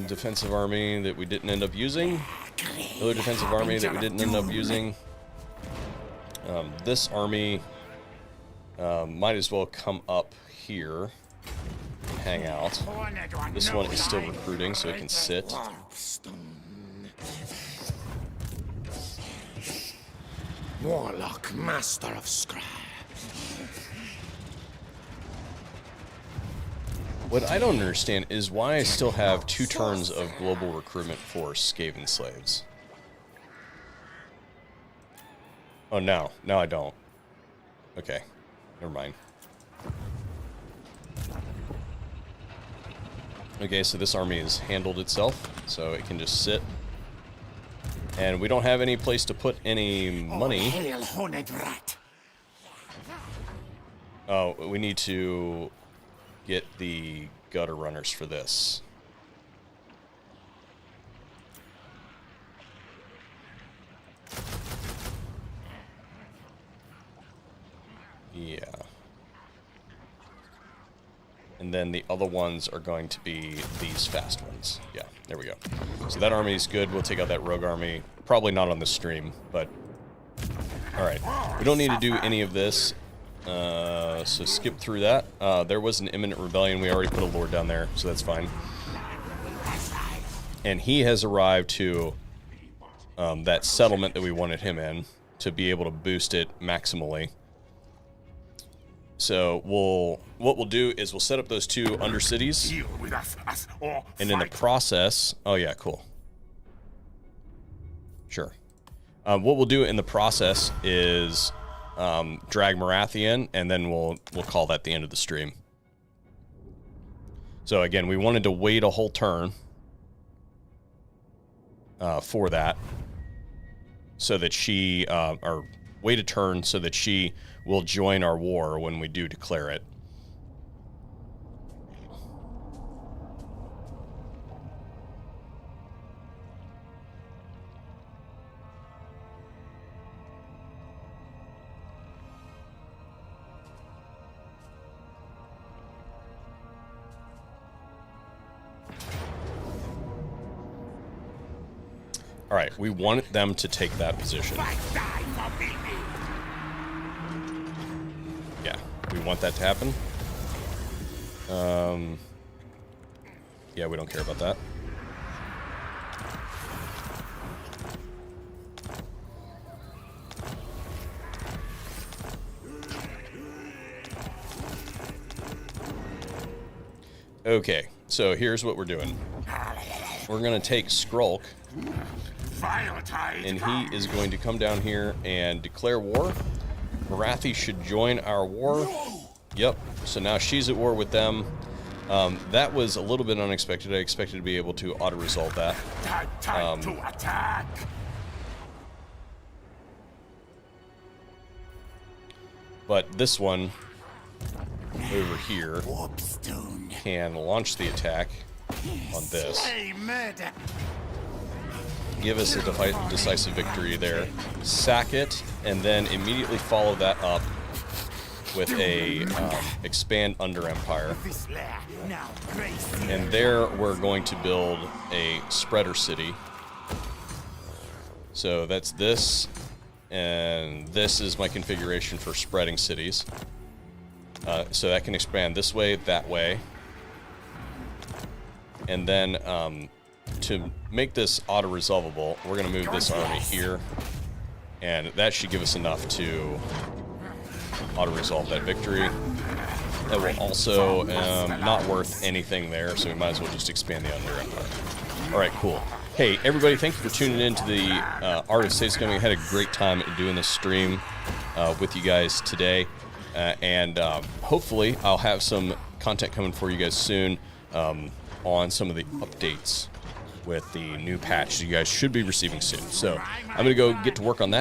[SPEAKER 1] Defensive army that we didn't end up using. Another defensive army that we didn't end up using. This army might as well come up here and hang out. This one is still recruiting, so it can sit.
[SPEAKER 6] Warlock, master of scry.
[SPEAKER 1] What I don't understand is why I still have 2 turns of global recruitment for Skaven slaves. Oh, no. No, I don't. Okay. Never mind. Okay, so this army has handled itself, so it can just sit. And we don't have any place to put any money.
[SPEAKER 6] Hail, horned rat.
[SPEAKER 1] Oh, we need to get the gutter runners for this. Yeah. And then the other ones are going to be these fast ones. Yeah, there we go. So that army is good. We'll take out that rogue army. Probably not on the stream, but... Alright. We don't need to do any of this. So skip through that. There was an imminent rebellion. We already put a lord down there, so that's fine. And he has arrived to that settlement that we wanted him in to be able to boost it maximally. So what we'll do is we'll set up those 2 undercities,
[SPEAKER 2] Deal with us or
[SPEAKER 1] and in the
[SPEAKER 2] fight.
[SPEAKER 1] process, oh yeah, cool. Sure. What we'll do in the process is drag Marathi in, and then we'll call that the end of the stream. So again, we wanted to wait a whole turn for that, so that she, or wait a turn so that she will join our war when we do declare it. All right, we want them to take that position. Yeah, we want that to happen. Yeah, we don't care about that. Okay, so here's what we're doing. We're gonna take Skrulk, and he is going to come down here and declare war. Marathi should join our war. Yep, so now she's at war with them. That was a little bit unexpected. I expected to be able to auto-resolve that.
[SPEAKER 2] Time to attack.
[SPEAKER 1] But this one over here can launch the attack on this. Give us a decisive victory there. Sack it, and then immediately follow that up with a expand under Empire. And there we're going to build a spreader city. So that's this, and this is my configuration for spreading cities. So that can expand this way, that way. And then to make this auto-resolvable, we're going to move this army here, and that should give us enough to auto-resolve that victory. That will also not worth anything there, so we might as well just expand the Under Empire. All right, cool. Hey, everybody, thank you for tuning in to the Art of Scumming. I had a great time doing this stream with you guys today, and hopefully I'll have some content coming for you guys soon on some of the updates with the new patch you guys should be receiving soon. So I'm going to go get to work on that.